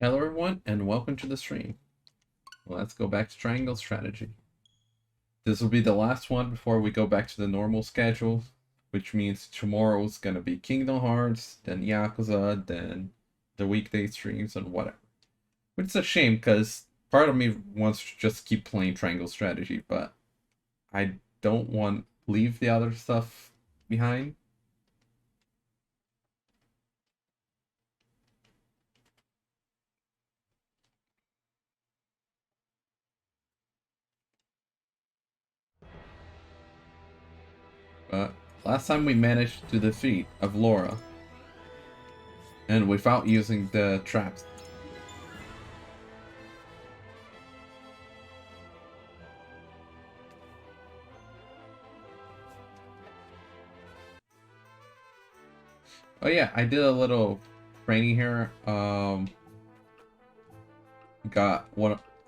Hello everyone and welcome to the stream. Let's go back to Triangle Strategy. This will be the last one before we go back to the normal schedule, which means tomorrow's gonna be Kingdom Hearts, then Yakuza, then the weekday streams and whatever. Which is a shame because part of me wants to just keep playing Triangle Strategy, but I don't want to leave the other stuff behind. But last time we managed to defeat Avlora, and without using the traps. Oh yeah, I did a little training here. Got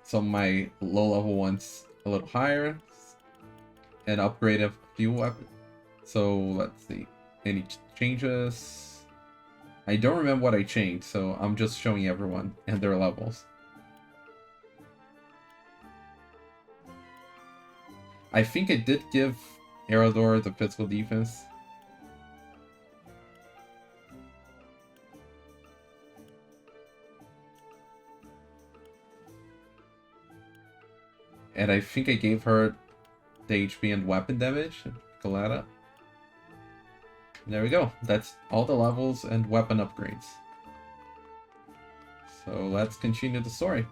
some of my low level ones a little higher, and upgraded a few weapons. So let's see, any changes? I don't remember what I changed, so I'm just showing everyone and their levels. I think I did give Erador the physical defense. And I think I gave her the HP and weapon damage, Galata. There we go. That's all the levels and weapon upgrades. So let's continue the story.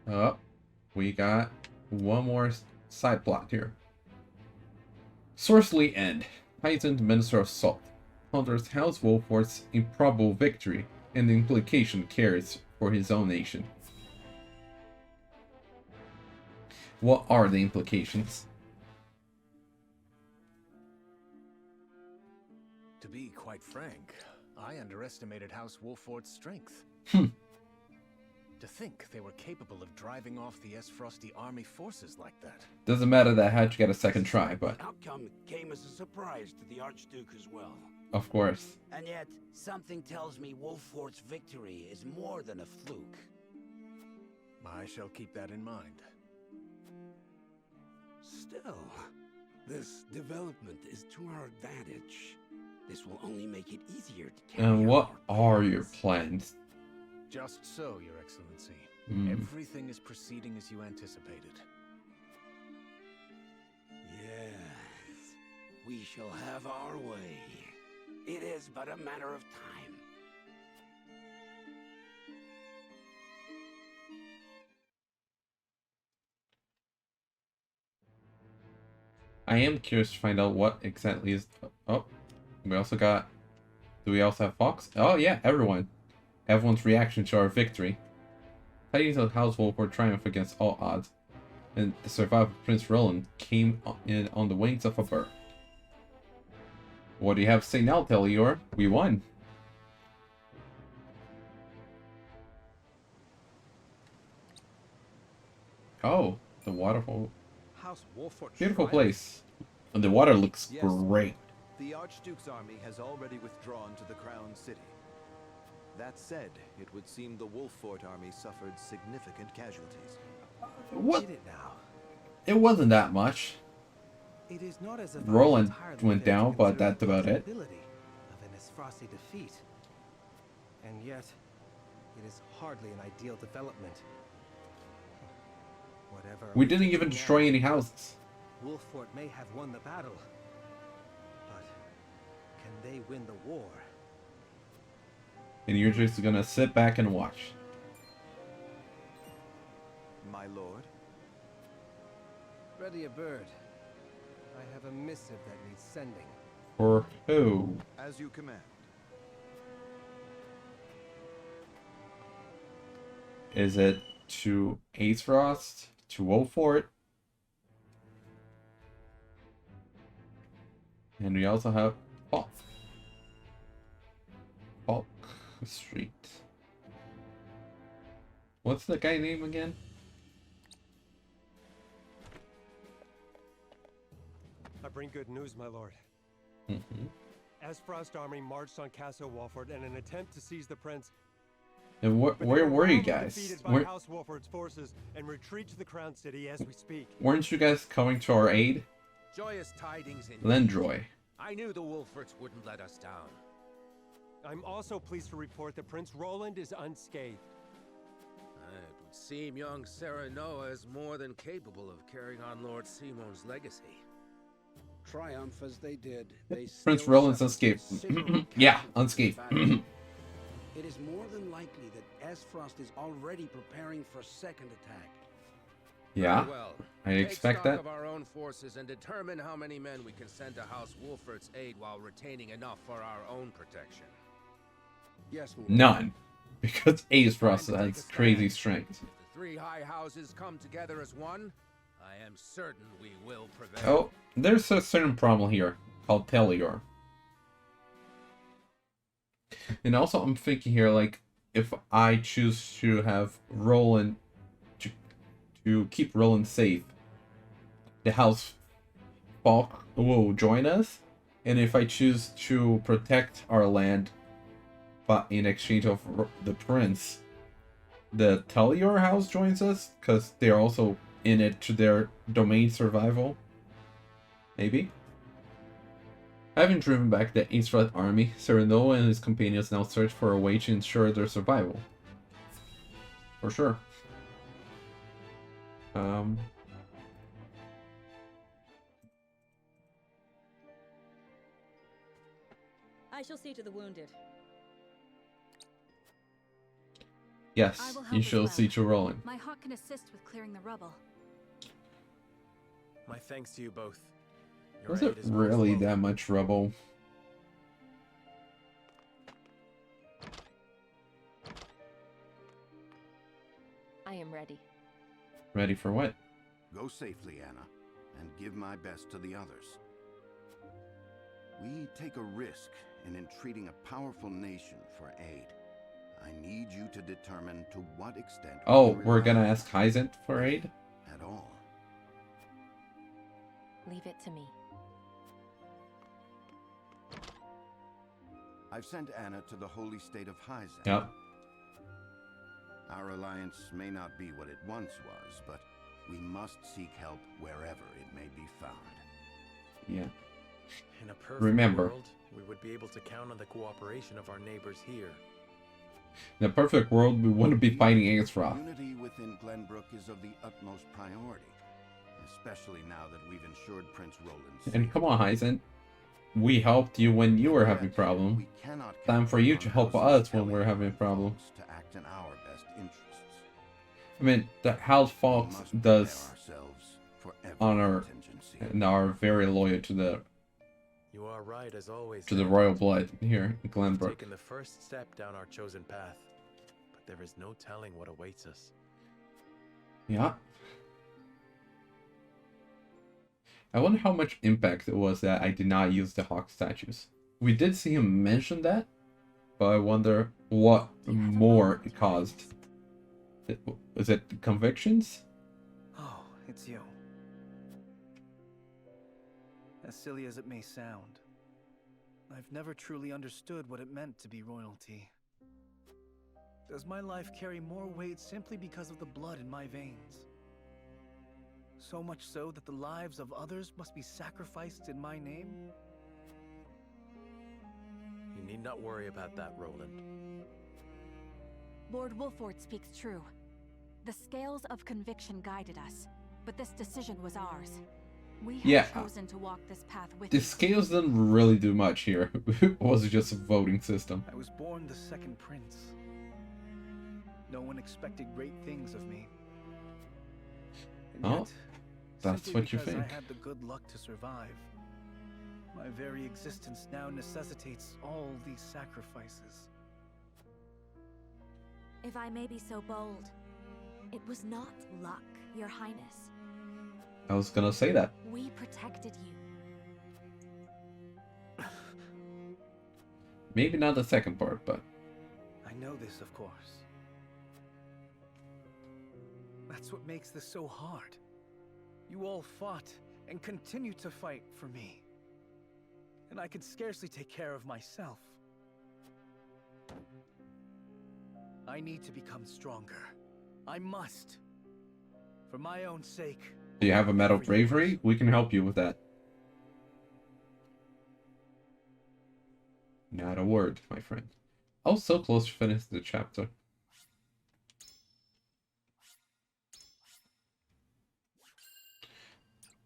Oh, we got one more side plot here. Sorcery End. Heightened Minister of Salt counters House Wolffort's improbable victory and the implication carries for his own nation. What are the implications? To be quite frank, I underestimated House Wolffort's strength. To think they were capable of driving off the Aesfrosty army forces like that. Doesn't matter that I had to get a second try, but... The outcome came as a surprise to the Archduke as well. Of course. And yet, something tells me Wolffort's victory is more than a fluke. I shall keep that in mind. Still, this development is to our advantage. This will only make it easier to carry And what out are your plans? Just so, Your Excellency. Everything is proceeding as you anticipated. Yes, we shall have our way. It is but a matter of time. I am curious to find out what exactly is... Oh, we also got... Do we also have Fox? Oh yeah, everyone. Everyone's reaction to our victory. Tidings of House Wolffort triumph against all odds, and the survival of Prince Roland came in on the wings of a bird. What do you have to say now, Telliore? We won. Oh, the waterfall. House Wolffort Beautiful triumphed? place. And the water looks Yes. great. The Archduke's army has already withdrawn to the Crown City. That said, it would seem the Wolffort army suffered significant casualties. What? Did it now? It wasn't that much. It is not as if Roland I was entirely went fair to down, but consider that's about the it. possibility of an Aesfrosti defeat. And yet, it is hardly an ideal development. Whatever. We didn't even destroy any houses. Wolffort may have won the battle, but can they win the war? And you're just gonna sit back and watch. My lord? Ready a bird. I have a missive that needs sending. For who? As you command. Is it to Aesfrost? To Wolffort? And we also have Falk. Falk Street. What's the guy name again? I bring good news, my lord. Mm-hmm. Aesfrost army marched on Castle Wolffort in an attempt to seize the prince. And But they where were you roundly guys? defeated by House Wolfort's forces and retreat to the Crown City as we speak. Weren't you guys coming to our aid? Joyous tidings indeed. Lendroy. I knew the Wolfforts wouldn't let us down. I'm also pleased to report that Prince Roland is unscathed. It would seem young Serenoa is more than capable of carrying on Lord Simon's legacy. Triumph as they did, they Prince still Roland's suffered unscathed. considerable Yeah, casualties in unscathed. battle. It is more than likely that Aesfrost is already preparing for a second attack. Yeah, Very well. I Take expect stock that. of our own forces and determine how many men we can send to House Wolfort's aid while retaining enough for our own protection. Yes, my lord. None. Because Aesfrost Time to has take a crazy stand. strength. If the three high houses come together as one, I am certain we will prevail. Oh, there's a certain problem here called Telliore. And also, I'm thinking here, like, if I choose to have Roland, to keep Roland safe, the House Falk will join us. And if I choose to protect our land, but in exchange of the prince, the Telliore House joins us, because they're also in it to their domain survival. Maybe? Having driven back the Aesfrost army, Serenoa and his companions now search for a way to ensure their survival. For sure. I shall see to the wounded. Yes, I will help you as shall well. see to Roland. My hawk can assist with clearing the rubble. My thanks to you both. Your Was aid it is most really welcome. that much rubble? I am ready. Ready for what? Go safely, Anna, and give my best to the others. We take a risk in entreating a powerful nation for aid. I need you to determine to what extent... we Oh, can we're rely gonna on ask Hyzant for aid? at all. Leave it to me. I've sent Anna to the holy state of Hyzant. Yep. Our alliance may not be what it once was, but we must seek help wherever it may be found. Yeah. In a perfect Remember. world, we would be able to count on the cooperation of our neighbors here. In a perfect world, we wouldn't be fighting Aesfrost. Unity within Glenbrook is of the utmost priority, especially now that we've ensured Prince Roland's And safety. come on, Hyzant. We helped you when you were having a Yet, problem. we cannot Time count for you on to help House us when we're Telliore having a problem. to act in our best interests. I mean, the House We Fox must does prepare ourselves for every honor contingency. and are very loyal to the You are right as always. to the Ed. royal blood here in We've Glenbrook. taken the first step down our chosen path, but there is no telling what awaits us. Yeah. I wonder how much impact it was that I did not use the hawk statues. We did see him mention that, but I wonder what more it caused. Was it convictions? Oh, it's you. As silly as it may sound, I've never truly understood what it meant to be royalty. Does my life carry more weight simply because of the blood in my veins? So much so that the lives of others must be sacrificed in my name? You need not worry about that, Roland. Lord Wolffort speaks true. The scales of conviction guided us, but this decision was ours. We have Yeah. chosen to walk this path with The you. scales didn't really do much here. It was just a voting system. I was born the second prince. No one expected great things of me. And Oh, yet, that's simply what you because think. I had the good luck to survive, my very existence now necessitates all these sacrifices. If I may be so bold, it was not luck, Your Highness. I was gonna say that. We protected you. Maybe not the second part, but I know this, of course. That's what makes this so hard. You all fought and continue to fight for me. and I could scarcely take care of myself. I need to become stronger. I must. For my own sake. Do you have a medal of bravery? We can help you with that. Not a word, my friend. Oh, so close to finishing the chapter.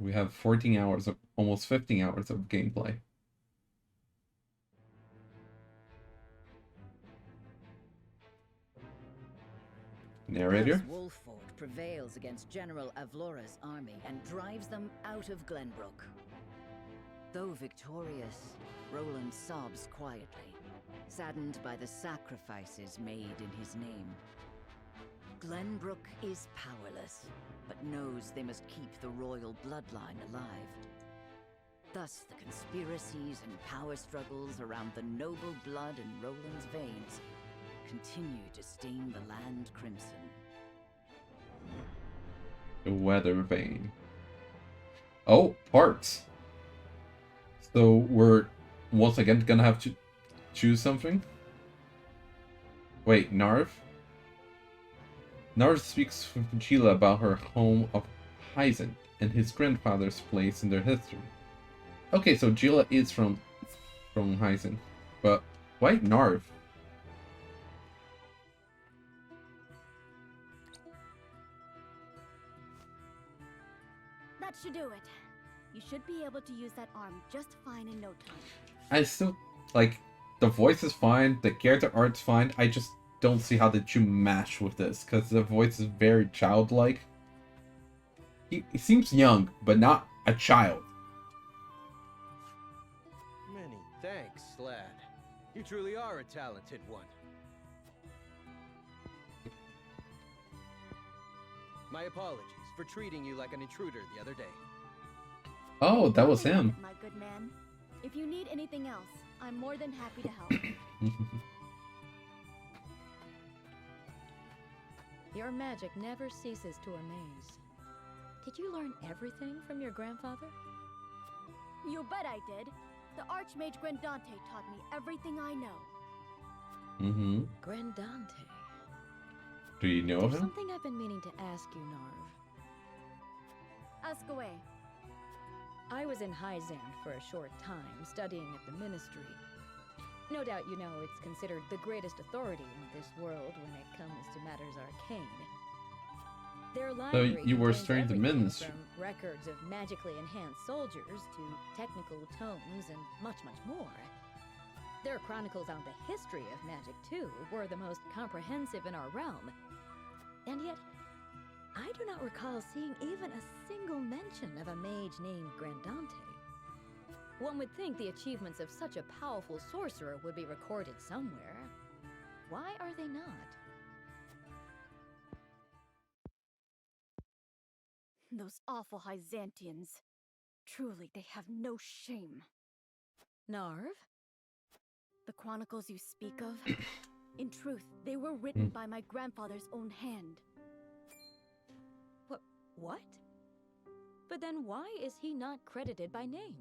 We have 14 hours of, almost 15 hours of gameplay. Narrator? Wolffort prevails against General Avlora's army and drives them out of Glenbrook. Though victorious, Roland sobs quietly, saddened by the sacrifices made in his name. Glenbrook is powerless, but knows they must keep the royal bloodline alive. Thus, the conspiracies and power struggles around the noble blood in Roland's veins continue to stain the land crimson. The weather vane. Oh, parts. So we're once again gonna have to choose something. Wait, Narv? Narv speaks with Gila about her home of Hyzan and his grandfather's place in their history. Okay, so Gila is from Hyzan, but why Narv? That should do it. You should be able to use that arm just fine in no time. I still, like, the voice is fine, the character art's fine, I just don't see how the two mash with this, because the voice is very childlike. He seems young, but not a child. Many thanks, lad. You truly are a talented one. My apologies for treating you like an intruder the other day. Oh, that was him. My good man. If you need anything else, I'm more than happy to help. Your magic never ceases to amaze. Did you learn everything from your grandfather? You bet I did. The Archmage Grandante taught me everything I know. Mm-hmm. Grandante. Do you know There's him? something I've been meaning to ask you, Narv. Ask away. I was in Hyzan for a short time, studying at the Ministry. No doubt you know it's considered the greatest authority in this world when it comes to matters arcane. Their library you were contains studying the everything Ministry. from records of magically enhanced soldiers to technical tomes and much, much more. Their chronicles on the history of magic, too, were the most comprehensive in our realm. And yet, I do not recall seeing even a single mention of a mage named Grandante. One would think the achievements of such a powerful sorcerer would be recorded somewhere. Why are they not? Those awful Hyzantians. Truly, they have no shame. Narv? The chronicles you speak of, in truth, they were written by my grandfather's own hand. What? But then why is he not credited by name?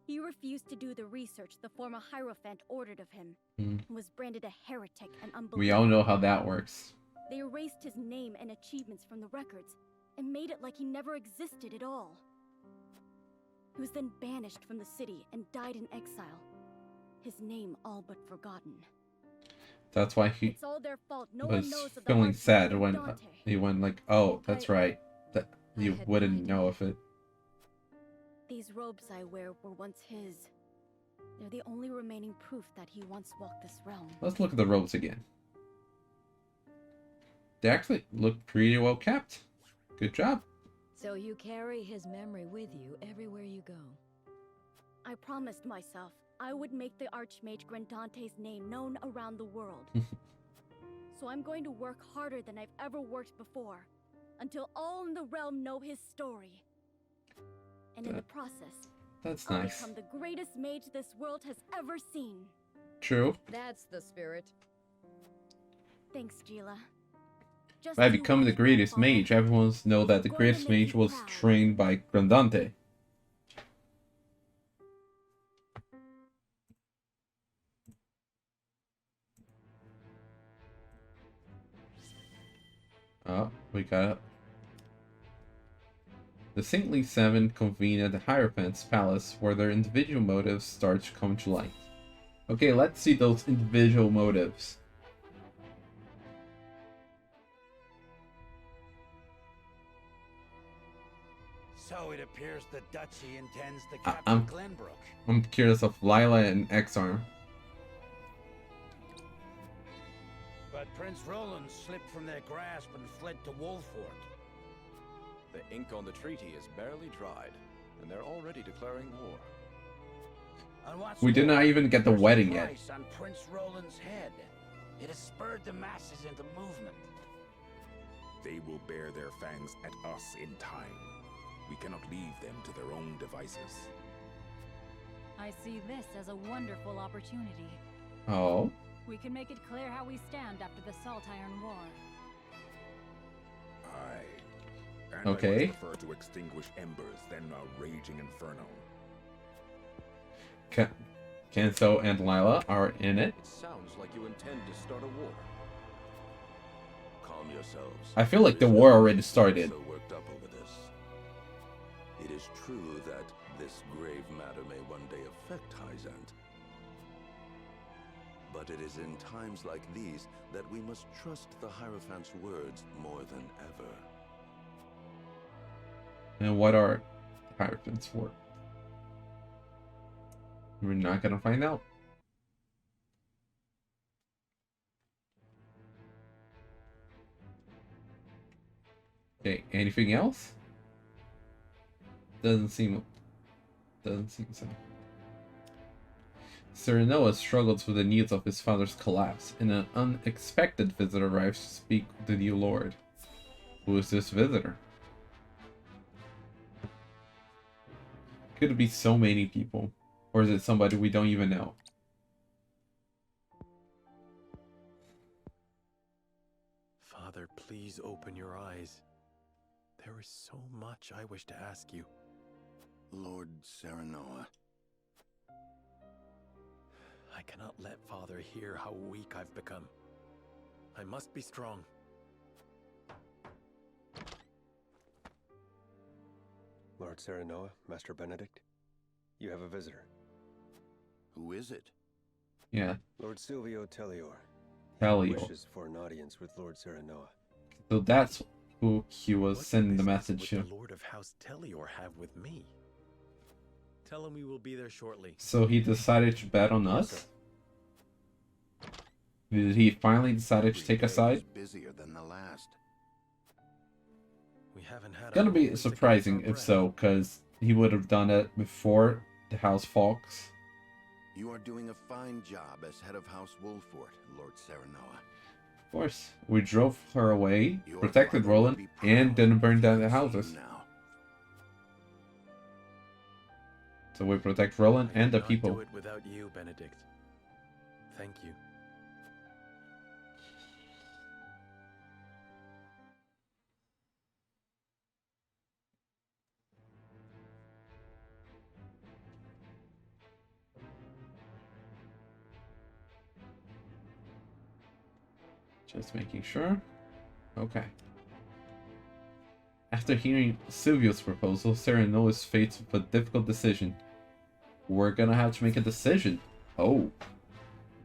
He refused to do the research the former Hierophant ordered of him, and was branded a heretic and unbeliever. We all know how that works. They erased his name and achievements from the records, and made it like he never existed at all. He was then banished from the city and died in exile. His name all but forgotten. That's why he It's all their fault. No one was knows of the feeling Archmage sad when Grandante. he went like, oh, that's right. That you had wouldn't no know of it. These robes I wear were once his. They're the only remaining proof that he once walked this realm. Let's look at the robes again. They actually look pretty well kept. Good job. So you carry his memory with you everywhere you go. I promised myself I would make the Archmage Grandante's name known around the world. So I'm going to work harder than I've ever worked before, until all in the realm know his story. And in the process, That's I'll nice. become the greatest mage this world has ever seen. True. That's the spirit. Thanks, Gila. Just By do becoming the right, greatest Grandfather. mage, everyone's know that the Going to greatest make mage you was proud. trained by Grandante. Oh, we got it. The Saintly Seven convene at the Hierophant's palace where their individual motives start to come to light. Okay, let's see those individual motives. So it appears the Duchy intends to capture Glenbrook. I'm curious of Lila and X-Arm. But Prince Roland slipped from their grasp and fled to Wolffort. The ink on the treaty is barely dried, and they're already declaring war. We did not even get the wedding yet. On Prince Roland's head. It has spurred the masses into movement. They will bear their fangs at us in time. We cannot leave them to their own devices. I see this as a wonderful opportunity. Oh. We can make it clear how we stand after the Salt Iron War. Aye. And okay. I would prefer to extinguish embers than a raging inferno. Kenzo and Lila are in it. It sounds like you intend to start a war. Calm yourselves. I feel like the war already started. So worked up over this. It is true that this grave matter may one day affect Hyzant. But it is in times like these that we must trust the Hierophant's words more than ever. And what are the Hierophant's for? We're not gonna find out. Okay, anything else? Doesn't seem so. Serenoa struggles with the news of his father's collapse, and an unexpected visitor arrives to speak with the new lord. Who is this visitor? Could it be so many people? Or is it somebody we don't even know? Father, please open your eyes. There is so much I wish to ask you. Lord Serenoa. I cannot let Father hear how weak I've become. I must be strong. Lord Serenoa, Master Benedict, you have a visitor. Who is it? Yeah. Lord Sylvio of Telliore. Telliore. Wishes for an audience with Lord Serenoa. So that's who he was sending the business message would to. the Lord of House Telliore have with me? Tell him we will be there shortly. So he decided to bet on us? Did he finally decide to take a side? Busier than the last. We haven't had Gonna be surprising if so, because he would have done it before the House Fox. You are doing a fine job as head of House Wolffort, Lord Serenoa. Of course. We drove her away, protected Roland, and didn't burn down the houses. So we protect Roland and the people. I could not do it without you, Benedict. Thank you. Just making sure. Okay. After hearing Sylvio's proposal, Serenoa is faced with a difficult decision. We're gonna have to make a decision. Oh.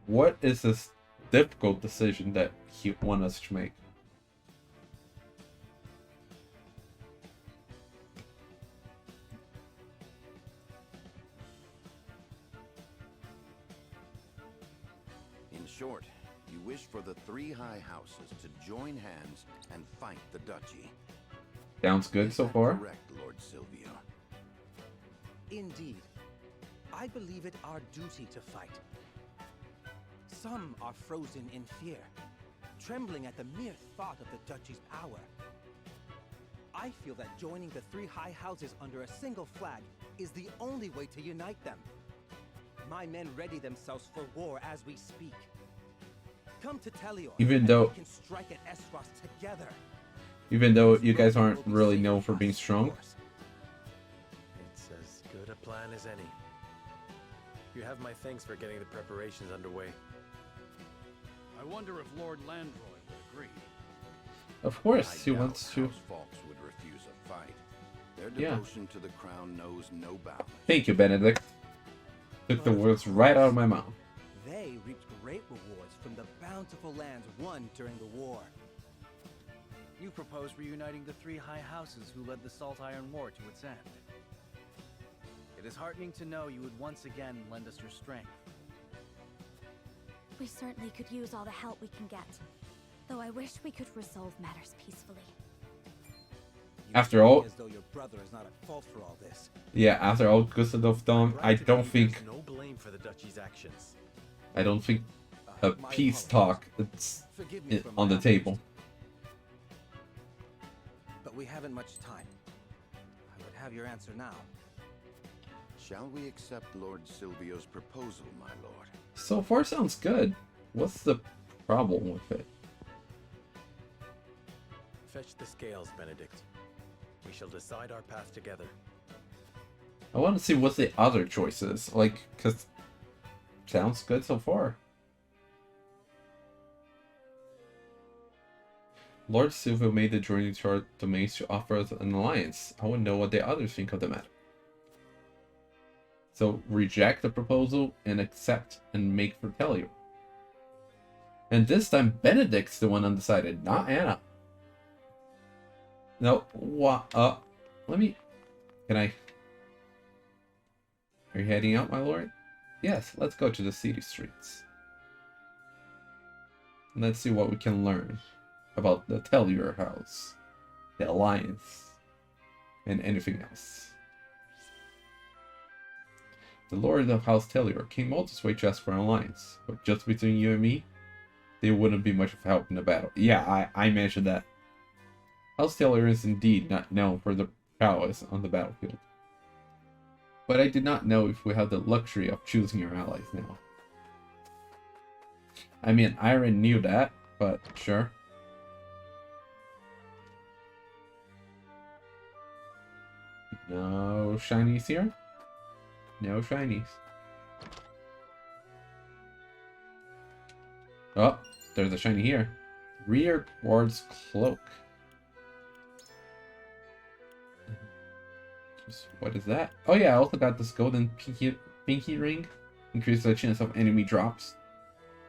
What is this difficult decision that he wants us to make? In short, you wish for the three high houses to join hands and fight the duchy. Sounds good so far. Correct, Lord Sylvio. Indeed. I believe it our duty to fight. Some are frozen in fear, trembling at the mere thought of the duchy's power. I feel that joining the three high houses under a single flag is the only way to unite them. My men ready themselves for war as we speak. Come to Telliore, Even though we can strike at Aesfrost together. Even though you guys aren't really known for being strong. It's as good a plan as any. You have my thanks for getting the preparations underway. I wonder if Lord Landroy would agree. Of course, I he doubt wants to. House folks would refuse a fight. Their Yeah. devotion to the crown knows no bounds. Thank you, Benedict. Took the words right out of my mouth. They reaped great rewards from the bountiful lands won during the war. You proposed reuniting the three high houses who led the Salt Iron War to its end. It is heartening to know you would once again lend us your strength. We certainly could use all the help we can get. Though I wish we could resolve matters peacefully. After all, as though your brother is not at fault for all this. yeah, after all Gustav's done, I don't think no blame for the duchy's actions. a peace talk is on the table. But we haven't much time. I would have your answer now. Shall we accept Lord Sylvio's proposal, my lord? So far sounds good. What's the problem with it? Fetch the scales, Benedict. We shall decide our path together. I want to see what the other choices like, cause sounds good so far. Lord Sylvio made the journey to our domains to offer us an alliance. I want to know what the others think of the matter. So reject the proposal and accept and make for Telliore. And this time Benedict's the one undecided, not Anna. No, what? Let me. Can I? Are you heading out, my lord? Yes, let's go to the city streets. Let's see what we can learn about the Telliore House, the Alliance, and anything else. The Lord of House Telliore came all this way just for an alliance, but just between you and me, they wouldn't be much of help in the battle. Yeah, I mentioned that. House Telliore is indeed not known for their prowess on the battlefield. But I did not know if we have the luxury of choosing our allies now. I mean, I already knew that, but sure. No shinies here? No shinies. Oh, there's a shiny here. Rear Ward's Cloak. What is that? Oh yeah, I also got this golden pinky ring. Increases the chance of enemy drops.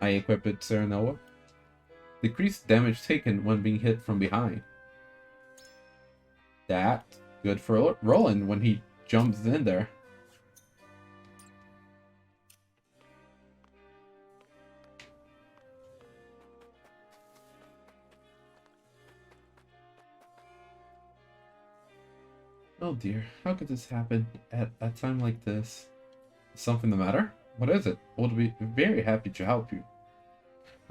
I equipped it Serenoa. Decrease damage taken when being hit from behind. That's good for Roland when he jumps in there. Oh dear, how could this happen at a time like this? Is something the matter? What is it? I would be very happy to help you.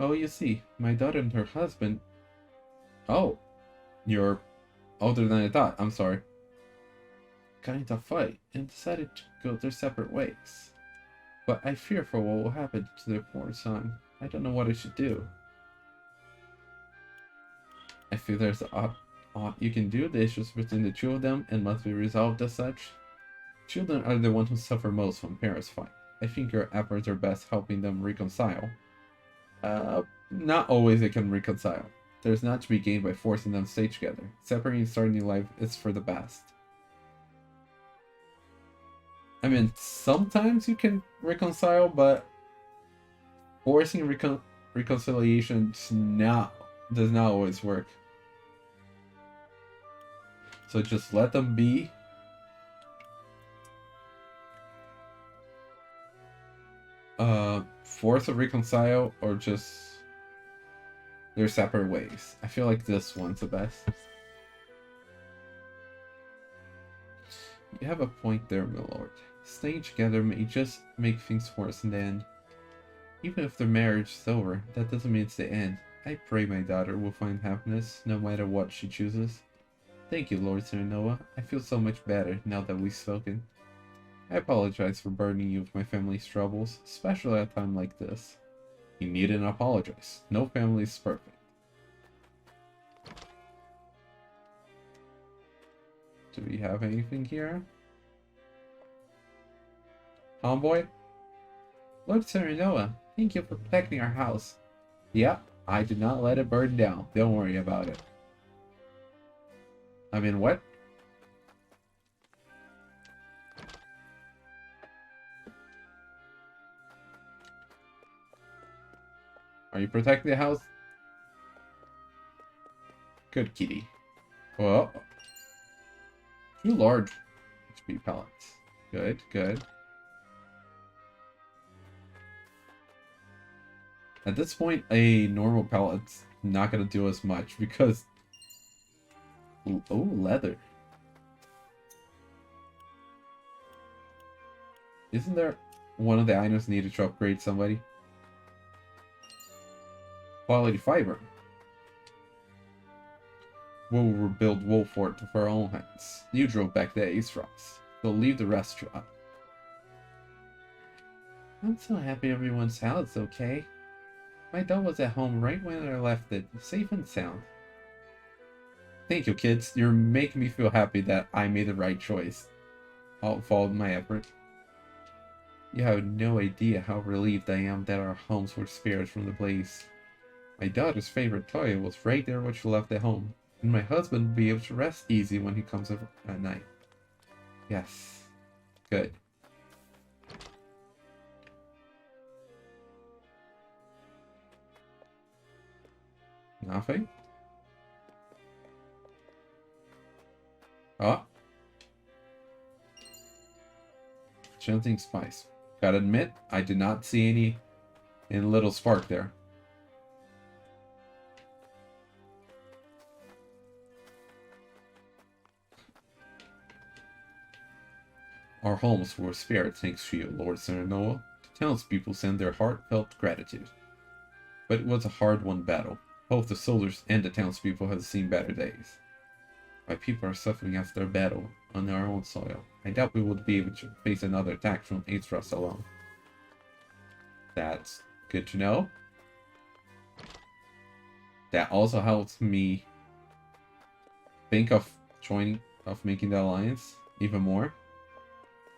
Oh, you see, my daughter and her husband... Oh, you're older than I thought. I'm sorry. Got into a fight and decided to go their separate ways. But I fear for what will happen to their poor son. I don't know what I should do. I feel there's aught you can do. The issues between the two of them and must be resolved as such. Children are the ones who suffer most when parents fight. I think your efforts are best helping them reconcile. Not always they can reconcile. There's not to be gained by forcing them to stay together. Separating and starting new life is for the best. I mean, sometimes you can reconcile, but forcing reconciliation does not always work. So just let them be. Force to reconcile or just their separate ways. I feel like this one's the best. You have a point there, my lord. Staying together may just make things worse in the end. Even if their marriage is over, that doesn't mean it's the end. I pray my daughter will find happiness no matter what she chooses. Thank you, Lord Serenoa. I feel so much better now that we've spoken. I apologize for burdening you with my family's troubles, especially at a time like this. You needn't apologize. No family is perfect. Do we have anything here? Homeboy? Lord Serenoa, thank you for protecting our house. Yep, I did not let it burn down. Don't worry about it. I mean, what? Are you protecting the house? Good kitty. Well, 2 large HP pellets. Good, good. At this point, a normal pellet's not gonna do as much because... Oh, leather. Isn't there one of the items needed to upgrade somebody? Quality fiber. We'll rebuild Wolffort with our own hands. You drove back to Aesfrost. We'll leave the rest to us. I'm so happy everyone's house okay. My dog was at home right when I left it, safe and sound. Thank you, kids. You're making me feel happy that I made the right choice. I'll follow my effort. You have no idea how relieved I am that our homes were spared from the blaze. My daughter's favorite toy was right there when she left at home, and my husband will be able to rest easy when he comes over at night. Yes. Good. Nothing? Oh. Chanting spice. Gotta admit, I did not see any in little spark there. Our homes were spared thanks to you, Lord Serenoa. The townspeople send their heartfelt gratitude. But it was a hard-won battle. Both the soldiers and the townspeople have seen better days. My people are suffering after a battle on our own soil. I doubt we would be able to face another attack from Aesfrost alone. That's good to know. That also helps me think of making the alliance even more.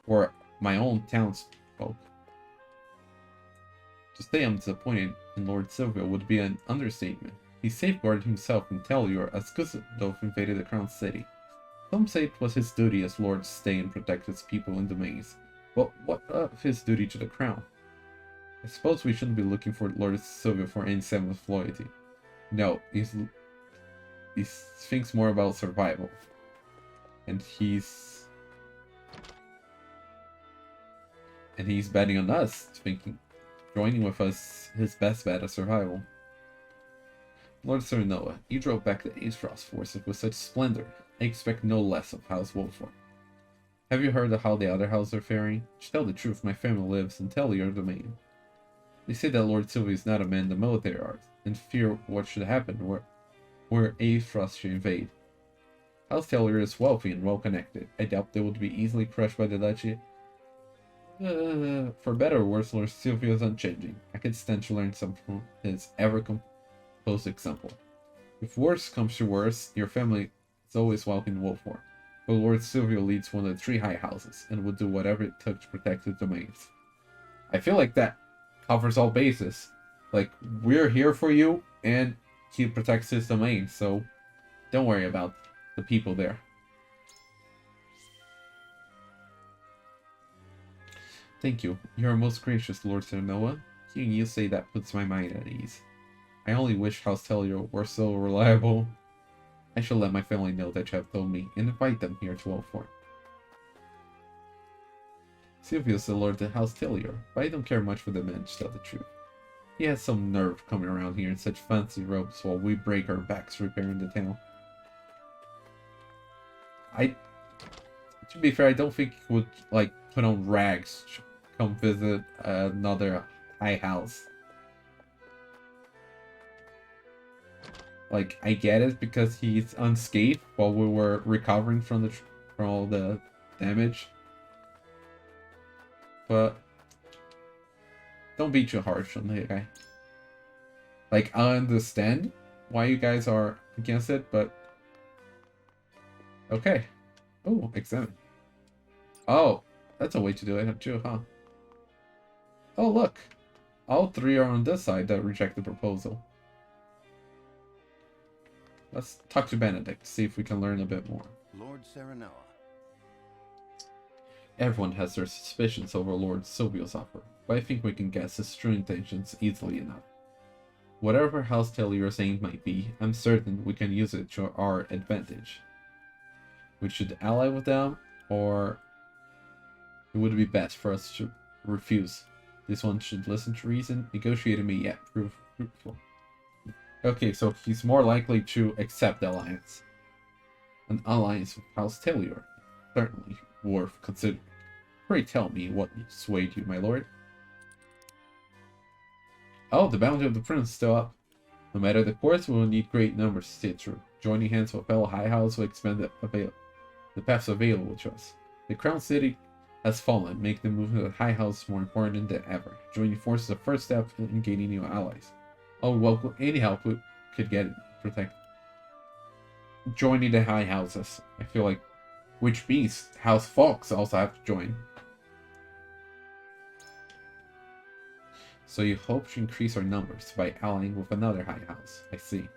For my own townsfolk. To say I'm disappointed in Lord Sylvio would be an understatement. He safeguarded himself in Telliore as Gustave invaded the crown city. Some say it was his duty as Lord to stay and protect his people and domains. But what of his duty to the crown? I suppose we shouldn't be looking for Lord Sylvio for any semblance of loyalty. No, he thinks more about survival. And he's betting on us, joining with us his best bet of survival. Lord Serenoa, you drove back the Aesfrost forces with such splendor. I expect no less of House Wolffort. Have you heard of how the other houses are faring? To tell the truth, my family lives in Telliore domain. They say that Lord Sylvio is not a man of the military arts, and fear what should happen where Aesfrost should invade. House Telliore is wealthy and well-connected. I doubt they would be easily crushed by the duchy. For better or worse, Lord Sylvio is unchanging. I could stand to learn some from his ever-composed example. If worse comes to worse, your family is always welcome in Wolffort. But Lord Sylvio leads one of the 3 high houses, and would do whatever it took to protect his domains. I feel like that covers all bases. Like, we're here for you, and he protects his domain, so don't worry about the people there. Thank you. You are most gracious, Lord Serenoa. Hearing you say that puts my mind at ease. I only wish House Telliore were so reliable. I shall let my family know that you have told me, and invite them here to Wolffort. Sylvio is the Lord of House Telliore, but I don't care much for the man, to tell the truth. He has some nerve coming around here in such fancy robes while we break our backs repairing the town. To be fair, I don't think he would, like, put on rags to come visit another high house. Like, I get it because he's unscathed while we were recovering from all the damage. But don't be too harsh on the guy. Like, I understand why you guys are against it, but okay. Oh, examine. Oh, that's a way to do it too, huh? Oh, look. All 3 are on this side that reject the proposal. Let's talk to Benedict, see if we can learn a bit more. Lord Serenoa. Everyone has their suspicions over Lord Sylvio's offer, but I think we can guess his true intentions easily enough. Whatever House Telliore's aim might be, I'm certain we can use it to our advantage. We should ally with them, or it would be best for us to refuse. This one should listen to reason, negotiate me yet prove fruitful. Okay, so he's more likely to accept the alliance. An alliance with House Telliore, certainly worth considering. Pray tell me what swayed you, my lord. Oh, the bounty of the prince is still up. No matter the course, we will need great numbers to stay true. Joining hands with fellow high house will expand the paths available to us. The crown city has fallen, making the movement of the high house more important than ever. Joining forces is the first step in gaining new allies. I would welcome any help we could get protect. Joining the high houses. I feel like, which means House Fox also have to join. So you hope to increase our numbers by allying with another high house. I see.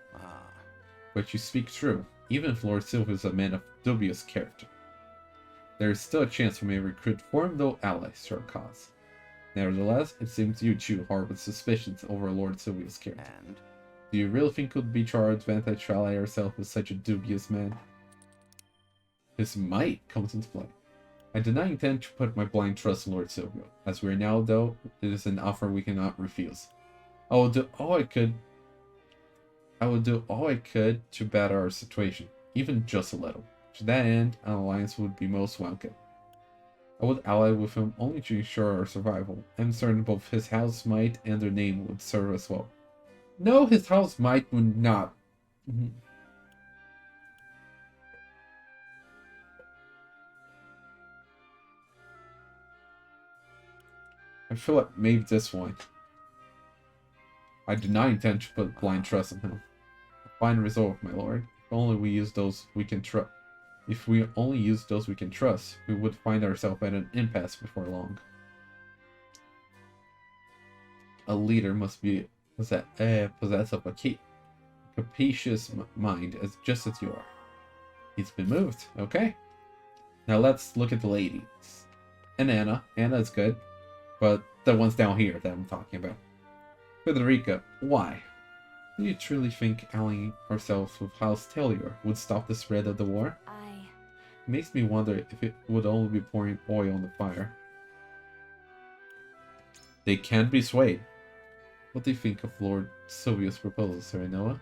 But you speak true, even if Lord Sylvio is a man of dubious character. There is still a chance we may recruit formidable allies to our cause. Nevertheless, it seems you two harbor suspicions over Lord Sylvio's character. And? Do you really think it would be to our advantage to ally ourselves with such a dubious man? His might comes into play. I do not intend to put my blind trust in Lord Sylvio. As we are now, though, it is an offer we cannot refuse. I will do all I could to better our situation, even just a little. To that end, an alliance would be most welcome. I would ally with him only to ensure our survival. I am certain both his house might and their name would serve us well. No, his house might would not. I feel like maybe this one. I do not intend to put blind trust in him. A fine resolve, my lord. If only we use those we can trust. If we only use those we can trust, we would find ourselves at an impasse before long. A leader must be possessed of a capacious mind, just as you are. He's been moved. Okay. Now let's look at the ladies. And Anna. Anna is good. But the ones down here that I'm talking about. Frederica, why? Do you truly think allying ourselves with House Telliore would stop the spread of the war? It makes me wonder if it would only be pouring oil on the fire. They can't be swayed. What do you think of Lord Sylvio's proposal, Serenoa?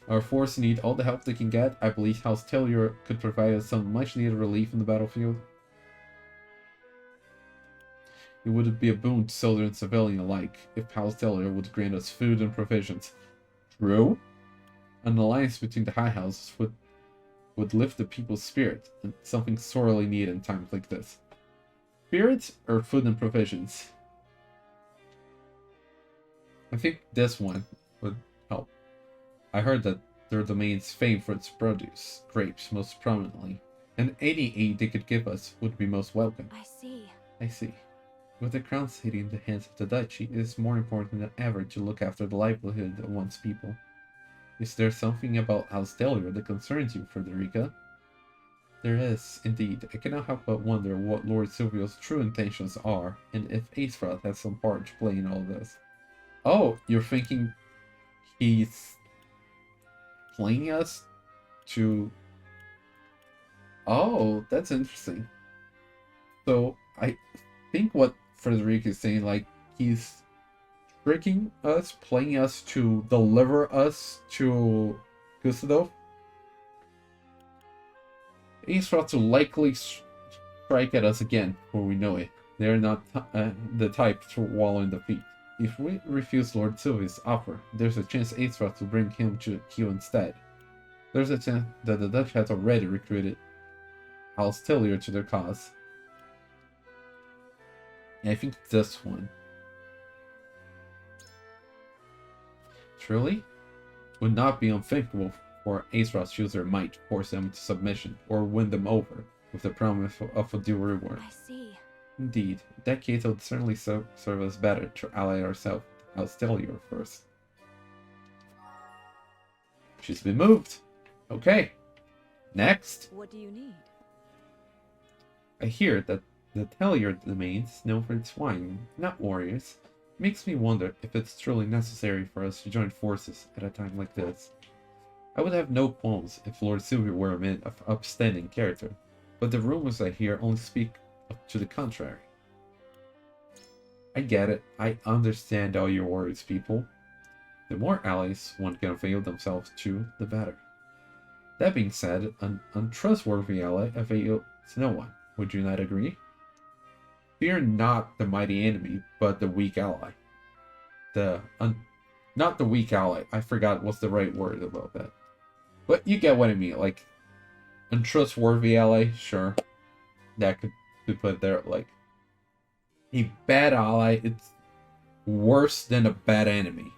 Our forces need all the help they can get. I believe House Telliore could provide us some much needed relief in the battlefield. It would be a boon to soldier and civilian alike if House Telliore would grant us food and provisions. True? An alliance between the high houses would lift the people's spirit, and something sorely needed in times like this. Spirit or food and provisions? I think this one would help. I heard that their domain's famed for its produce, grapes most prominently, and any aid they could give us would be most welcome. I see. With the crown city in the hands of the duchy, it is more important than ever to look after the livelihood of one's people. Is there something about House Telliore that concerns you, Frederica? There is, indeed. I cannot help but wonder what Lord Sylvio's true intentions are, and if Aesfrost has some part to play in all this. Oh, you're thinking he's playing us to... Oh, that's interesting. So, I think what Frederica is saying, like, he's tricking us, playing us to deliver us to Gustavo. Aesfrost will likely strike at us again before we know it. They're not the type to wallow in defeat. If we refuse Lord Sylvio's offer, there's a chance Aesfrost will bring him to Q instead. There's a chance that the Dutch has already recruited House Telliore to their cause. I think this one. Truly? Would not be unthinkable for Aesfrost to use their might to force them into submission or win them over with the promise of a due reward. I see. Indeed, in that case it would certainly serve us better to ally ourselves with House Telliore first. She's been moved. Okay. Next. What do you need? I hear that the Telliore domains, known for its wine, not warriors, makes me wonder if it's truly necessary for us to join forces at a time like this. I would have no qualms if Lord Sylvio were a man of upstanding character, but the rumors I hear only speak to the contrary. I get it. I understand all your worries, people. The more allies one can avail themselves to, the better. That being said, an untrustworthy ally avails no one. Would you not agree? Fear not the mighty enemy, but the weak ally. Not the weak ally. I forgot what's the right word about that. But you get what I mean. Like, untrustworthy ally, sure. That could be put there. Like, a bad ally, it's worse than a bad enemy.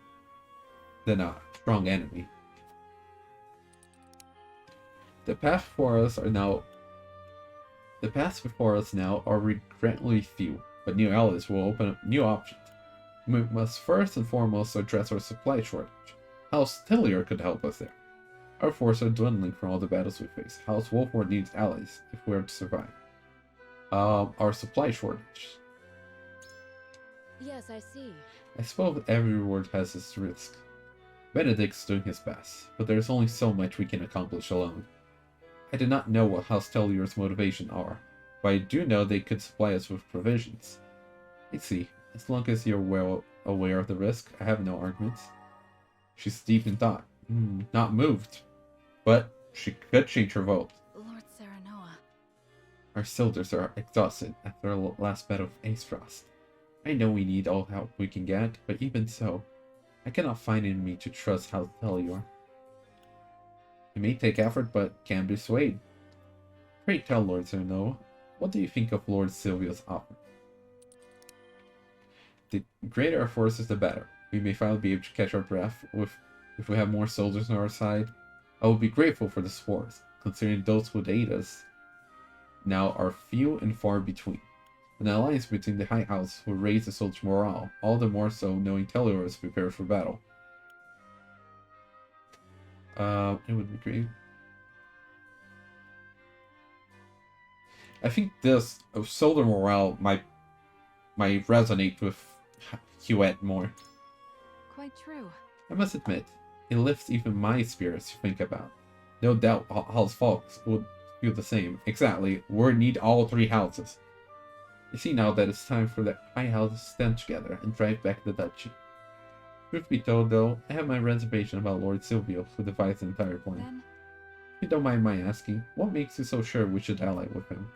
Than a strong enemy. The paths before us now are regrettably few, but new allies will open up new options. We must first and foremost address our supply shortage. House Telliore could help us there. Our forces are dwindling from all the battles we face. House Wolffort needs allies if we are to survive. Our supply shortage. Yes, I see. I suppose every reward has its risk. Benedict's doing his best, but there's only so much we can accomplish alone. I do not know what House Telliore's motivations are, but I do know they could supply us with provisions. I see. As long as you're well aware of the risk, I have no arguments. She's deep in thought. Not moved. But she could change her vote. Lord Serenoa. Our soldiers are exhausted after our last battle of Aesfrost. I know we need all help we can get, but even so, I cannot find in me to trust House Telliore. It may take effort, but can be swayed. Pray tell Lord Serenoa, what do you think of Lord Sylvio's offer? The greater our forces, the better. We may finally be able to catch our breath if we have more soldiers on our side. I will be grateful for the support, considering those who would aid us now are few and far between. An alliance between the High House will raise the soldier morale, all the more so knowing Telliore is prepared for battle. It would be great. I think this soldier morale might resonate with Huet more. Quite true. I must admit, it lifts even my spirits to think about. No doubt House Fox would feel the same. Exactly, we need all three houses. You see now that it's time for the High House to stand together and drive back the duchy. Truth be told though, I have my reservation about Lord Sylvio, who devised the entire plan. Then... If you don't mind my asking, what makes you so sure we should ally with him?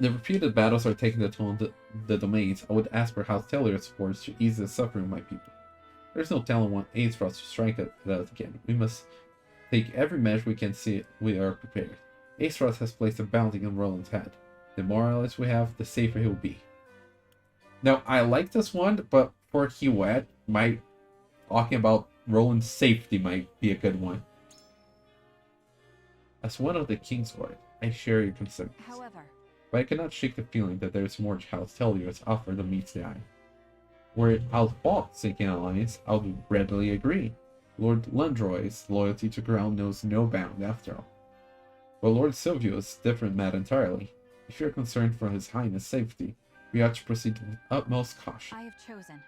The repeated battles are taking the toll on the domains. I would ask for House Telliore's support to ease the suffering of my people. There's no telling when Aesfrost to strike at us again. We must take every measure we can see we are prepared. Aesfrost has placed a bounty on Roland's head. The more allies we have, the safer he will be. Now, I like this one, but for Huet, talking about Roland's safety might be a good one. As one of the Kingsguard, I share your concerns. However, but I cannot shake the feeling that there is more to House Telliore's offer than meets the eye. Were House Fox seeking an alliance, I would readily agree. Lord Lundroy's loyalty to Ground knows no bound, after all. But Lord Sylvio is a different matter entirely. If you're concerned for His Highness' safety, we ought to proceed with utmost caution. I have chosen.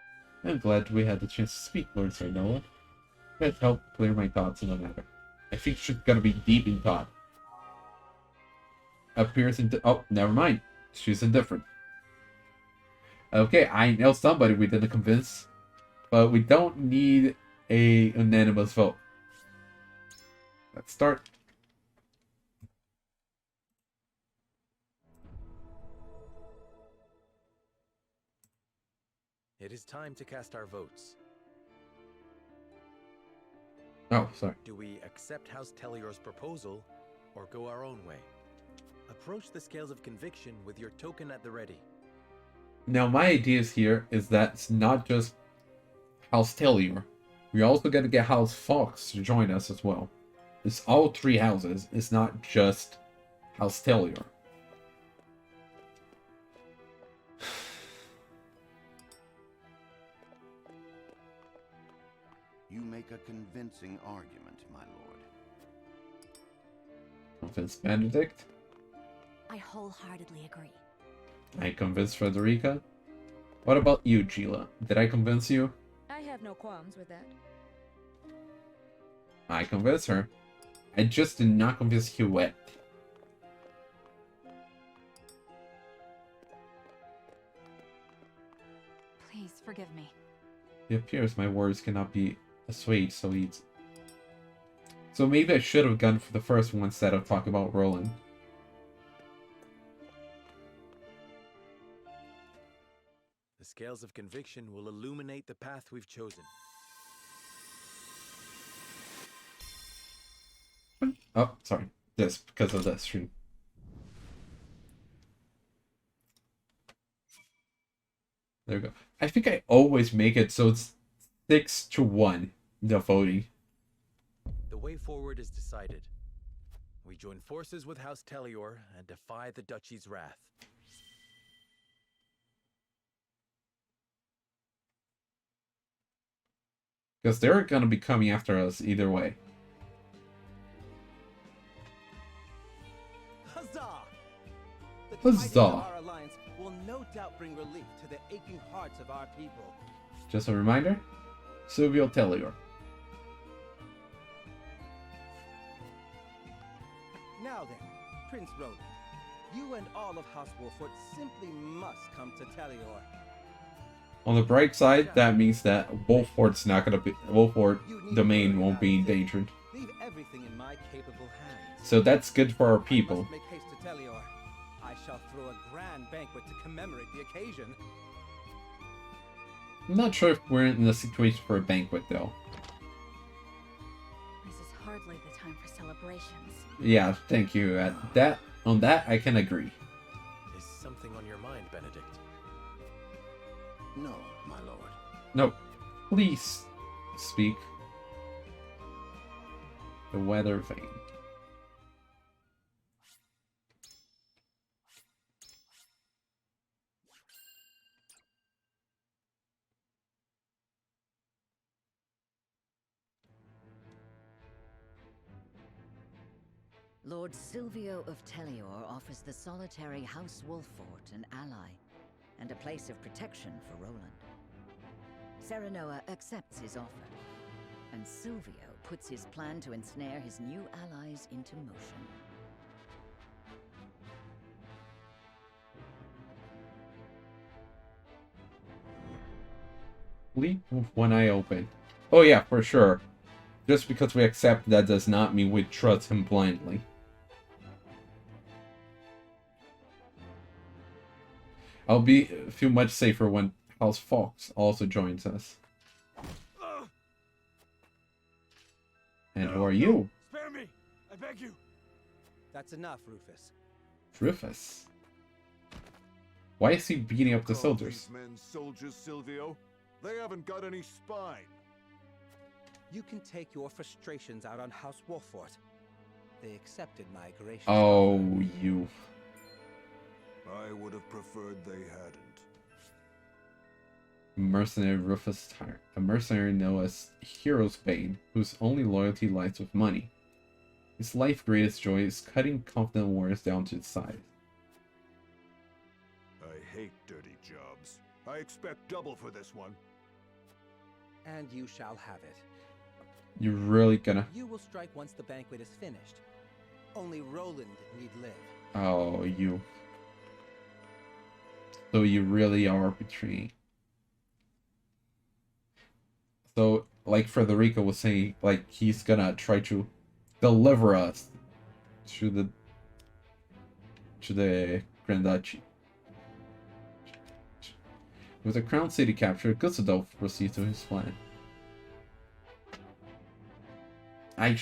I'm glad we had the chance to speak, Lord Serenoa. That helped clear my thoughts on the matter. I think she's gonna be deep in thought. Appears in oh, never mind. She's indifferent. Okay, I know somebody we didn't convince, but we don't need a unanimous vote. Let's start. It is time to cast our votes. Oh, sorry. Do we accept House Telliore's proposal, or go our own way? Approach the scales of conviction with your token at the ready. Now, my ideas here is that it's not just House Telliore. We also got to get House Fox to join us as well. It's all three houses. It's not just House Telliore. You may make a convincing argument, my lord. Convince Benedict. I wholeheartedly agree. I convinced Frederica. What about you, Gila? Did I convince you? I have no qualms with that. I convinced her. I just did not convince Hewitt. Please forgive me. It appears my words cannot be assuaged so easy. So maybe I should have gone for the first one instead of talking about Roland. The scales of conviction will illuminate the path we've chosen. Oh, sorry. This, because of that stream. There we go. I think I always make it so it's 6-1, the voting. The way forward is decided. We join forces with House Telliore and defy the Duchy's wrath. Because they're going to be coming after us either way. Huzzah! The Huzzah! tidings of our alliance will no doubt bring relief to the aching hearts of our people. Just a reminder, Sylvio of Telliore. Now then, Prince Roland, you and all of House Wolffort simply must come to Telliore. On the bright side, that means that Wolffort's not going to be... Wolffort domain won't be endangered. Leave everything in my capable hands. So that's good for our people. Make haste to Telliore. I shall throw a grand banquet to commemorate the occasion. I'm not sure if we're in a situation for a banquet, though. This is hardly the time for celebrations. Yeah, thank you. On that, I can agree. Is something on your mind, Benedict? No, my lord. No, please speak. The weather vane. Lord Sylvio of Telliore offers the solitary House Wolffort an ally, and a place of protection for Roland. Serenoa accepts his offer, and Sylvio puts his plan to ensnare his new allies into motion. Leap with one eye open. Oh yeah, for sure. Just because we accept that does not mean we trust him blindly. I'll feel much safer when House Fox also joins us. And who are you? Spare me! I beg you! That's enough, Rufus. Rufus? Why is he beating up the soldiers? These men soldiers, Sylvio. They haven't got any spine. You can take your frustrations out on House Wolffort. They accepted my gracious Oh, offer. you. I would have preferred they hadn't. Mercenary Rufus Tyrant. A mercenary known as Hero's Bane, whose only loyalty lies with money. His life's greatest joy is cutting confident warriors down to his size. I hate dirty jobs. I expect double for this one. And you shall have it. You're really gonna... You will strike once the banquet is finished. Only Roland need live. Oh, you. So you really are betraying. So, like Frederica was saying, like, he's gonna try to deliver us to the Grand Duchy. With the Crown City captured, Gustavo proceeds to his plan. I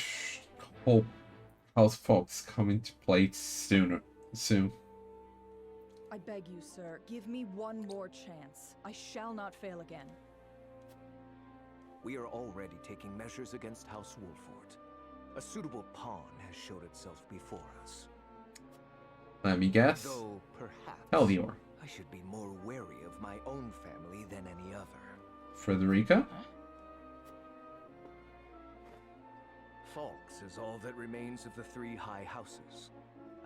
hope House Fox come into play soon. I beg you, sir, give me one more chance. I shall not fail again. We are already taking measures against House Wolffort. A suitable pawn has showed itself before us. Let me guess. Though perhaps Telliore. I should be more wary of my own family than any other. Frederica? Falks is all that remains of the three high houses.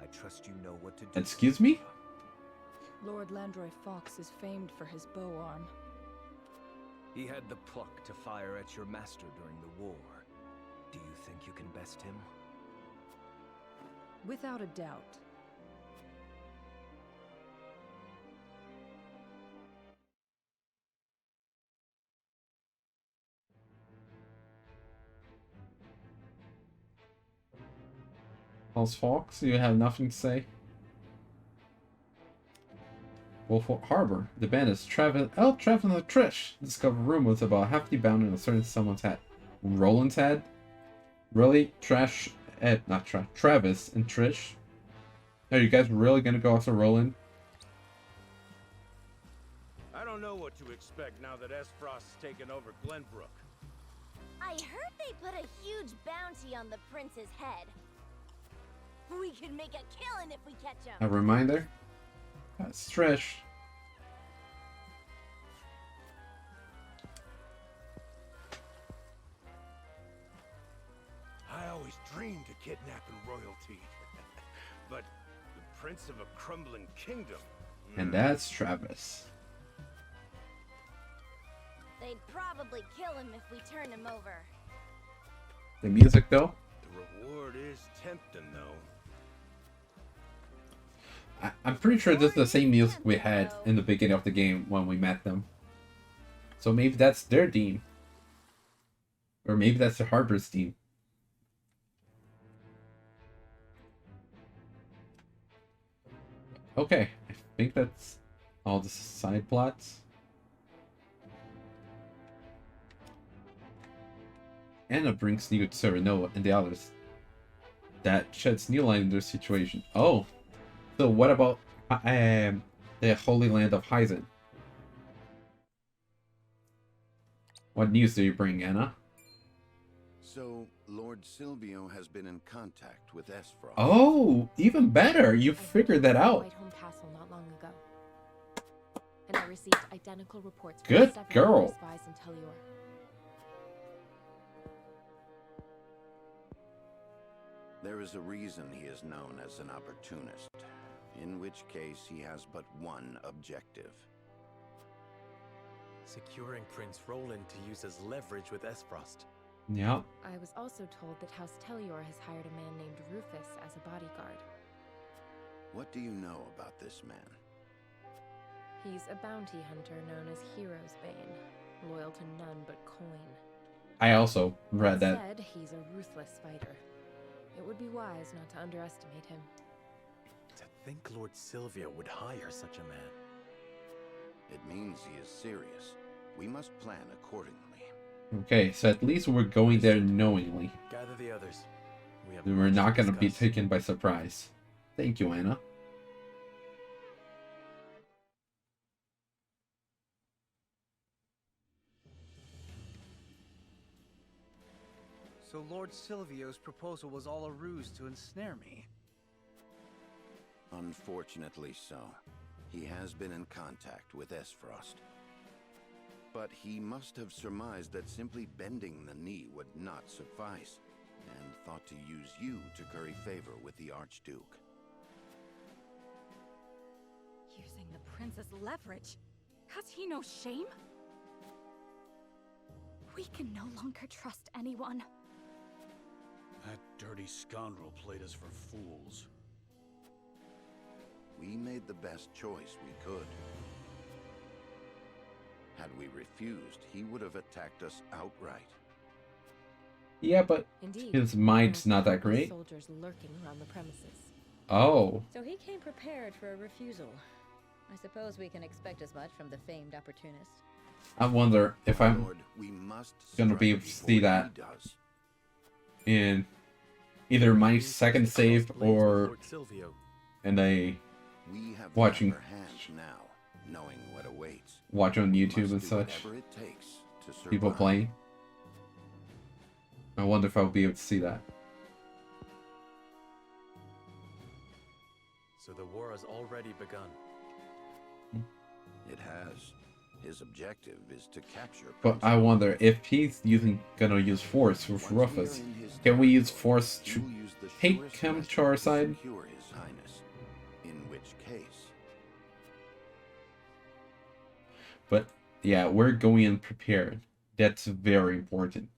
I trust you know what to do. Excuse me? Lord Landroy Fox is famed for his bow arm. He had the pluck to fire at your master during the war. Do you think you can best him? Without a doubt. House Fox, you have nothing to say? Wolffort Harbor. The bandits Travis and Trish discover rumors about a hefty bounty on a certain someone's head. Roland's head? Really? Travis and Trish? Are you guys really gonna go after Roland? I don't know what to expect now that Aesfrost's taken over Glenbrook. I heard they put a huge bounty on the prince's head. We can make a killing if we catch him. A reminder? That's Trish. I always dreamed of kidnapping royalty. But the prince of a crumbling kingdom. And that's Travis. They'd probably kill him if we turn him over. The music though? The reward is tempting though. I'm pretty sure this is the same music we had in the beginning of the game when we met them. So maybe that's their theme. Or maybe that's the Harbor's theme. Okay, I think that's all the side plots. Anna brings news to Serenoa and the others. That sheds new light in their situation. Oh! So what about the Holy Land of Hyzen? What news do you bring, Anna? So, Lord Sylvio has been in contact with Aesfrost. Oh, even better! You figured that out. Whitehome Castle not long ago, and I received identical reports from Good several girl. other spies in Telliore. There is a reason he is known as an opportunist, in which case he has but one objective. Securing Prince Roland to use as leverage with Aesfrost. Yeah. I was also told that House Telliore has hired a man named Rufus as a bodyguard. What do you know about this man? He's a bounty hunter known as Hero's Bane, loyal to none but coin. I also read that. Said he's a ruthless fighter. It would be wise not to underestimate him. To think Lord Sylvio would hire such a man. It means he is serious. We must plan accordingly. Okay, so at least we're going there knowingly. Gather the others. We're not going to be taken by surprise. Thank you, Anna. So Lord Sylvio's proposal was all a ruse to ensnare me? Unfortunately so. He has been in contact with Aesfrost. But he must have surmised that simply bending the knee would not suffice, and thought to use you to curry favor with the Archduke. Using the prince's leverage? Has he no shame? We can no longer trust anyone. That dirty scoundrel played us for fools. We made the best choice we could. Had we refused, he would have attacked us outright. Yeah, but Indeed, his mind's not that great. Soldiers lurking around the premises. Oh. So he came prepared for a refusal. I suppose we can expect as much from the famed opportunist. I wonder if I'm Lord, we must gonna be able to see that he does. in either my second save or in a We have watching the upper hand now, knowing what awaits. watch on YouTube Must and do such. whatever it takes to People survive. playing. I wonder if I'll be able to see that. So the war has already begun. It has. His objective is to capture But I wonder if he's gonna use force with Rufus. Can we use force to take him to our side? secure His Highness. In which case, But yeah, we're going in prepared. That's very important.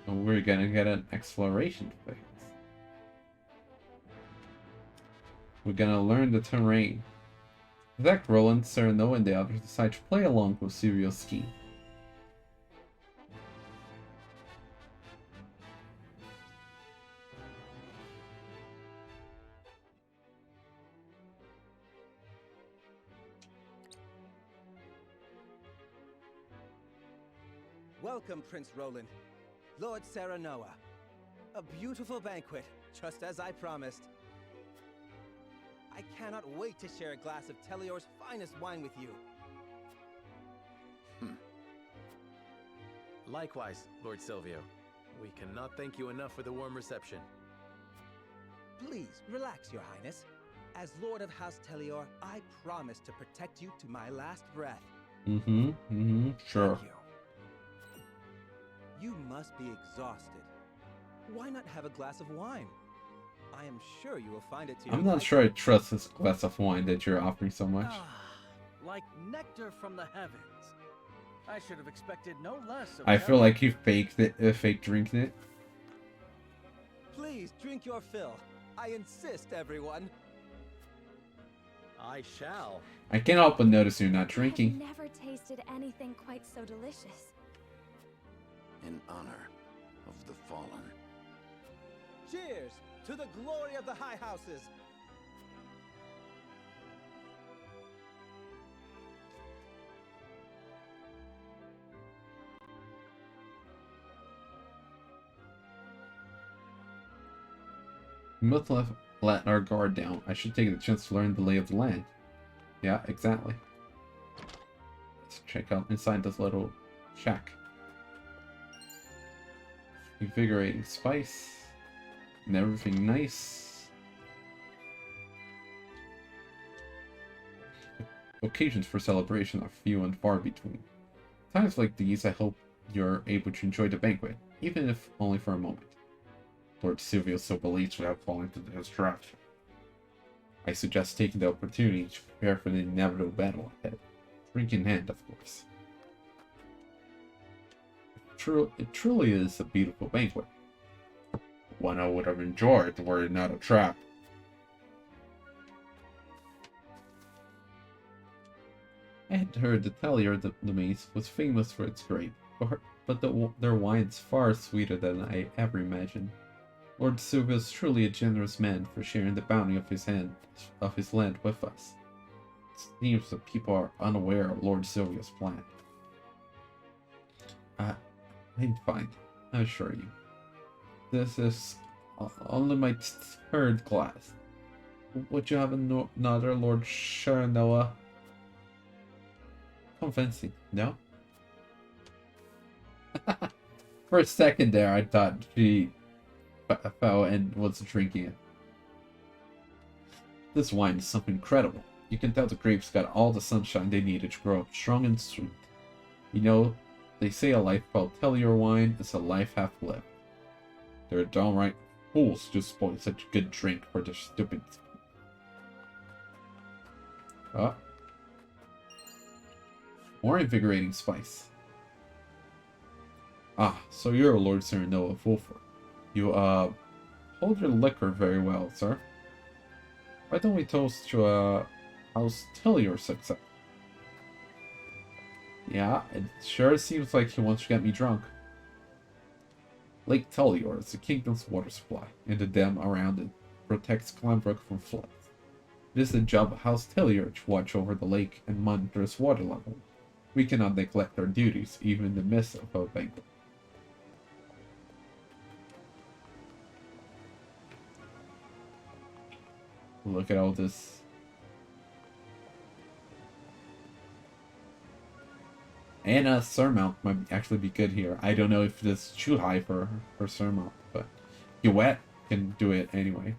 And we're gonna get an exploration phase. We're gonna learn the terrain. Zach, Roland, Sereno, and the others decide to play along with Sylvio's scheme. Welcome, Prince Roland. Lord Serenoa. A beautiful banquet, just as I promised. I cannot wait to share a glass of Telliore's finest wine with you. Likewise, Lord Sylvio. We cannot thank you enough for the warm reception. Please, relax, Your Highness. As Lord of House Telliore, I promise to protect you to my last breath. Sure. You must be exhausted. Why not have a glass of wine? I am sure you will find it to your I'm not sure I trust this glass of wine that you're offering so much. Like nectar from the heavens. I should have expected no less of I feel like you faked it, fake drinking it. Please drink your fill. I insist, everyone. I shall. I can't help but notice you're not drinking. I've never tasted anything quite so delicious. in honor of the fallen. Cheers to the glory of the High Houses! We must let our guard down. I should take the chance to learn the lay of the land. Yeah, exactly. Let's check out inside this little shack. Invigorating spice. And everything nice. Occasions for celebration are few and far between. Times like these, I hope you're able to enjoy the banquet, even if only for a moment. Lord Sylvio so believes without falling into his trap. I suggest taking the opportunity to prepare for the inevitable battle ahead. Drink in hand, of course. It truly is a beautiful banquet. One I would have enjoyed were it not a trap. I had heard the Telliore domains was famous for its grape, but their wine is far sweeter than I ever imagined. Lord Sylvio is truly a generous man for sharing the bounty of his land with us. It seems that people are unaware of Lord Sylvio's plan. I'm fine, I assure you. This is only my third glass. Would you have another, Lord Serenoa? Convincing, no? For a second there, I thought she fell and was drinking it. This wine is something incredible. You can tell the grapes got all the sunshine they needed to grow up strong and sweet. You know, they say a life called Telliore wine is a life half lived. They're downright fools to spoil such a good drink for their stupid. More invigorating spice. Ah, so you're Lord Sereno of Wolffort. You, hold your liquor very well, sir. Why don't we toast to, House Telliore's success? Yeah, it sure seems like he wants to get me drunk. Lake Telliore is the kingdom's water supply, and the dam around it protects Glenbrook from floods. It is the job of House Telliore to watch over the lake and monitor its water level. We cannot neglect our duties, even in the midst of a banquet. Look at all this. And a surmount might actually be good here. I don't know if this is too high for her surmount, but Duet can do it anyway.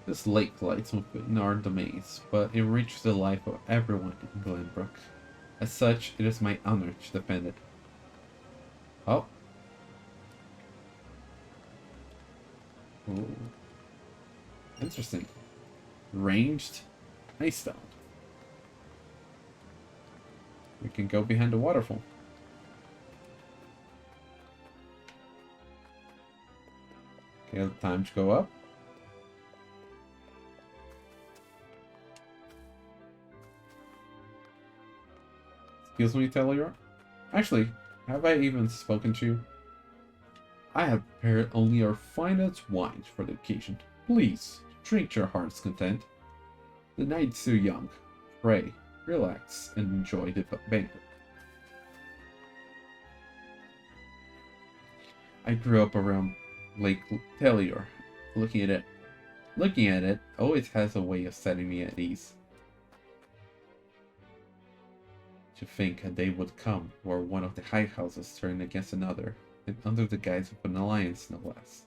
This lake lies within our domains, but it enriches the life of everyone in Glenbrook. As such, it is my honor to defend it. Oh. Ooh. Interesting. Ranged ice stone. We can go behind the waterfall. Okay, time to go up. Excuse me, Telliore? Actually, have I even spoken to you? I have prepared only our finest wines for the occasion. Please, drink to your heart's content. The night's too young. Pray, relax, and enjoy the banquet. I grew up around Lake Telliore. Looking at it always has a way of setting me at ease. To think a day would come where one of the high houses turned against another, and under the guise of an alliance no less.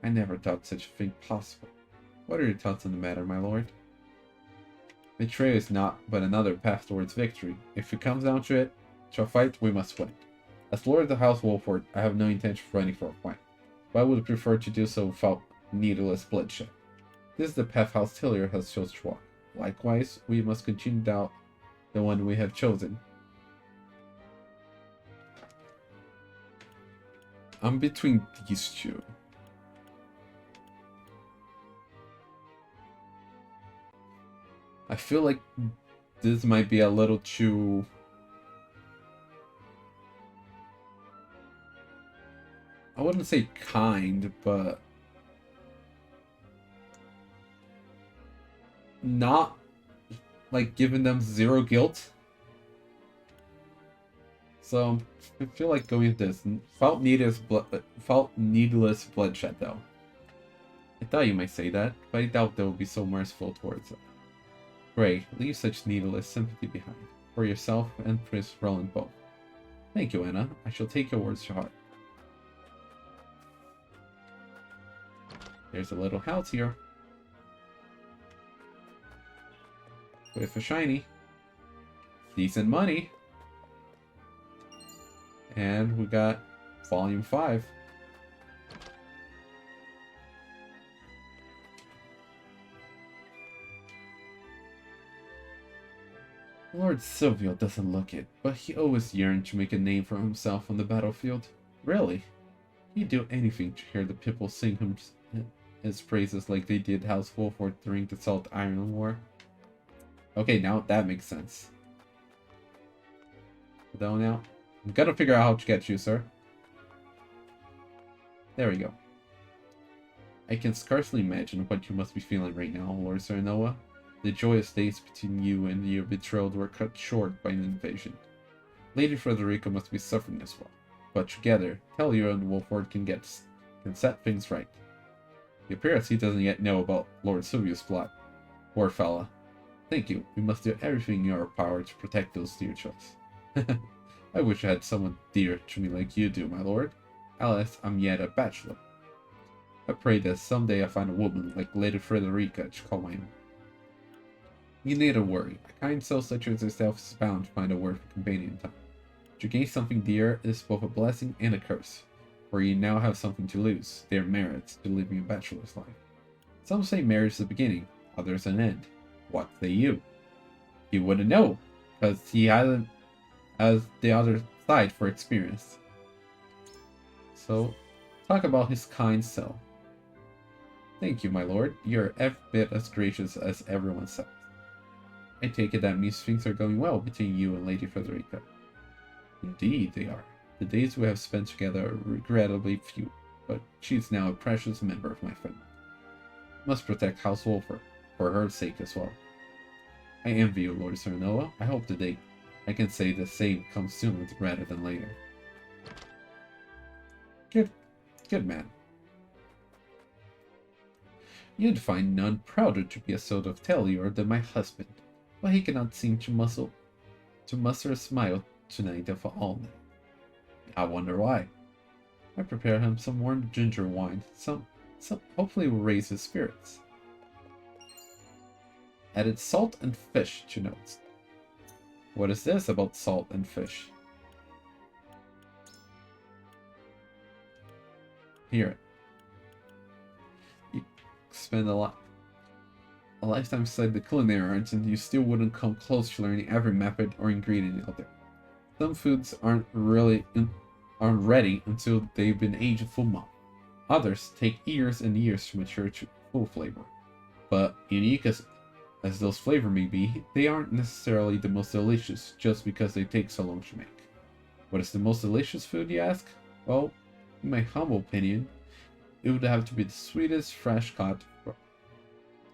I never thought such a thing possible. What are your thoughts on the matter, my lord? Betrayal is not but another path towards victory. If it comes down to it, to a fight, we must win. As lord of the house Wolffort, I have no intention of running for a fight, but I would prefer to do so without needless bloodshed. This is the path House Telliore has chosen to walk. Likewise, we must continue down the one we have chosen. I'm between these two. I feel like this might be a little too... I wouldn't say kind, but... not like giving them zero guilt. So I feel like going with this. Felt needless bloodshed though. I thought you might say that, but I doubt they will be so merciful towards it. Pray, leave such needless sympathy behind, for yourself and Prince Roland both. Thank you, Anna. I shall take your words to heart. There's a little house here. With a shiny. Decent money. And we got volume 5. Lord Sylvio doesn't look it, but he always yearned to make a name for himself on the battlefield. Really? He'd do anything to hear the people sing his praises like they did House Wolffort during the Salt Iron War. Okay, now that makes sense. Though now, I'm gonna figure out how to get you, sir. There we go. I can scarcely imagine what you must be feeling right now, Lord Serenoa. The joyous days between you and your betrothed were cut short by an invasion. Lady Frederica must be suffering as well, but together, Telliore and Wolffort can set things right. It appears he doesn't yet know about Lord Sylvio's plot. Poor fella. Thank you. We must do everything in our power to protect those dear children. I wish I had someone dear to me like you do, my lord. Alas, I'm yet a bachelor. I pray that someday I find a woman like Lady Frederica to call my own. You needn't worry. A kind soul such as yourself is bound to find a worthy companion in time. To gain something dear is both a blessing and a curse, for you now have something to lose, their merits to living a bachelor's life. Some say marriage is the beginning, others an end. What say you? He wouldn't know, because he hasn't has the other side for experience. So, talk about his kind self. Thank you, my lord. You're every bit as gracious as everyone says. I take it that means things are going well between you and Lady Frederica. Indeed they are. The days we have spent together are regrettably few, but she's now a precious member of my family. Must protect House Wolffort, for her sake as well. I envy you, Lord Serenoa. I hope the day I can say the same comes sooner rather than later. Good man. You'd find none prouder to be a Sylvio of Telliore than my husband, but he cannot seem to muster a smile tonight of all night. I wonder why. I prepared him some warm ginger wine, some hopefully will raise his spirits. Added salt and fish to notes. What is this about salt and fish? Here. You spend a lifetime studying the culinary arts and you still wouldn't come close to learning every method or ingredient out there. Some foods aren't ready until they've been aged a full month. Others take years and years to mature to full flavor. But unique as those flavors may be, they aren't necessarily the most delicious just because they take so long to make. What is the most delicious food, you ask? Well, in my humble opinion, it would have to be the sweetest fresh caught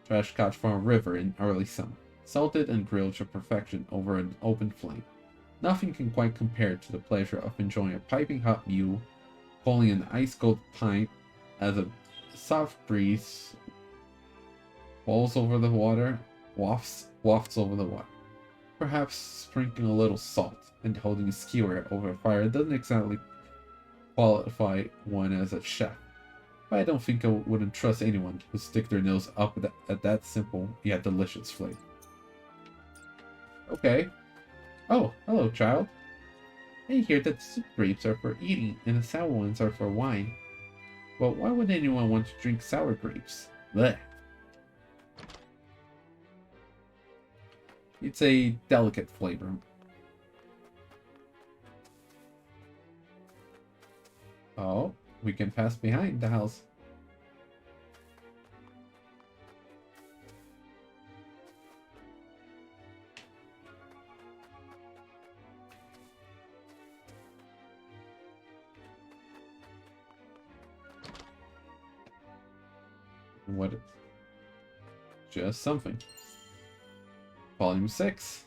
from a river in early summer, salted and grilled to perfection over an open flame. Nothing can quite compare to the pleasure of enjoying a piping hot meal, pulling an ice-cold pint as a soft breeze wafts over the water. Perhaps sprinkling a little salt and holding a skewer over a fire doesn't exactly qualify one as a chef. But I don't think I wouldn't trust anyone who stick their nose up at that simple yet delicious flavor. Okay. Oh, hello, child. I hear that the soup grapes are for eating and the sour ones are for wine. Well, why would anyone want to drink sour grapes? Blech. It's a delicate flavor. Oh, we can pass behind the house. What? Just something. Volume 6.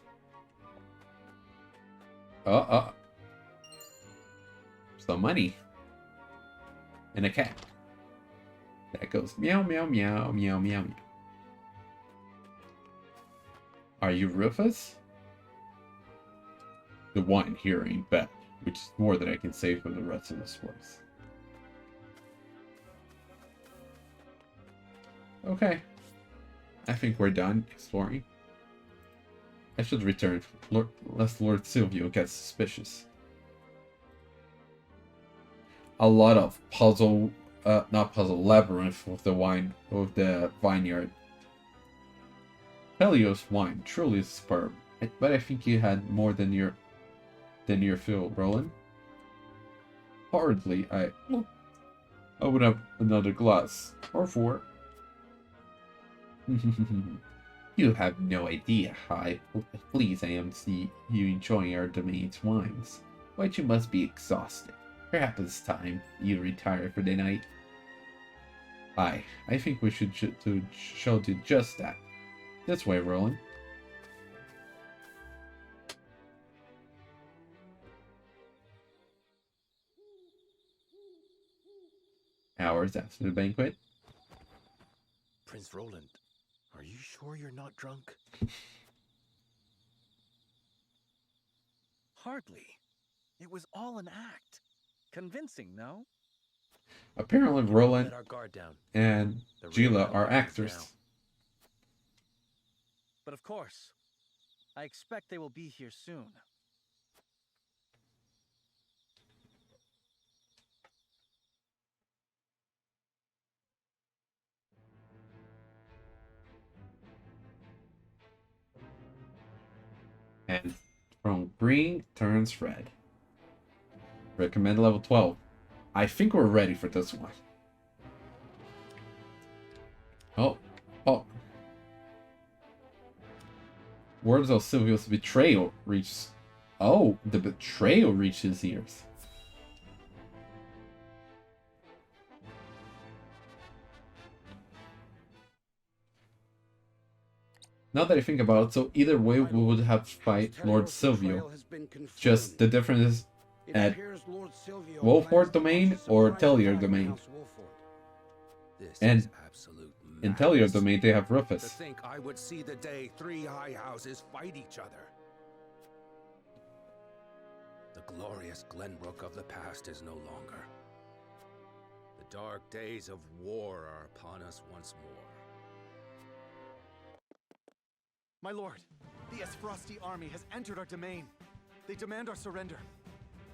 Some money. And a cat. That goes meow, meow, meow, meow, meow, meow. Are you Rufus? The wine here ain't bad, which is more than I can say for the rest of this place. Okay. I think we're done exploring. I should return, lest Lord Sylvio gets suspicious. A lot of labyrinth with the vineyard. Telliore's wine truly is superb, but I think you had more than your fill, Roland. Hardly. I would have another glass or 4. You have no idea how pleased I am to see you enjoying our domain's wines. But you must be exhausted. Perhaps it's time you retire for the night. I think we should show do just that. This way, Roland. Hours after the banquet. Prince Roland, are you sure you're not drunk? Hardly. It was all an act. Convincing, no? Apparently, Roland Let our guard down. and Gila are actors. But of course, I expect they will be here soon. And from green turns red. Recommend level 12. I think we're ready for this one. Oh. Words of Sylvio's betrayal reaches. Oh, the betrayal reached his ears. Now that I think about it, so either way we would have to fight Lord Sylvio. Just the difference at appears Lord Sylvio Wolffort plans to domain launch a or surprise Telliore attack on domain. House Wolffort. This And is absolute in madness. Telliore domain they have To Rufus. think I would see the day 3 high houses fight each other. The glorious Glenbrook of the past is no longer. The dark days of war are upon us once more. My lord, the Aesfrosti army has entered our domain. They demand our surrender.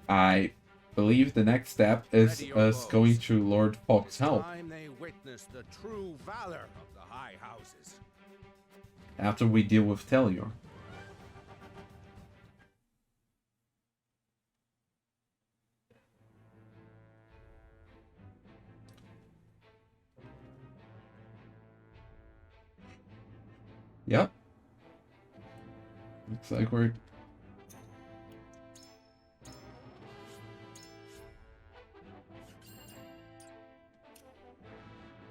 I believe the next step is Ready your us bows. going to Lord Falk's help Time they witness the true valor of the high houses. after we deal with Telliore. Yep. Looks like we're...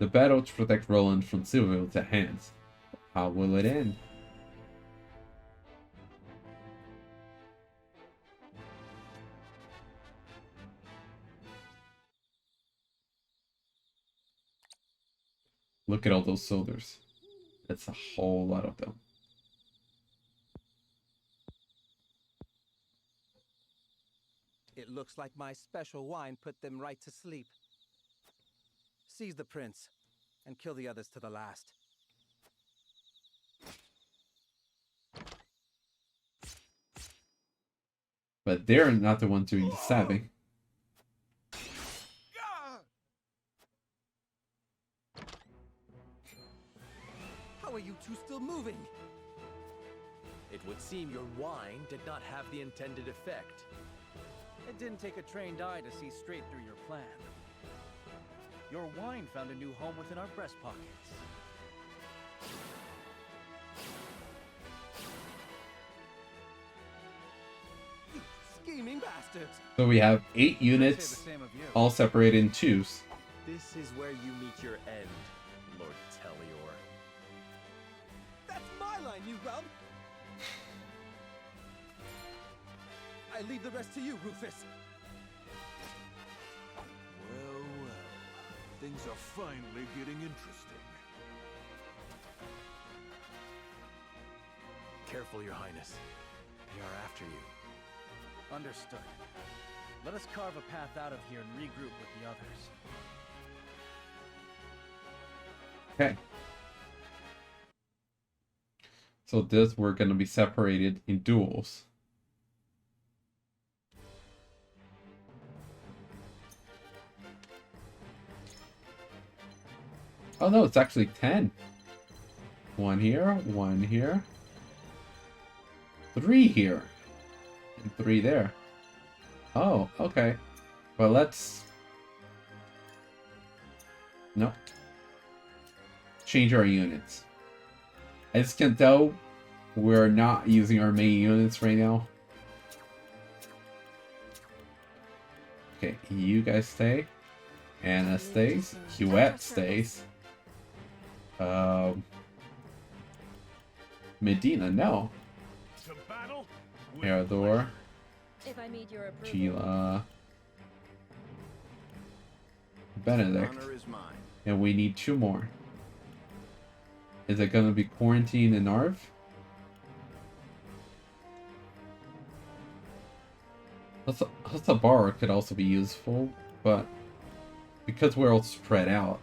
The battle to protect Roland from Sylvio is at hand. How will it end? Look at all those soldiers. That's a whole lot of them. It looks like my special wine put them right to sleep. Seize the prince, and kill the others to the last. But they're not the ones doing the stabbing. How are you two still moving? It would seem your wine did not have the intended effect. It didn't take a trained eye to see straight through your plan. Your wine found a new home within our breast pockets. You scheming bastards! So we have 8 units, all separated in twos. This is where you meet your end, Lord Telliore. That's my line, you rub! I leave the rest to you, Rufus. Well, well. Things are finally getting interesting. Careful, Your Highness. They are after you. Understood. Let us carve a path out of here and regroup with the others. Okay. So this we're gonna be separated in duels. Oh no, it's actually 10. 1 here, 1 here. 3 here. And 3 there. Oh, okay. Well, let's... Nope. Change our units. As you can tell, we're not using our main units right now. Okay, you guys stay. Anna stays. Huette stays. Medina, no. Herodor. If I meet your approval. Sheila. Benedict. Honor is mine. And we need 2 more. Is it gonna be Quarantine and Arv? Bar could also be useful, but because we're all spread out.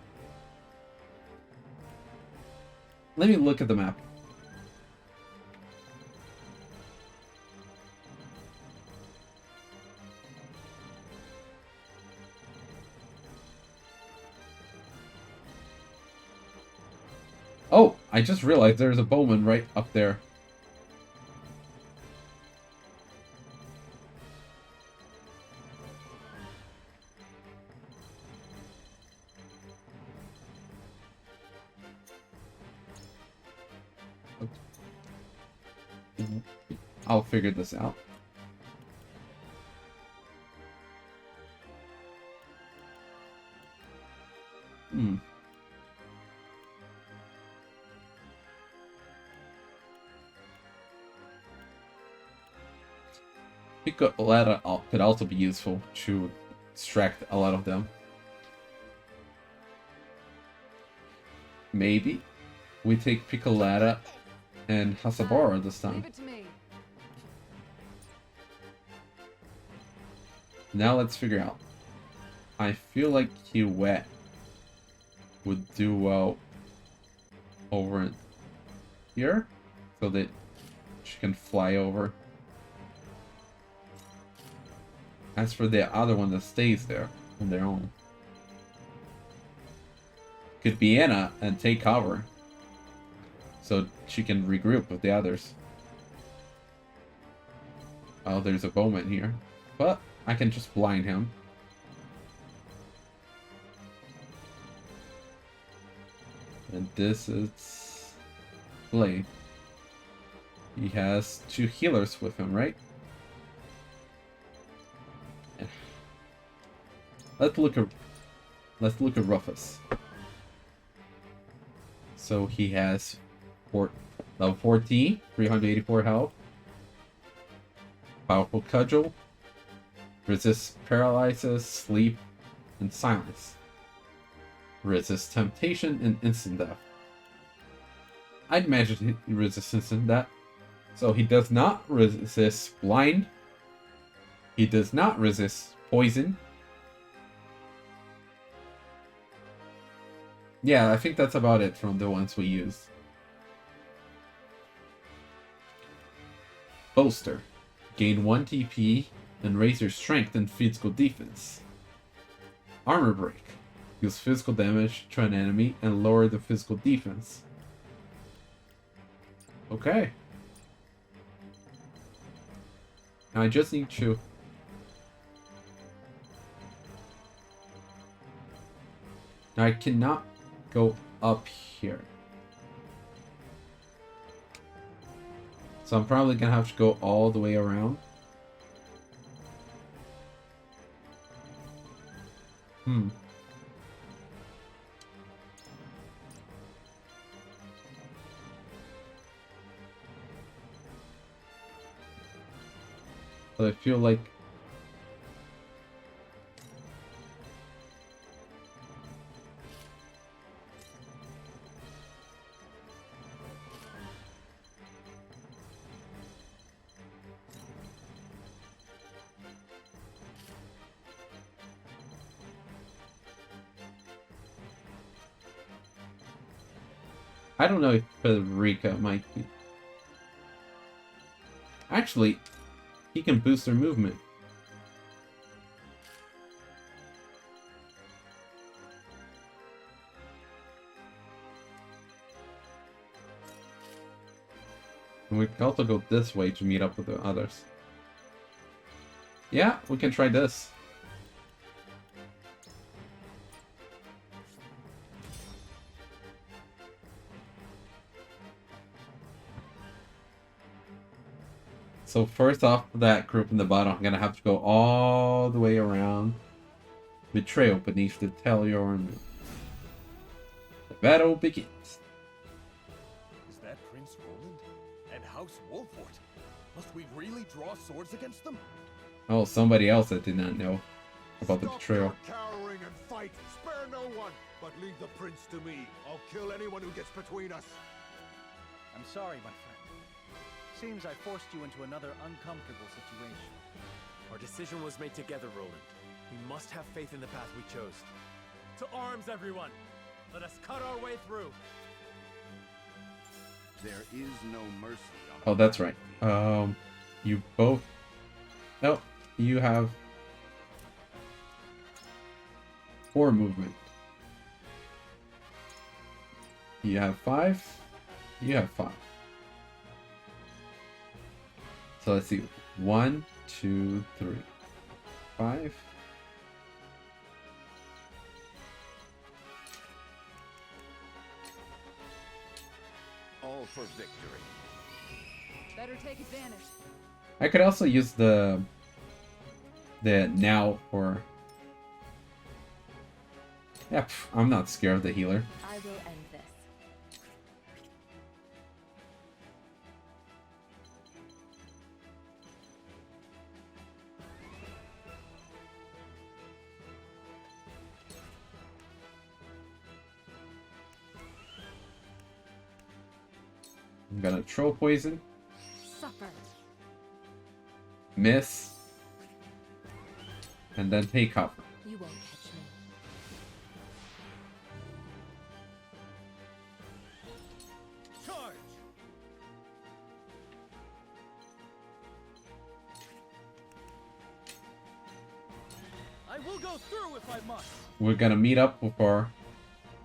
Let me look at the map. Oh, I just realized there's a bowman right up there. I'll figure this out. Piccoletta could also be useful to distract a lot of them. Maybe we take Piccoletta and Hasabara this time. Leave it to me. Now let's figure out. I feel like Huette would do well over here, so that she can fly over. As for the other one that stays there on their own, could be Anna and take cover, so she can regroup with the others. Oh, there's a bowman here, but I can just blind him. And this is Blade. He has 2 healers with him, right? Yeah. Let's look at Rufus. So he has level 14, 384 health. Powerful cudgel. Resists paralysis, sleep, and silence. Resists temptation and instant death. I'd imagine he resists instant death. So he does not resist blind. He does not resist poison. Yeah, I think that's about it from the ones we use. Bolster. Gain 1 TP and raise your strength and physical defense. Armor break. Use physical damage to an enemy and lower the physical defense. Okay. Now I just need to... Now I cannot go up here. So I'm probably gonna have to go all the way around. But I feel like I don't know if Federica might be. Actually, he can boost their movement. And we can also go this way to meet up with the others. Yeah, we can try this. So first off, that group in the bottom, I'm gonna have to go all the way around. Betrayal beneath the Telliore House. The battle begins. Is that Prince Roland? And House Wolffort? Must we really draw swords against them? Oh, somebody else that did not know about the betrayal. Cowering and fight. Spare no one, but leave the prince to me. I'll kill anyone who gets between us. I'm sorry, my friend. Seems I forced you into another uncomfortable situation. Our decision was made together, Roland. We must have faith in the path we chose. To arms, everyone! Let us cut our way through! There is no mercy on Oh, that's right. You both... No, you have 4 movement. You have 5. You have 5. So let's see. 1, 2, 3, 5. All for victory. Better take advantage. I could also use the now for... Yeah, I'm not scared of the healer. I will end this. I'm gonna throw poison. Suffer. Miss. And then take cover. You won't catch me. Charge! I will go through if I must. We're gonna meet up with our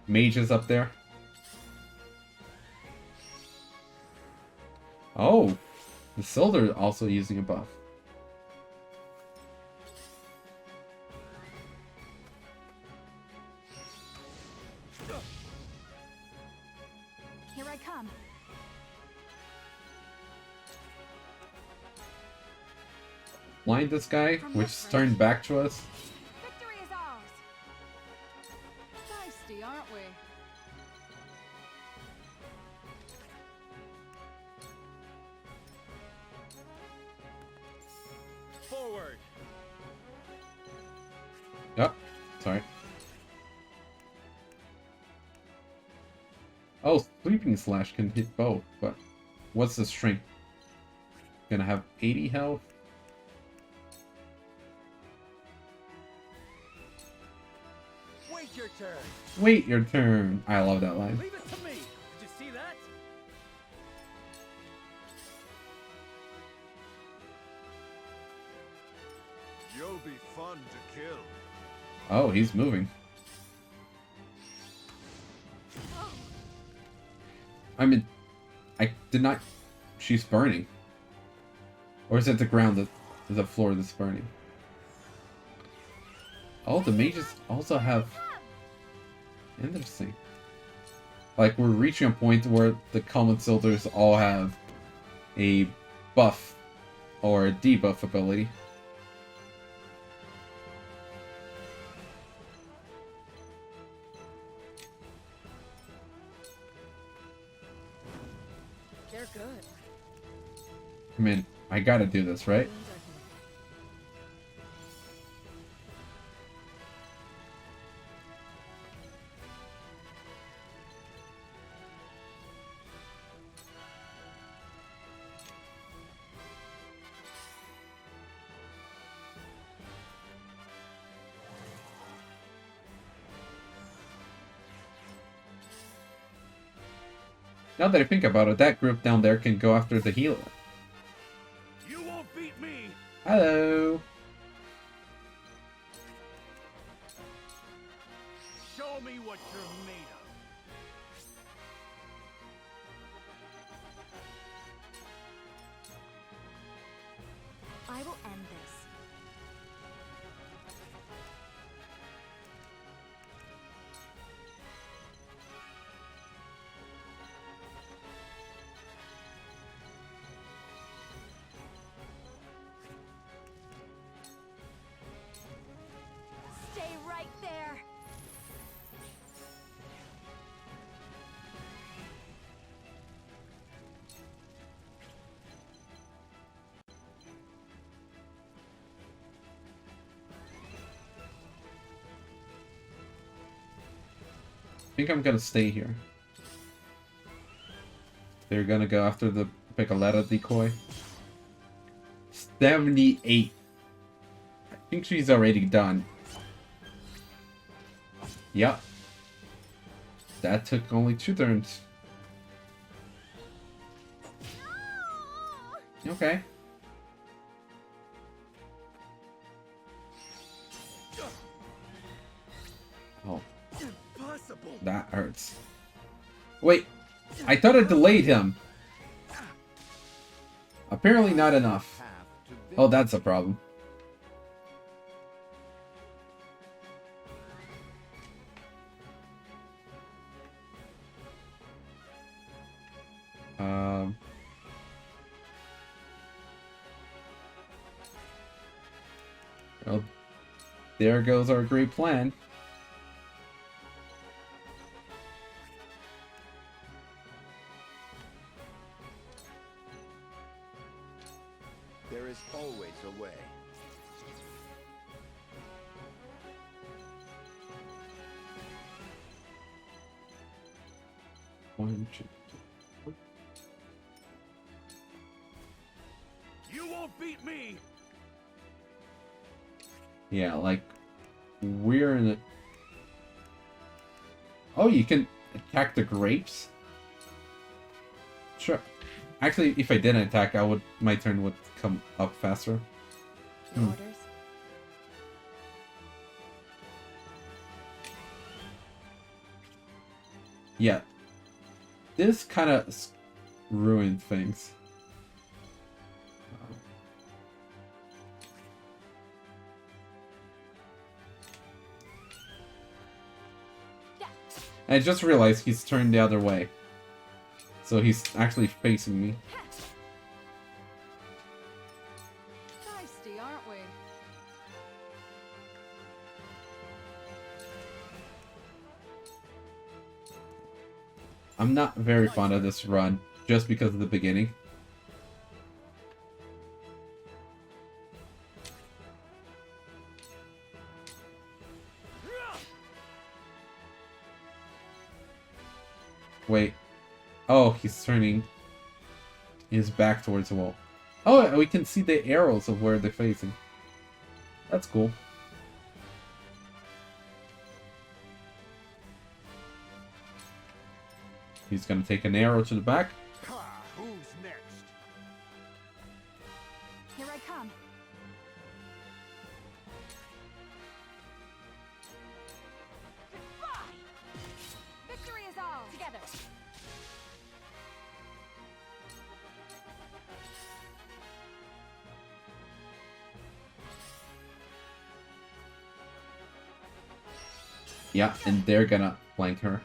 mages up there. Oh, the Silder also using a buff. Here I come. Blind this guy, which is turning back to us. Victory is ours. Feisty, aren't we? Forward. Yep, sorry. Oh, Sweeping Slash can hit both, but what's the strength? Gonna have 80 health. Wait your turn. Wait your turn. I love that line. Leave it to me. Did you see that? You'll be fun to kill. Oh, he's moving. I mean, I did not... She's burning. Or is it the ground that... the floor that's burning? Oh, the mages also have... Interesting. Like, we're reaching a point where the common Silders all have a buff or a debuff ability. They're good. I mean, I gotta do this, right? Now that I think about it, that group down there can go after the healer. You won't beat me. Hello. Show me what you're made of. I will end this. Stay right there. I think I'm gonna stay here. They're gonna go after the Piccoletta decoy. 78. I think she's already done. Yep. That took only 2 turns. Okay. Oh. Impossible. That hurts. Wait, I thought I delayed him. Apparently not enough. Oh, that's a problem. Well, there goes our great plan. There is always a way. One, two, You won't beat me! Yeah, like, we're in a... Oh, you can attack the grapes? Sure. Actually, if I didn't attack, my turn would come up faster. Your orders? Yeah. This kind of ruined things. I just realized he's turned the other way. So he's actually facing me. Feisty, aren't we? I'm not very fond of this run, just because of the beginning. Wait. Oh, he's turning his back towards the wall. Oh, we can see the arrows of where they're facing. That's cool. He's gonna take an arrow to the back. Who's next? Here I come. Victory is ours. Together. Yeah, and they're gonna flank her.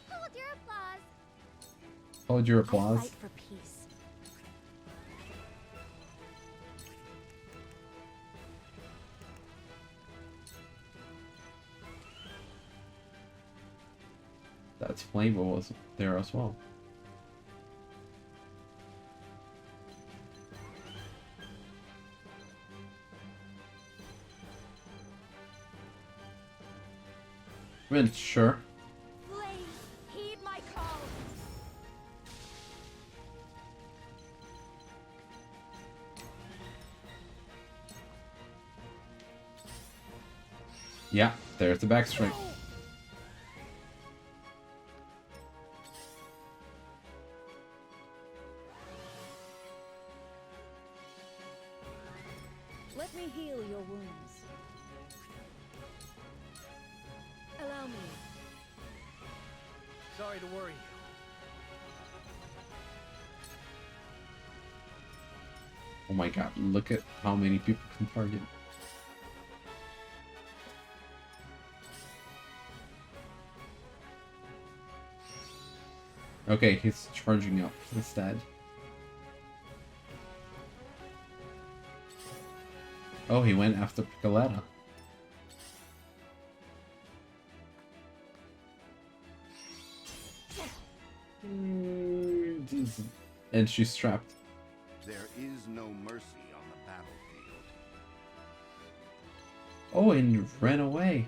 Hold your applause. Hold your I applause. fight for peace. That's Flame was there as well. I mean, sure. Blaze, heed my call. Yeah, there's the backstring. Let me heal your wounds. Allow me. Sorry to worry you. Oh my god, look at how many people can target. Okay, he's charging up instead. Oh, he went after Piccoletta. And she's trapped. There is no mercy on the battlefield. Oh, and ran away.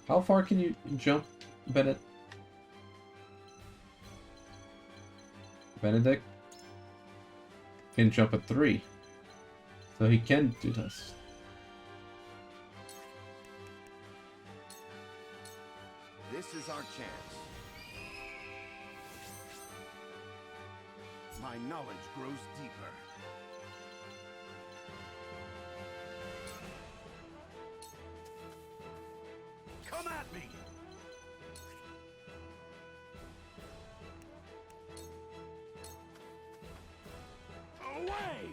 How far can you jump, Benedict? Benedict can jump at 3. So he can do this. This is our chance. My knowledge grows deeper. Come at me! Away!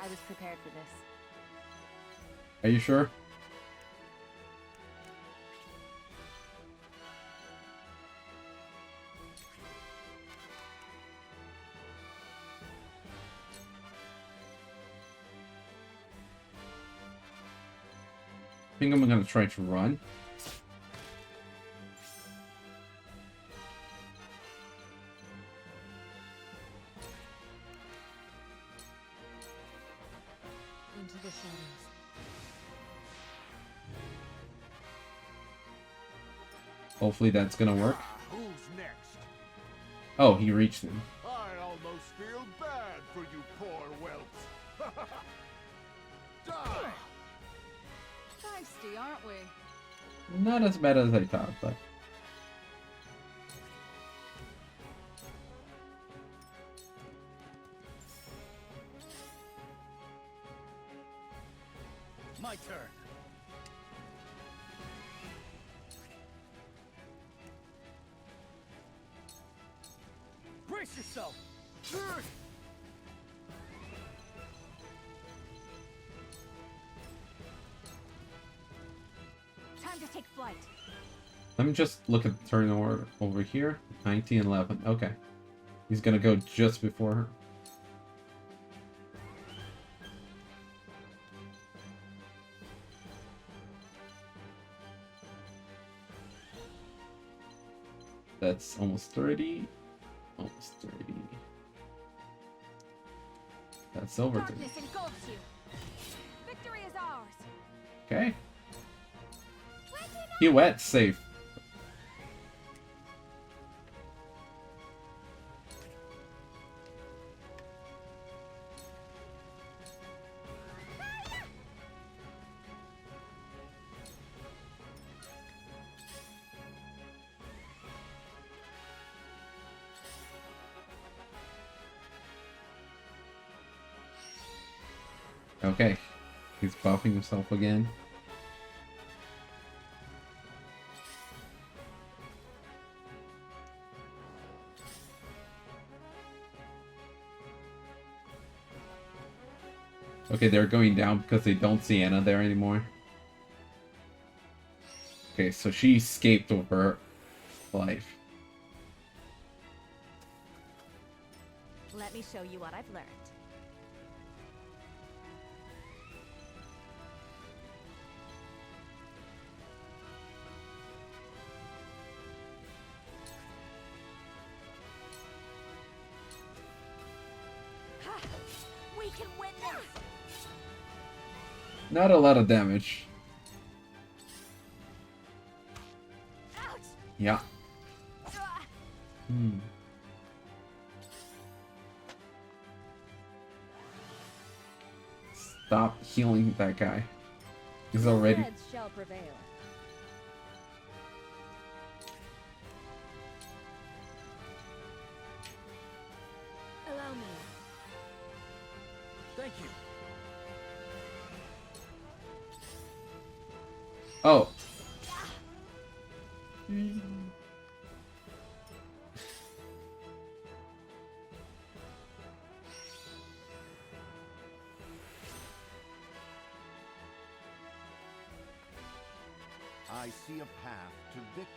I was prepared for this. Are you sure? I think I'm gonna try to run. Into the shadows. Hopefully that's gonna work. Who's next? Oh, he reached him. I almost feel bad for you poor whelps. Die! Feisty, aren't we? Not as bad as I thought, but My turn. Brace yourself. Time to take flight. let me just look at the turn order over here. 1911. Okay. He's gonna go just before her. That's almost 30. Almost 30. That's over 30. Darkness engulfs you. Victory is ours. Okay. He went safe. Okay. He's buffing himself again. Okay, they're going down because they don't see Anna there anymore. Okay, so she escaped with her life. Let me show you what I've learned. We can win this! Not a lot of damage. Ouch! Yeah. Hmm. Stop healing that guy. He's already... Heads shall prevail. Allow me. Thank you. Oh. I see a path to victory.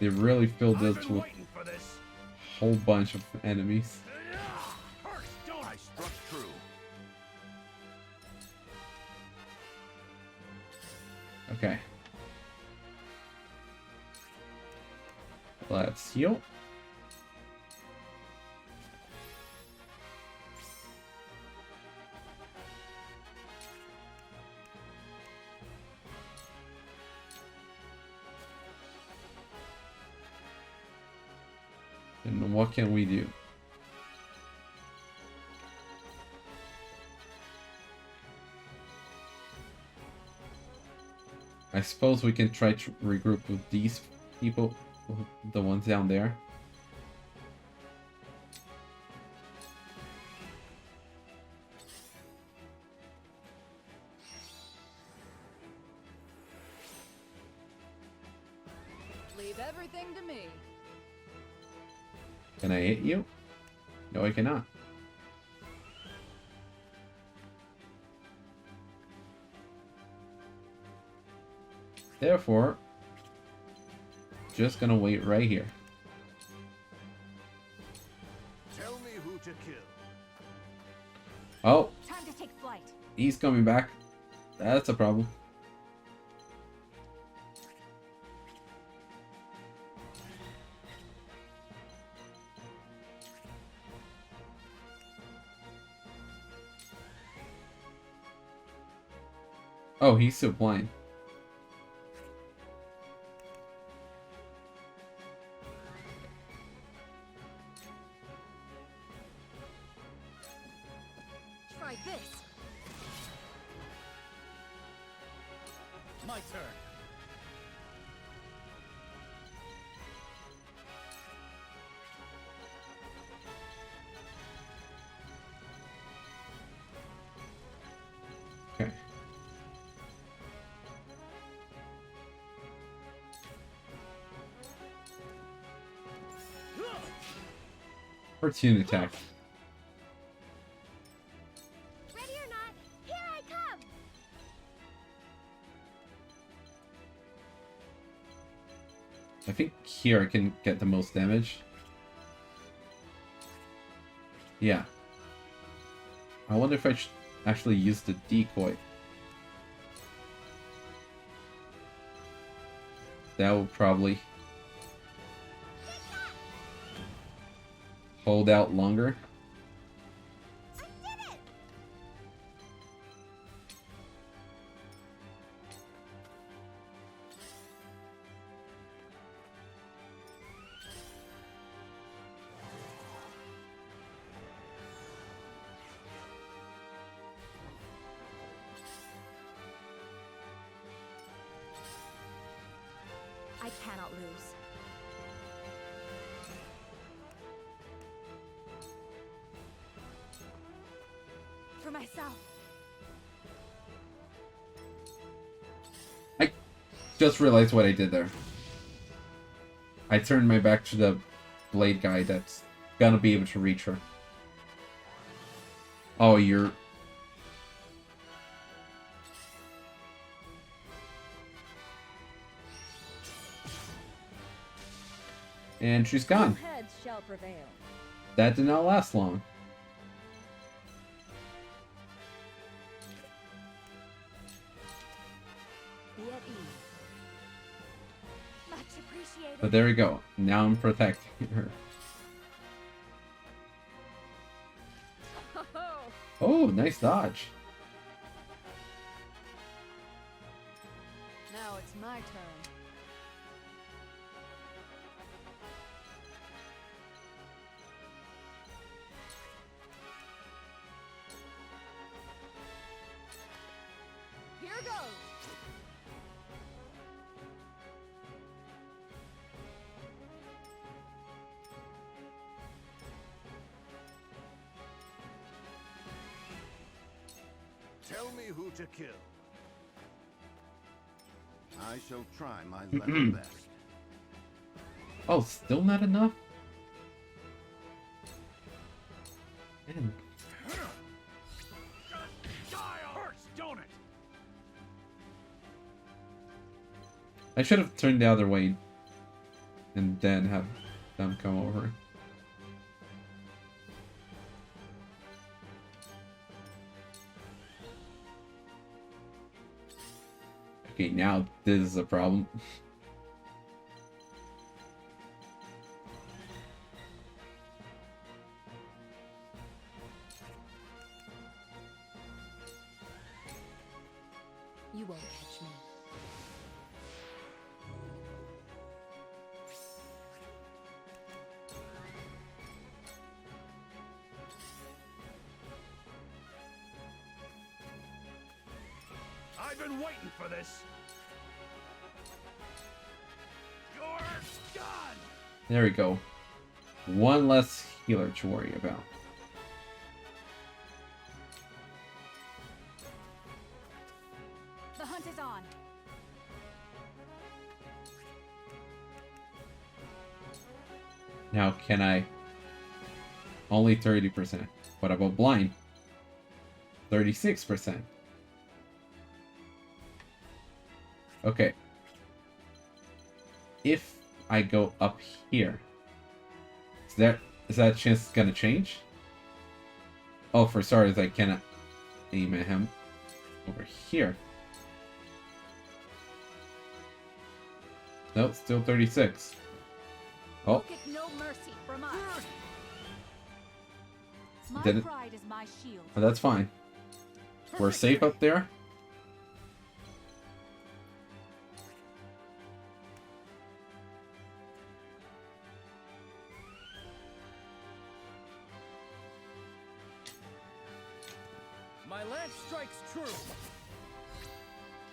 They really filled this with a whole bunch of enemies. I struck true. Okay. Let's heal. And what can we do? I suppose we can try to regroup with these people, the ones down there. Leave everything to me. Can I hit you? No, I cannot. Therefore, just gonna wait right here. to kill. Oh, Time to take flight. he's coming back. That's a problem. Oh, he's still blind. Try this. My turn. Okay. Opportunity attack. Ready or not, here I come! I think here I can get the most damage. Yeah. I wonder if I should actually use the decoy. That will probably hold out longer. I cannot lose. For myself. I just realized what I did there. I turned my back to the blade guy that's gonna be able to reach her. Oh, you're... And she's gone. Heads shall prevail. That did not last long. Be at ease. Much appreciated. But there we go. Now I'm protecting her. Oh, nice dodge. Now it's my turn. Here goes. Tell me who to kill. I shall try my level best. Oh, still not enough? Man. Hurts, don't it? I should have turned the other way and then have them come over. Okay, now this is a problem. You won't catch me. I've been waiting for this. You're done. There we go. One less healer to worry about. The hunt is on. Now, can I... Only 30%. What about blind? 36%. Okay. If I go up here, is that chance gonna change? Oh, for starters, I cannot aim at him over here. Nope, still 36. Oh. Get no mercy from us. My Did it? pride is my shield. Oh, that's fine. We're safe up there. My lance strikes true.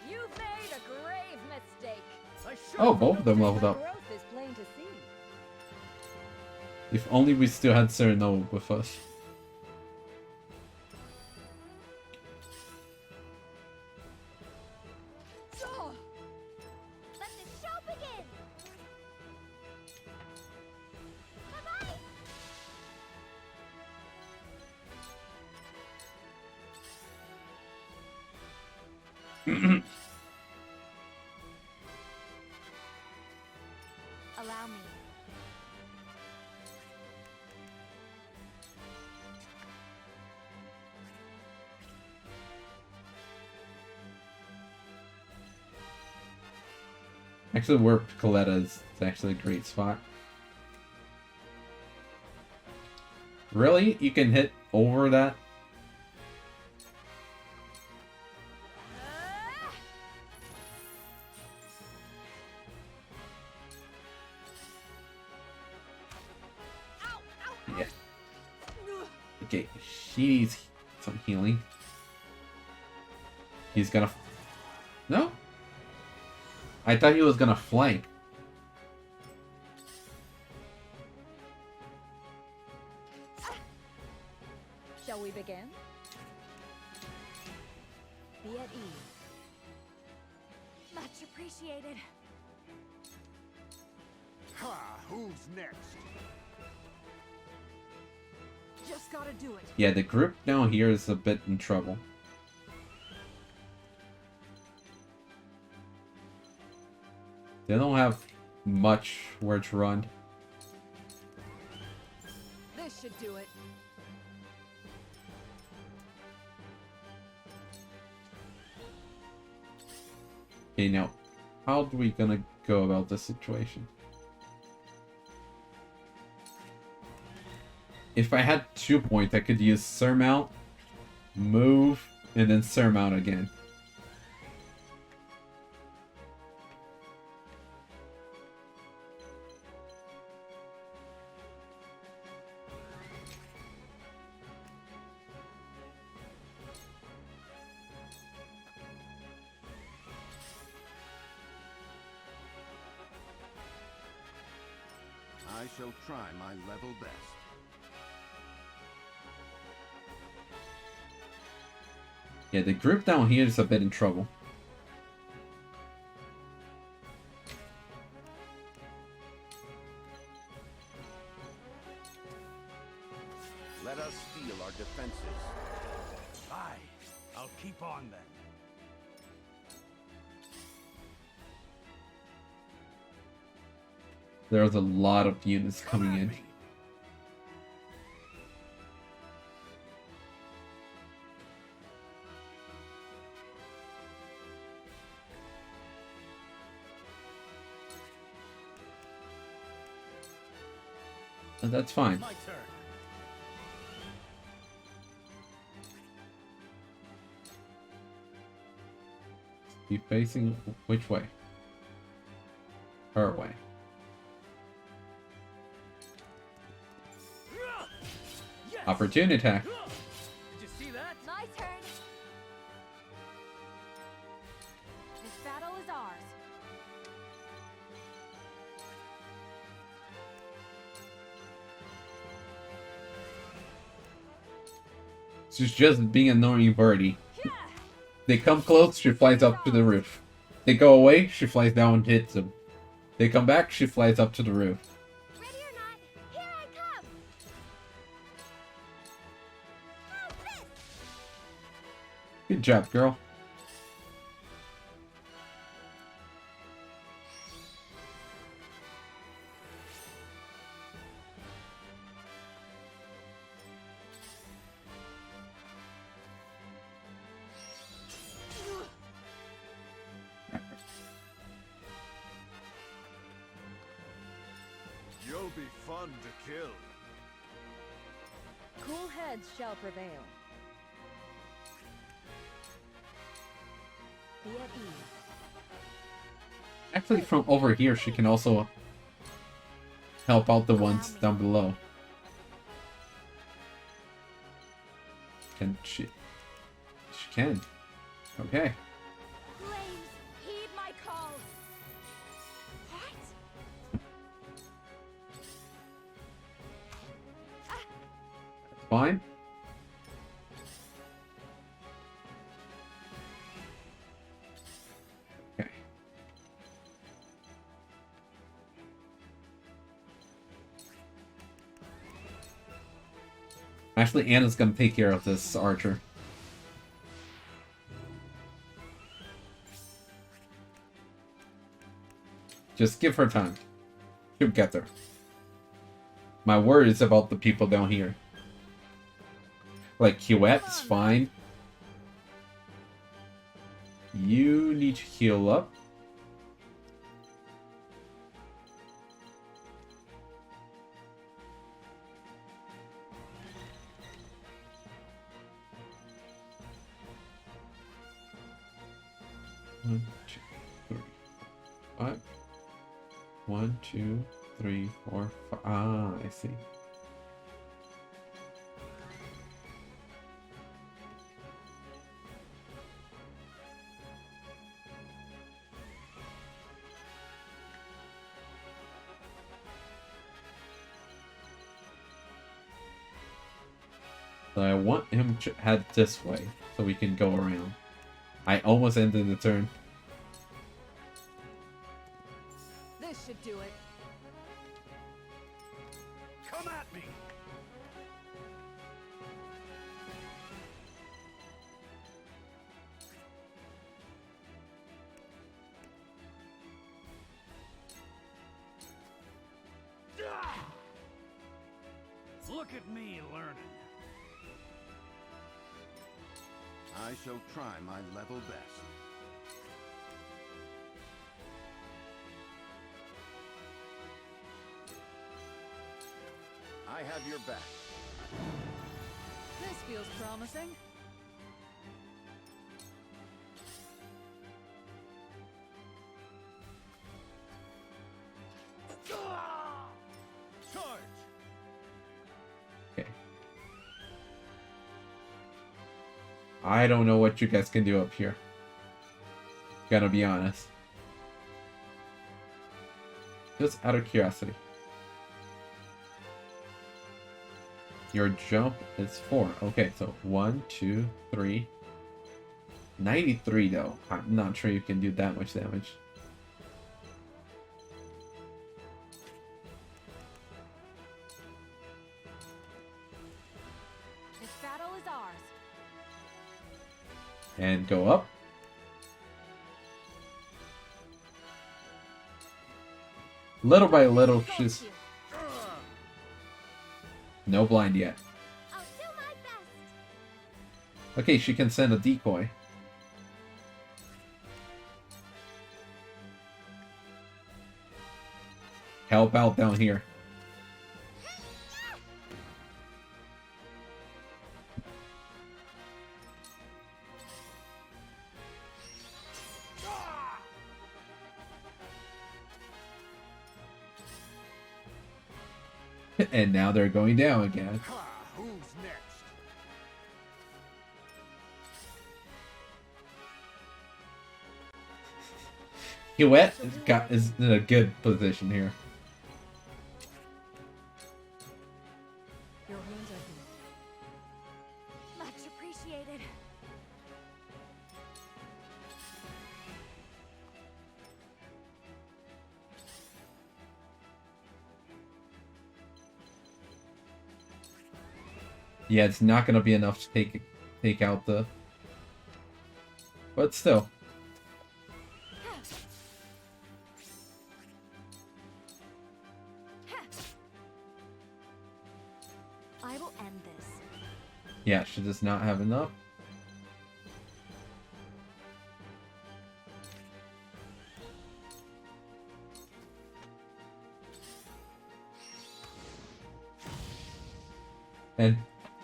You've made a grave mistake. Oh, both of them leveled up. Growth is plain to see. If only we still had Cyrano with us. Let the show begin! Bye-bye! Allow me. Actually, where Coletta is actually a great spot. Really? You can hit over that? Yeah. Okay, she needs some healing. He's gonna... No? I thought he was gonna flank. Shall we begin? Be at ease. Much appreciated. Ha! Who's next? Just gotta do it. Yeah, the group down here is a bit in trouble. They don't have much where to run. This should do it. Okay, now, how are we gonna go about this situation? If I had 2 points, I could use surmount, move, and then surmount again. I shall try my level best. Yeah, the group down here is a bit in trouble. Let us steel our defenses. Aye, I'll keep on then. There's a lot of units coming in. And that's fine. My turn. Be facing which way? Her way. Yes! Opportune attack. Did you see that? My turn. This battle is ours. She's just being annoying birdie. They come close, she flies up to the roof. They go away, she flies down and hits them. They come back, she flies up to the roof. Ready or not, here I come! How's this? Good job, girl. be fun to kill. Cool heads shall prevail. Be at ease. Actually, from over here, she can also help out the ones down below. Can she? She can. Okay. Flames, heed my call. What? Fine. Okay. Actually, Anna's gonna take care of this archer. Just give her time. She'll get there. My worry is about the people down here. Like, Huette's fine. You need to heal up. One, two, three, 5. 1, 2, 3, 4, 5. Ah, I see. So I want him to head this way so we can go around. I almost ended the turn. This should do it. Come at me! Look at me learning. I shall try my level best. I have your back. This feels promising. Charge! Okay. I don't know what you guys can do up here. Gotta be honest. Just out of curiosity. Your jump is 4. Okay, so 1, 2, 3. 93 though. I'm not sure you can do that much damage. This battle is ours. And go up. Little by little, she's... No blind yet. I'll do my best. Okay, she can send a decoy. Help out down here. And now they're going down again. Who's next? Huette is in a good position here. Your wounds are healed. Much appreciated. Yeah, it's not gonna be enough to take out the... But still. I will end this. Yeah, she does not have enough.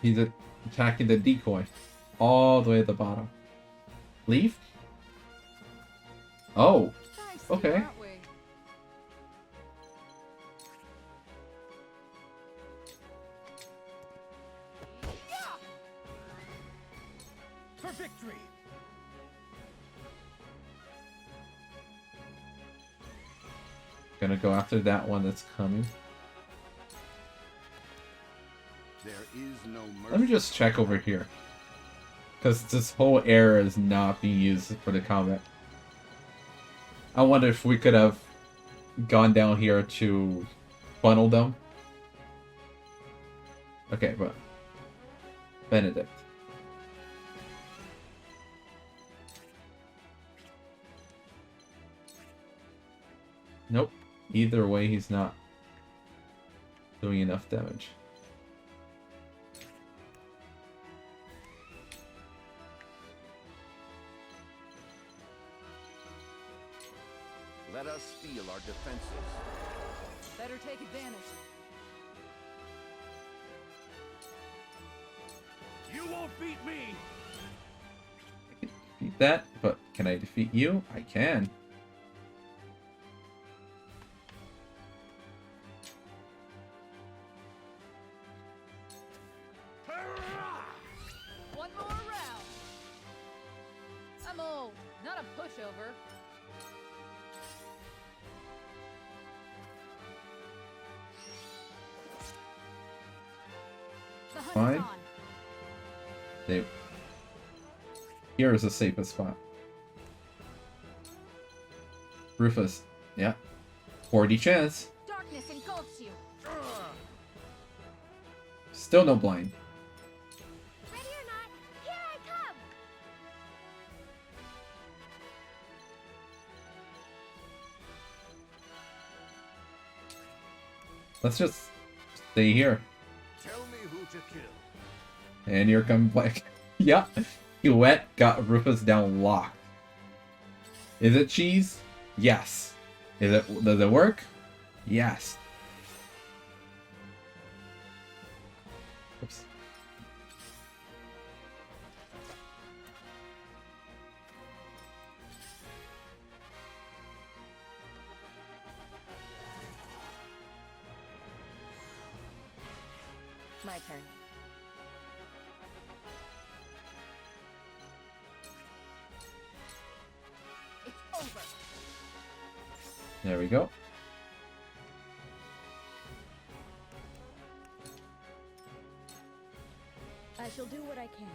He's attacking the decoy. All the way at the bottom. Leave? Oh. Okay. For victory! Gonna go after that one that's coming. There is no mercy. Let me just check over here. Because this whole area is not being used for the combat. I wonder if we could have gone down here to funnel them. Okay, but Benedict. Nope. Either way, he's not doing enough damage. Let us steel our defenses. Better take advantage. You won't beat me! Defeat that, but can I defeat you? I can. One more round. I'm old, not a pushover. The hunt Fine. is on. They... Here is the safest spot. Rufus. Yeah. 40 chance. Darkness engulfs you. Still no blind. Ready or not, here I come! Let's just stay here. Tell me who to kill. And here comes Black. Yeah. Hewitt got Rufus down locked. Is it cheese? Yes. Does it work? Yes. Oops. My turn. It's over. There we go. I shall do what I can.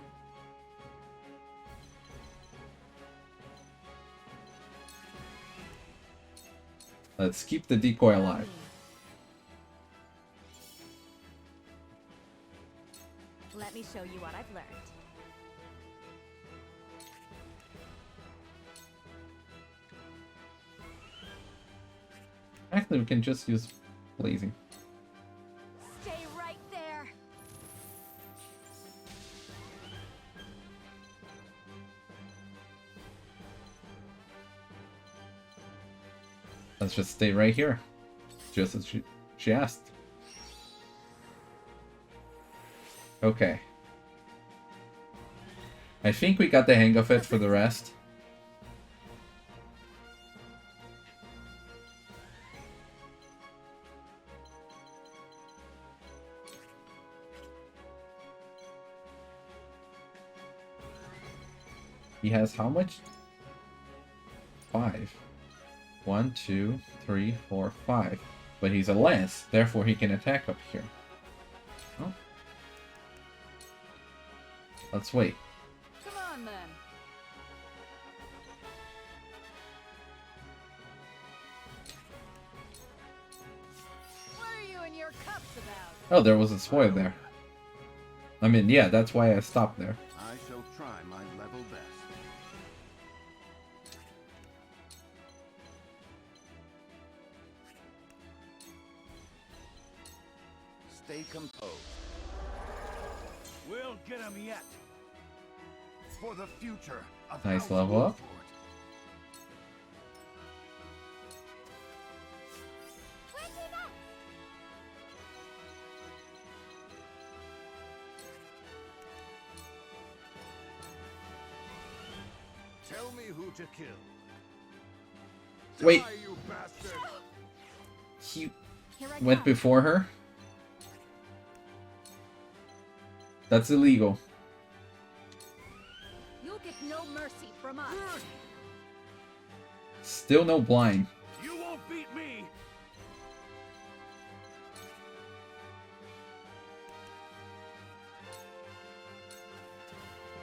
Let's keep the decoy alive. Let me show you what I've learned. Actually, we can just use blazing. Stay right there. Let's just stay right here. Just as she asked. Okay. I think we got the hang of it for the rest. He has how much? 5. 1, 2, 3, 4, 5. But he's a lance, therefore he can attack up here. Oh. Let's wait. Come on then. What are you and your cups about? Oh, there was a spoil there. I mean, yeah, that's why I stopped there. I shall try my level best. Stay composed. We'll get him yet. For the future of Nice House level up. Wolffort. me who to kill. Wait. Die, you bastard! He Here I went come. before her? That's illegal. You'll get no mercy from us. Still no blind. You won't beat me!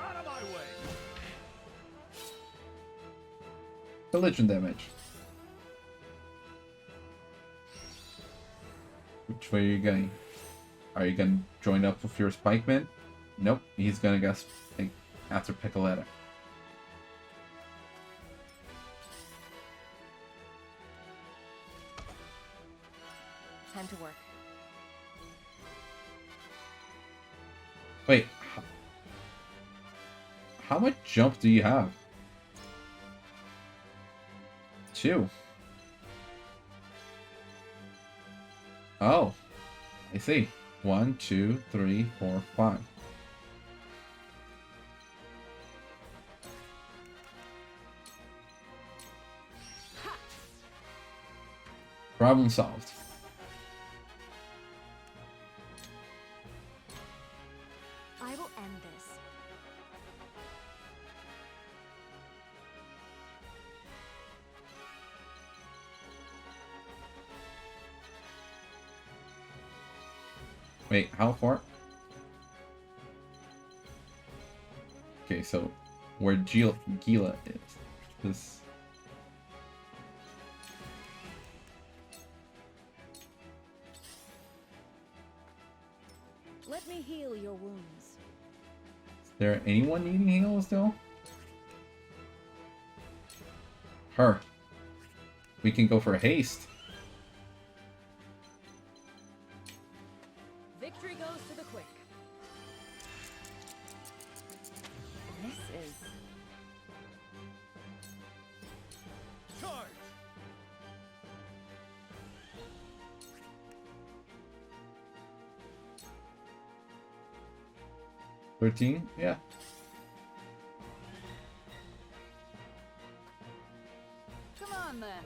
Out of my way! Collision damage. Which way are you going? Are you gonna join up with your spikeman? Nope, he's gonna go after Piccoletta. Time to work. Wait, how much jump do you have? 2. Oh, I see. 1, 2, 3, 4, 5. Problem solved. I will end this. Wait, how far? Okay, so where Gila is. This. Let me heal your wounds. Is there anyone needing heal still? Her. We can go for haste. Victory goes to the quick. This is... Charge! 13? Yeah. Come on then.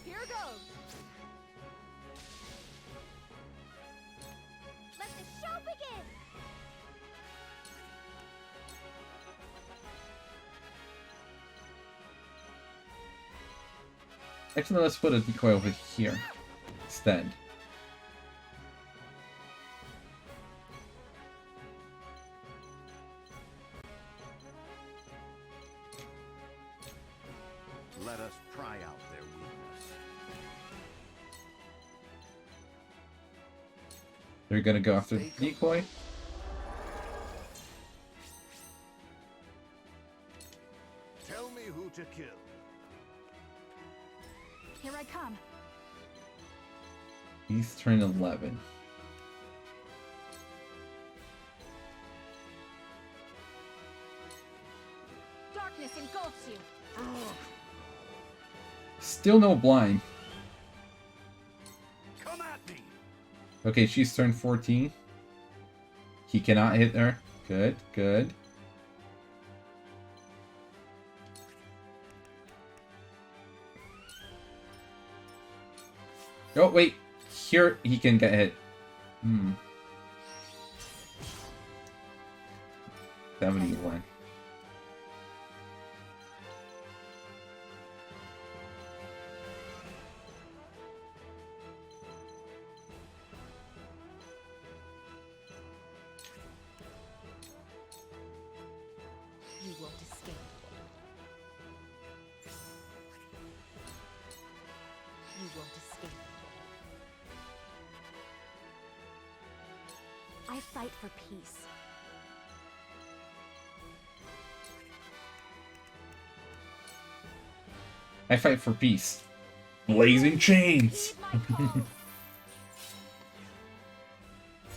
Here goes. Let the show begin! Actually, let's put a decoy over here instead. Let us pry out their weakness. They're gonna go after the decoy. Tell me who to kill. Here I come. He's turn 11. Darkness engulfs you. Still no blind. Come at me! Okay, she's turned 14. He cannot hit her. Good, good. Oh, wait. Here he can get hit. 71. You won't escape. You won't escape. I fight for peace. I fight for peace. Blazing chains.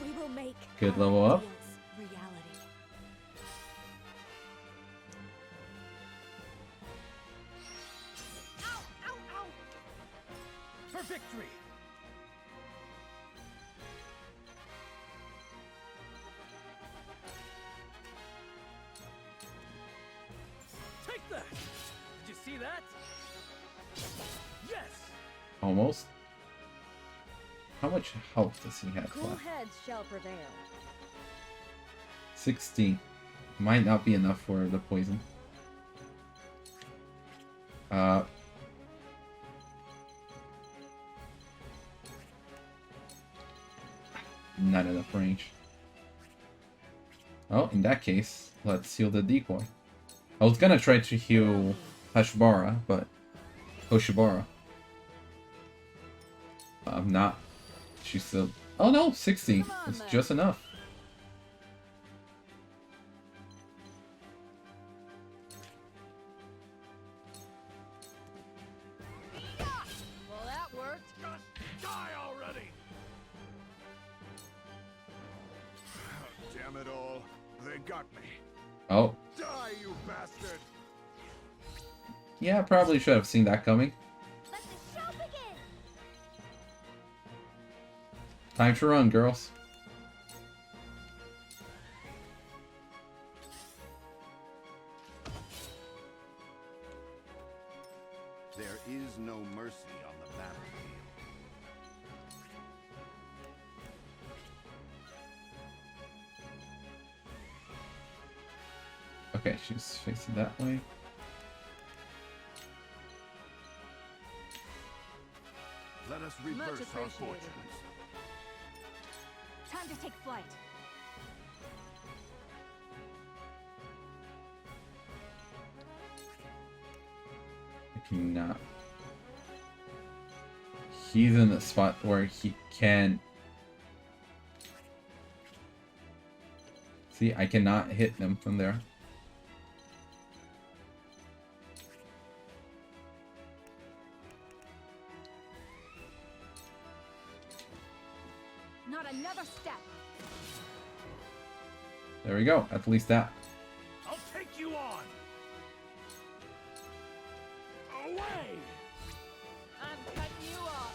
We will make Good our level up. ideals reality. For victory! Take that! Did you see that? Yes! Almost. How much health does he have Cool left? heads shall prevail. 60. Might not be enough for the poison. Not enough range. Oh, in that case, let's heal the decoy. I was gonna try to heal Hoshibara, but I'm not. She's still. Oh no, 60. It's just enough. Well, that worked. Just die already! Damn it all. They got me. Oh. Die, you bastard! Yeah, I probably should have seen that coming. Let the show begin! Time to run, girls. There is no mercy on the battlefield. Okay, she's facing that way. Let us reverse our fortunes. Time to take flight. I cannot. He's in a spot where he can. See, I cannot hit them from there. Not another step. There we go. At least that. I'll take you on! Away! I'm cutting you off.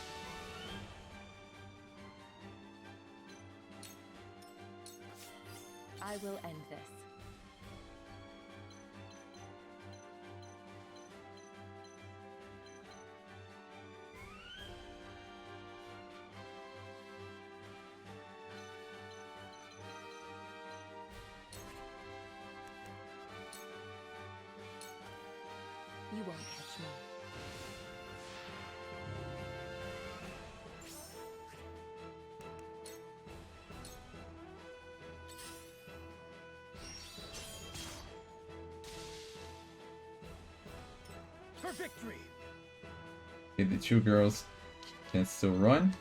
I will end this. You won't catch me. For victory! Okay, the two girls can still run.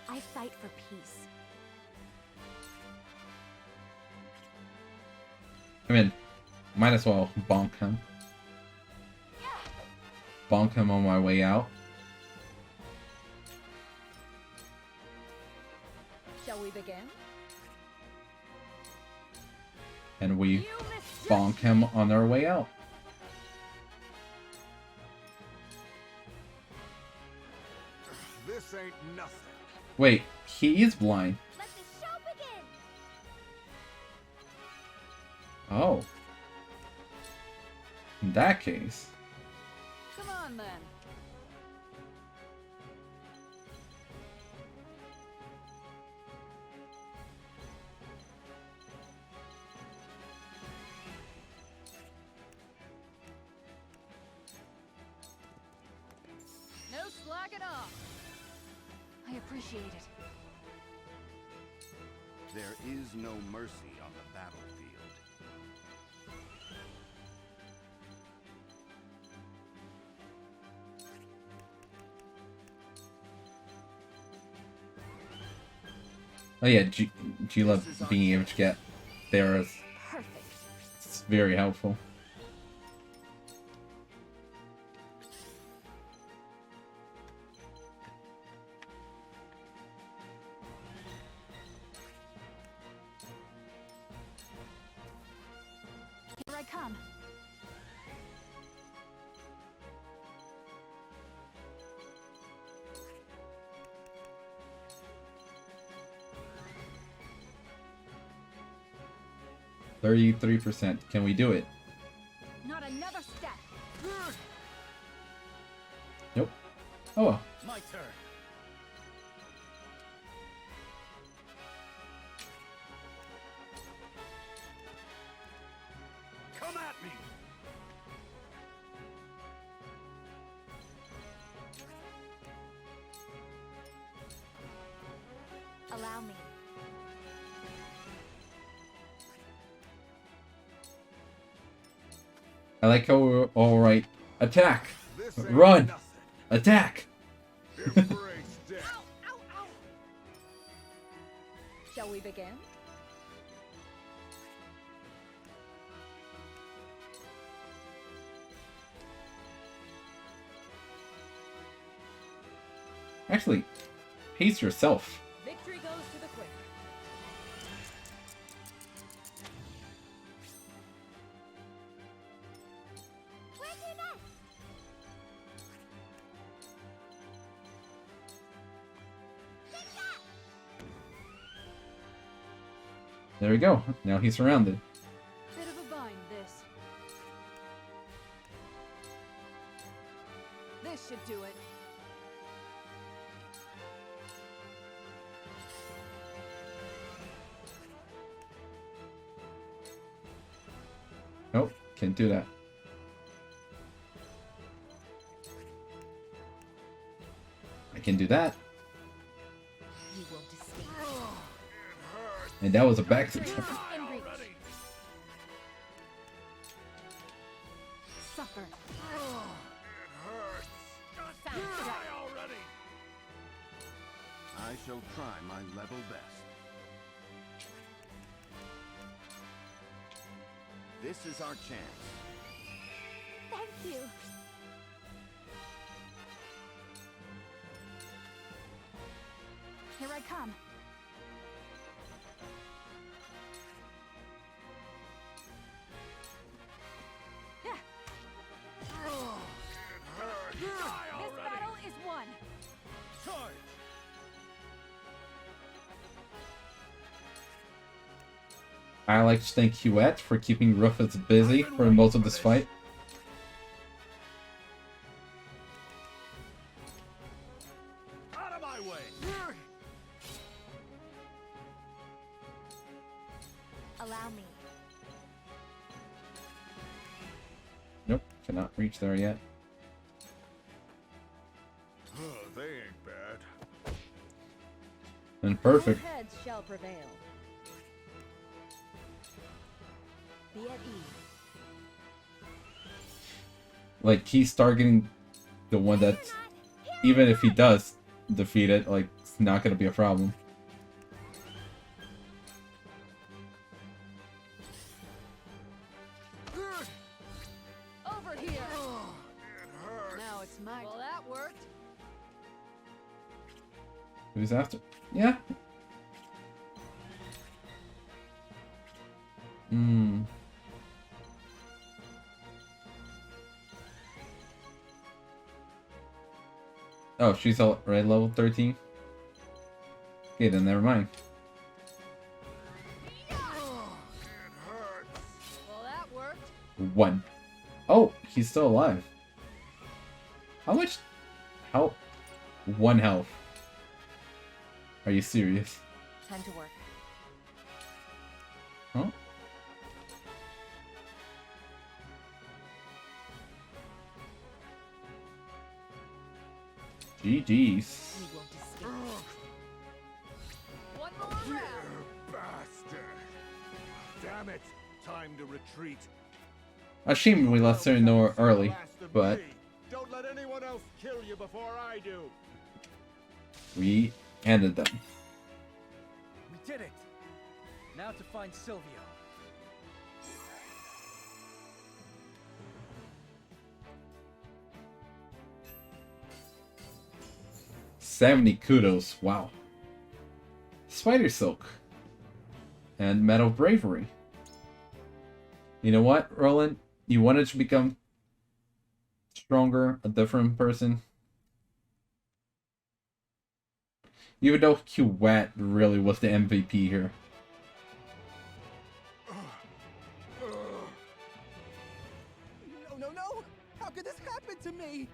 I fight for peace. I mean, might as well bonk him. Bonk him on my way out. Shall we begin? And we bonk him on our way out. This ain't nothing. Wait, he is blind. Let the show begin! Oh. In that case. Come on then. No slacking off. I appreciate it. There is no mercy on the battlefield. Oh yeah, G love being able to get there is it's very helpful. come. 33%. Can we do it? Not another step. Nope. Oh well. My turn. Come at me. Allow me. I like how we're all right. Attack! Run! Attack! Shall we begin? Actually, pace yourself. Victory goes to the quick. There we go. Now he's surrounded. Bit of a bind, this. This should do it. Nope, can't do that. I can do that. You won't escape. And that was a back In reach. Suffer. Sound right. I shall try my level best. This is our chance. Thank you. Here I come. This battle is won. Charge. I like to thank Huette for keeping Rufus busy for most of this fight. Out of my way. Allow me. Nope, cannot reach there yet. They ain't bad. And perfect. All heads shall prevail. Be at ease. Like, he's targeting the one that, even if he does defeat it, like, it's not gonna be a problem. Over here. Now it's my. Well, that worked. Who's after? Yeah. Hmm. Oh, she's already level 13? Okay, then never mind. Well, that worked. 1. Oh, he's still alive. How much? How? 1 health. Are you serious? Time to work. Huh? GG's. You won't escape. One more round. Bastard! Damn it! Time to retreat. A shame we left Serenor early, but Don't let anyone else kill you before I do. we ended them. We did it. Now to find Sylvio. $70 kudos, wow. Spider Silk. And Metal Bravery. You know what, Roland? You wanted to become stronger, a different person. Even though Kuwait really was the MVP here. No! How could this happen to me?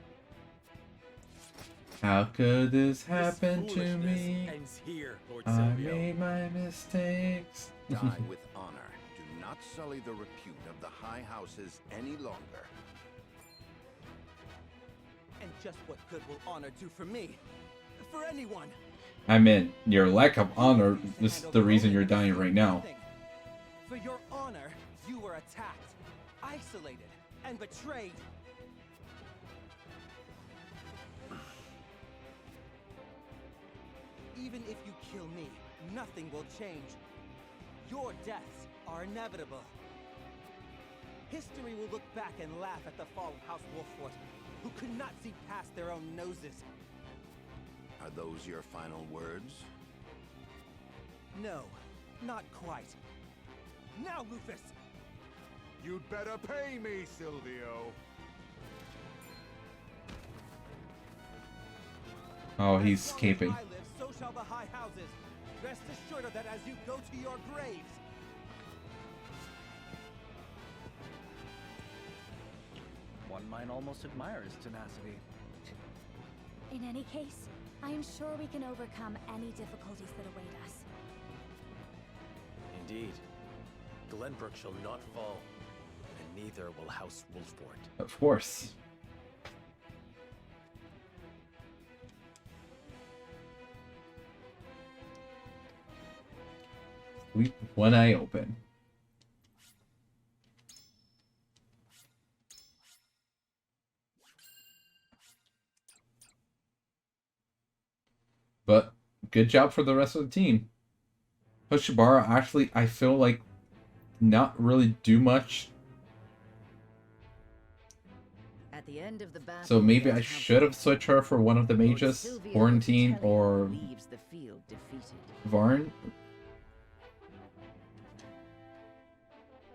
How could this happen to me? Ends here, Lord I Sylvio. made my mistakes. Die with honor. Do not sully the repute of the high houses any longer. And just what good will honor do for me? For anyone? I mean, your lack of honor is the reason you're dying right now. For your honor, you were attacked, isolated, and betrayed. Even if you kill me, nothing will change. Your deaths are inevitable. History will look back and laugh at the fall of House Wolffort, who could not see past their own noses. Are those your final words? No, not quite. Now, Rufus! You'd better pay me, Sylvio. Oh, he's escaping. As long as I live, so shall the high houses. Rest assured of that as you go to your graves. One might almost admire his tenacity. In any case, I am sure we can overcome any difficulties that await us. Indeed. Glenbrook shall not fall, and neither will House Wolffort. Of course. Sleep with one eye open. But good job for the rest of the team. Hoshibara actually, I feel like, not really do much. At the end of the battle, So maybe I should have switched her for one of the mages, Quarantine or leaves the field defeated. Varn.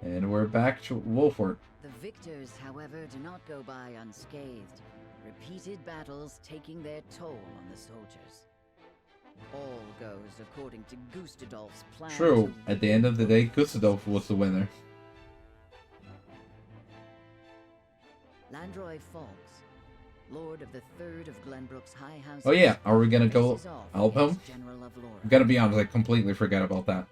And we're back to Wolffort. The victors, however, do not go by unscathed. Repeated battles taking their toll on the soldiers. All goes according to Gustadolf's plan. True, at the end of the day, Gustadolf was the winner. Landroy Falks, Lord of the Third of Glenbrook's High House. Oh yeah, are we gonna go help him? I'm gonna be honest, I completely forgot about that.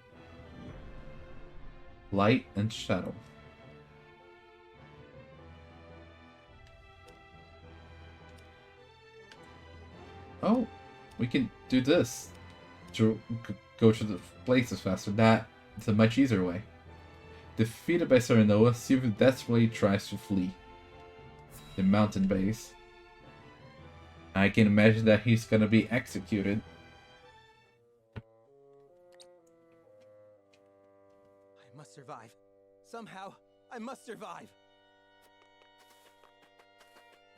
Light and shadow. Oh, we can do this to go to the places faster. It's a much easier way. Defeated by Serenoa, Sylvio desperately tries to flee the mountain base. I can imagine that he's gonna be executed. I must survive. Somehow, I must survive.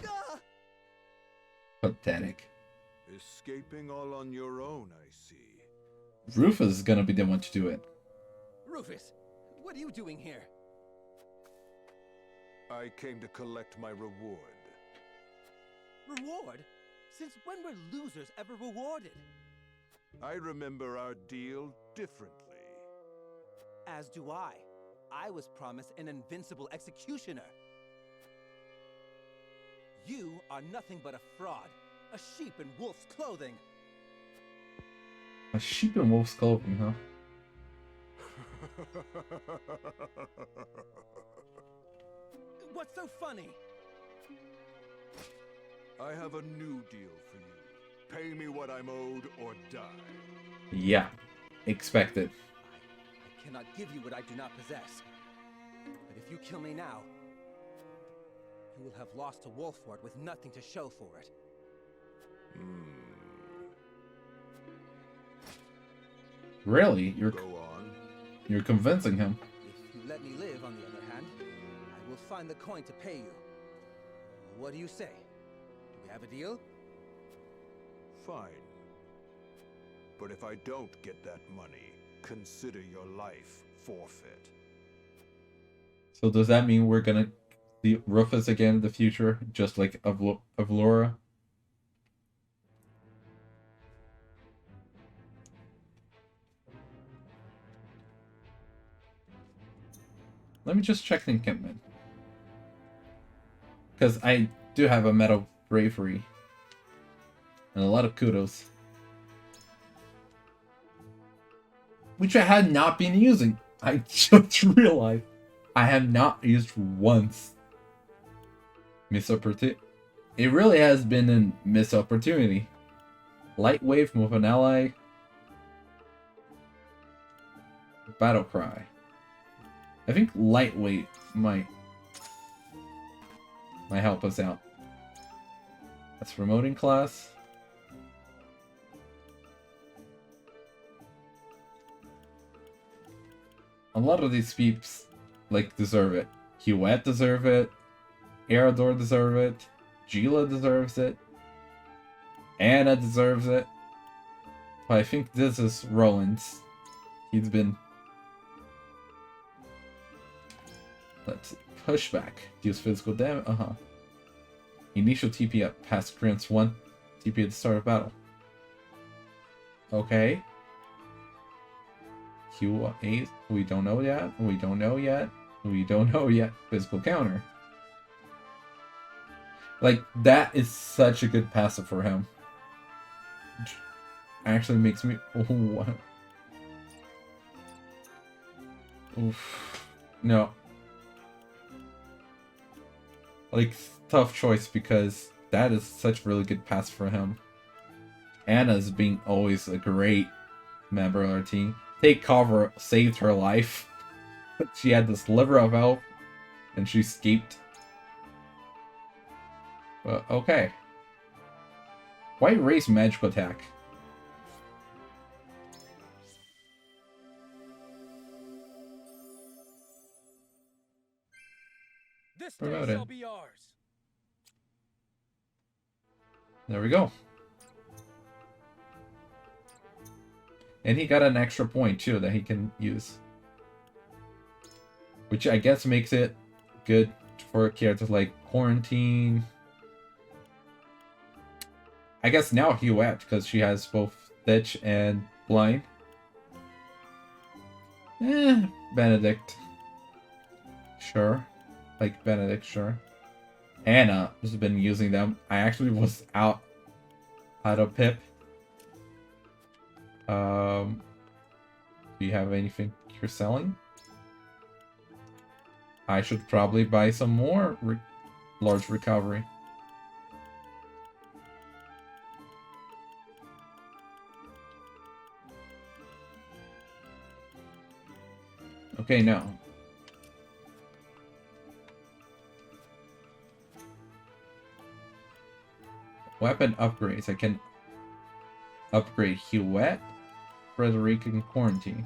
Ah! Pathetic. Escaping all on your own, I see. Rufus is gonna be the one to do it. Rufus, what are you doing here? I came to collect my reward. Reward? Since when were losers ever rewarded? I remember our deal differently. As do I. I was promised an invincible executioner. You are nothing but a fraud. A sheep in wolf's clothing. A sheep in wolf's clothing, huh? What's so funny? I have a new deal for you. Pay me what I'm owed or die. Yeah, expected. I cannot give you what I do not possess. But if you kill me now, you will have lost to Wolffort with nothing to show for it. Really? Go on. You're convincing him. If you let me live, on the other hand, I will find the coin to pay you. What do you say? Do we have a deal? Fine. But if I don't get that money, consider your life forfeit. So does that mean we're gonna see Rufus again in the future, just like Avlora? Let me just check the encampment. Because I do have a metal bravery. And a lot of kudos. Which I had not been using. I just realized I have not used once. Missed opportunity. It really has been a missed opportunity. Light wave, move an ally. Battle cry. I think lightweight might help us out. That's promoting class. A lot of these peeps like deserve it. Huette deserve it. Erador deserve it. Gila deserves it. Anna deserves it. But I think this is Roland's. He's been... Let's see. Pushback. Deals physical damage. Initial TP up past grants 1 TP at the start of battle. Okay. Q8. We don't know yet. We don't know yet. We don't know yet. Physical counter. Like, that is such a good passive for him. Which actually makes me... Oh, what? Oof. No. Like, tough choice because that is such a really good pass for him. Anna's being always a great member of our team. Take cover saved her life. She had this sliver of health and she escaped. But okay. Why raise magic attack? This day shall be ours. There we go. And he got an extra point too that he can use. Which I guess makes it good for characters like Quarantine. I guess now Huette, because she has both Stitch and Blind. Benedict. Sure. Like Benedict, sure. Anna has been using them. I actually was out of Pip. Do you have anything you're selling? I should probably buy some more large recovery. Okay, no. Weapon upgrades. I can upgrade Huette, Frederica, and Quarantine.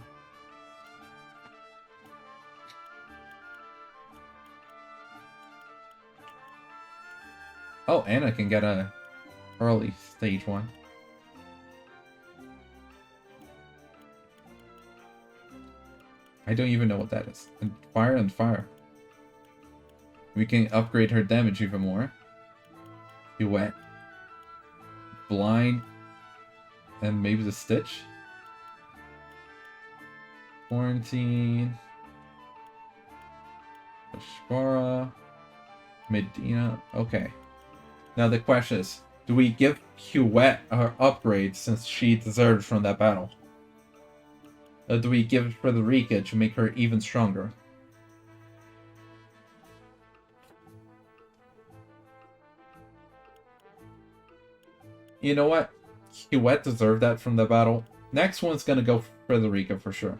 Oh, Anna can get a early stage one. I don't even know what that is. And fire. We can upgrade her damage even more. Huette. Blind. And maybe the Stitch. Quarantine. Ashbara. Medina. Okay. Now the question is, do we give Huette her upgrade since she deserved from that battle? Or do we give Frederica to make her even stronger? You know what? Huette deserved that from the battle. Next one's gonna go Frederica for sure.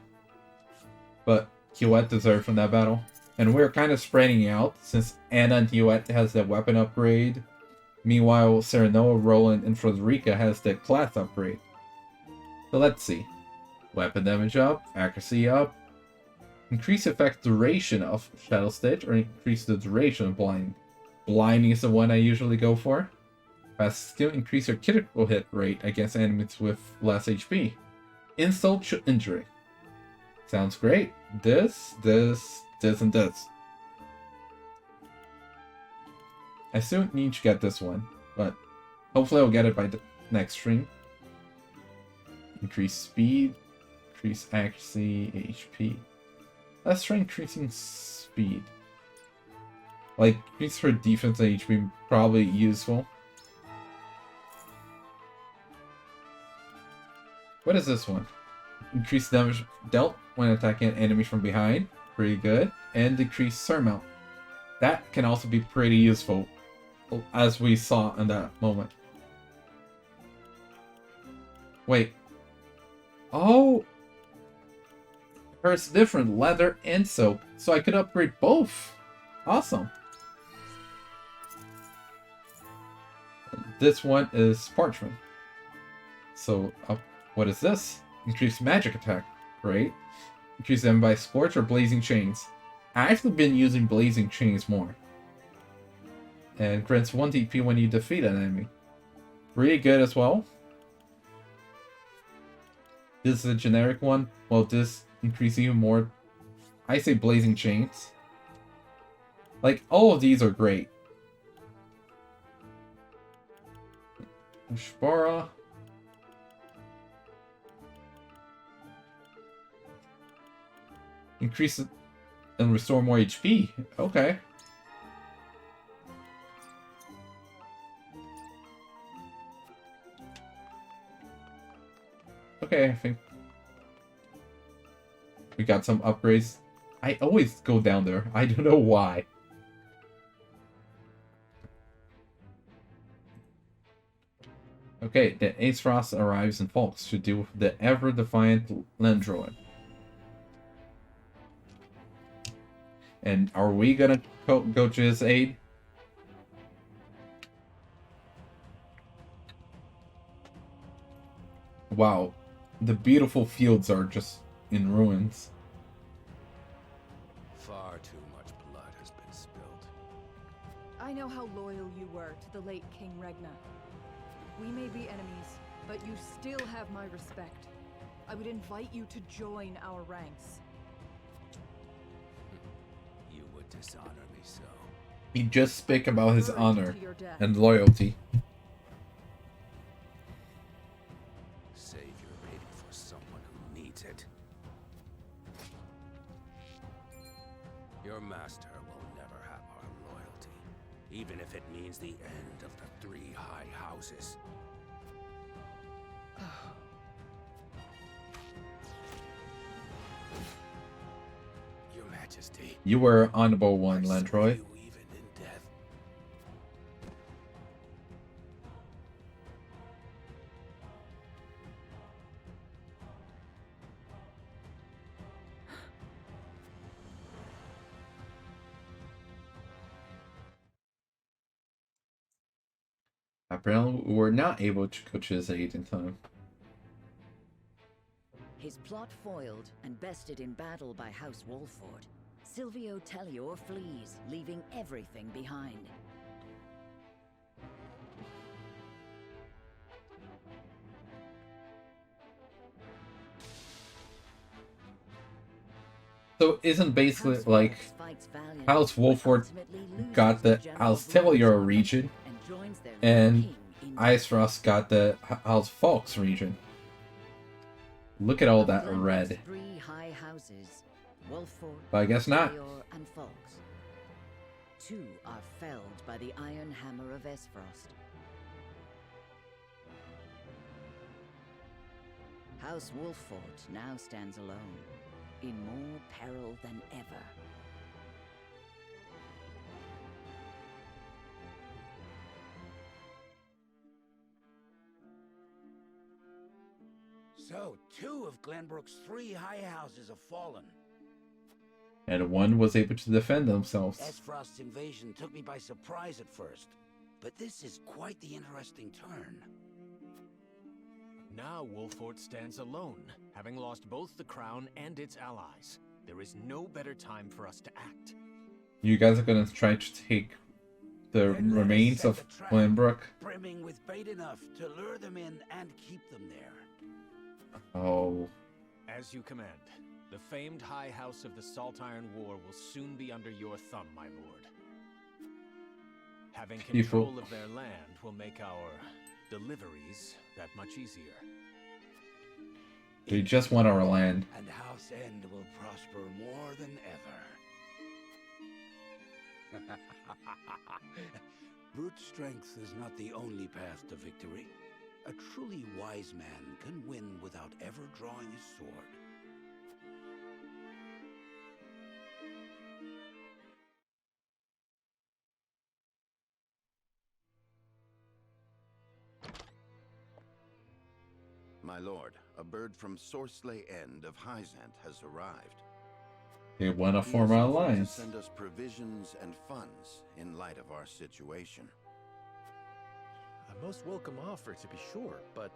But Huette deserved from that battle. And we're kind of spreading out since Anna and Huette has that weapon upgrade. Meanwhile, Serenoa, Roland, and Frederica has the class upgrade. So let's see. Weapon damage up, accuracy up, increase effect duration of Shadow Stitch, or increase the duration of Blinding. Blinding is the one I usually go for. Fast skill, increase your critical hit rate against enemies with less HP. Insult to injury. Sounds great. This, and this. I still need to get this one, but hopefully I'll get it by the next stream. Increase speed, increase accuracy, HP. Let's try increasing speed. Like, increase her defense and HP, probably useful. What is this one? Increase damage dealt when attacking enemies from behind. Pretty good. And decrease surmount. That can also be pretty useful, as we saw in that moment. Wait. Oh! Hers different, leather and soap. So I could upgrade both. Awesome. This one is parchment. So, what is this? Increased magic attack. Great. Increase them by Scorch or Blazing Chains. I've actually been using Blazing Chains more. And grants 1 DP when you defeat an enemy. Really good as well. This is a generic one. Well, this increases even more. I say Blazing Chains. Like, all of these are great. Shpara. Increase it and restore more HP. Okay. Okay, I think we got some upgrades. I always go down there. I don't know why. Okay, the Aesfrost arrives in Folks to deal with the ever-defiant Landroid. And are we gonna go to his aid? Wow, the beautiful fields are just in ruins. Far too much blood has been spilled. I know how loyal you were to the late King Regna. We may be enemies, but you still have my respect. I would invite you to join our ranks. You would dishonor me so. He just speak about his honor and loyalty. Save your pity for someone who needs it. Your master will never have our loyalty, even if it means the end of the 3 high houses. Your Majesty. You were an honorable one, Landroid. Apparently, we were not able to go to his aid in time. His plot foiled and bested in battle by House Wolffort, Sylvio of Telliore flees, leaving everything behind. So isn't basically like House Wolffort got the House Telliore region, and Aesfrost got the House Folks region. Look at all that red. 3 high houses, Wolffort, But I guess not. Telliore, and Folks. 2 are felled by the iron hammer of Aesfrost. House Wolffort now stands alone, in more peril than ever. So, 2 of Glenbrook's 3 high houses have fallen. And one was able to defend themselves. Aesfrost's invasion took me by surprise at first, but this is quite the interesting turn. Now Wolffort stands alone, having lost both the crown and its allies. There is no better time for us to act. You guys are gonna try to take the remains of Glenbrook. Brimming with bait enough to lure them in and keep them there. Oh. As you command. The famed High House of the Salt Iron War will soon be under your thumb, my lord. Having People. control of their land will make our deliveries that much easier. They just want our land. And House End will prosper more than ever. Brute strength is not the only path to victory. A truly wise man can win without ever drawing his sword. My lord, a bird from Sorsley End of Hyzant has arrived. They want to He form has an offered to alliance. send us provisions and funds in light of our situation. A most welcome offer, to be sure, but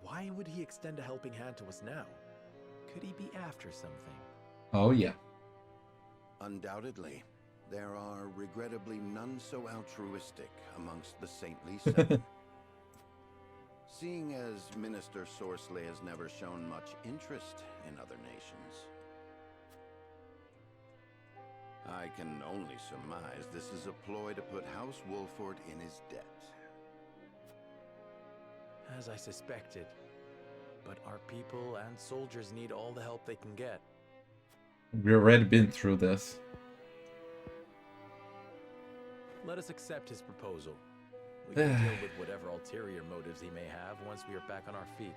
why would he extend a helping hand to us now? Could he be after something? Oh yeah. Undoubtedly, there are regrettably none so altruistic amongst the saintly seven. Seeing as Minister Sorsley has never shown much interest in other nations, I can only surmise this is a ploy to put House Wolffort in his debt. As I suspected. But our people and soldiers need all the help they can get. We've already been through this. Let us accept his proposal. We can deal with whatever ulterior motives he may have once we are back on our feet.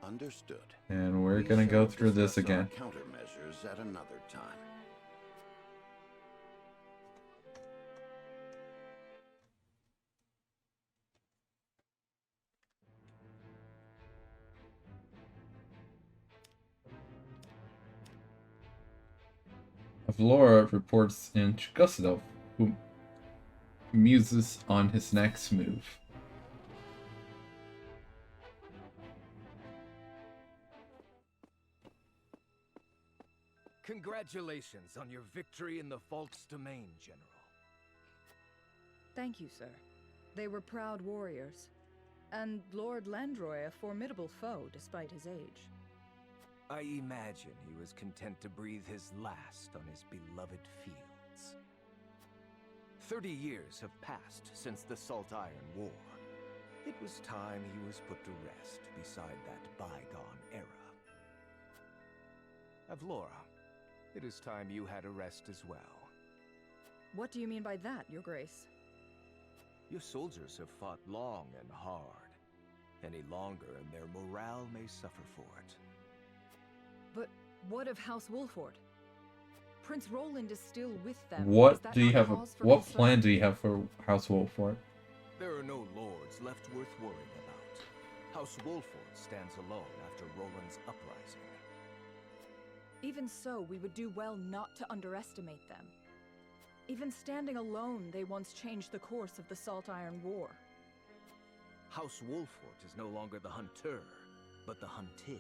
Understood. And we're We gonna go shall through this discuss our again. countermeasures at another time. Avlora reports in Chigusidov, who muses on his next move. Congratulations on your victory in the Falk's domain, General. Thank you, sir. They were proud warriors. And Lord Landroy a formidable foe despite his age. I imagine he was content to breathe his last on his beloved fields. 30 years have passed since the Salt Iron War. It was time he was put to rest beside that bygone era. Avlora, it is time you had a rest as well. What do you mean by that, Your Grace? Your soldiers have fought long and hard. Any longer and their morale may suffer for it. But what of House Wolffort? Prince Roland is still with them. Is What that do you not have? cause for What concern? plan do you have for House Wolffort? There are no lords left worth worrying about. House Wolffort stands alone after Roland's uprising. Even so, we would do well not to underestimate them. Even standing alone, they once changed the course of the Salt Iron War. House Wolffort is no longer the hunter, but the hunted.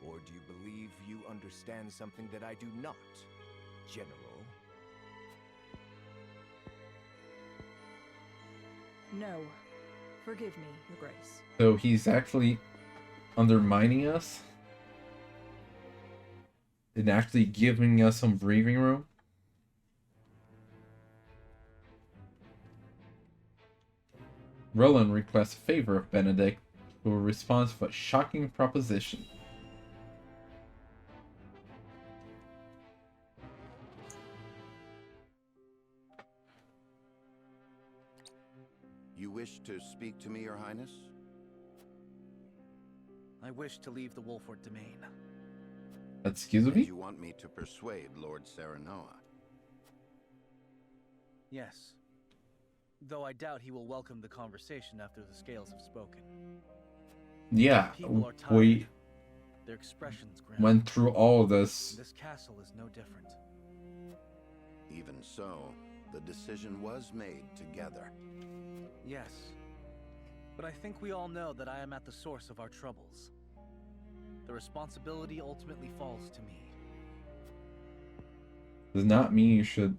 Or do you believe you understand something that I do not, General? No. Forgive me, Your Grace. So he's actually undermining us and actually giving us some breathing room. Roland requests a favor of Benedict, who responds with a shocking proposition. You wish to speak to me, Your Highness? I wish to leave the Wolffort domain. Excuse And me? you want me to persuade Lord Serenoa? Yes. Though I doubt he will welcome the conversation after the scales have spoken. Yeah, People are tired. we Their expressions grim. went through all of this. This castle is no different. Even so, the decision was made together. Yes. But I think we all know that I am at the source of our troubles. The responsibility ultimately falls to me. Does not mean you should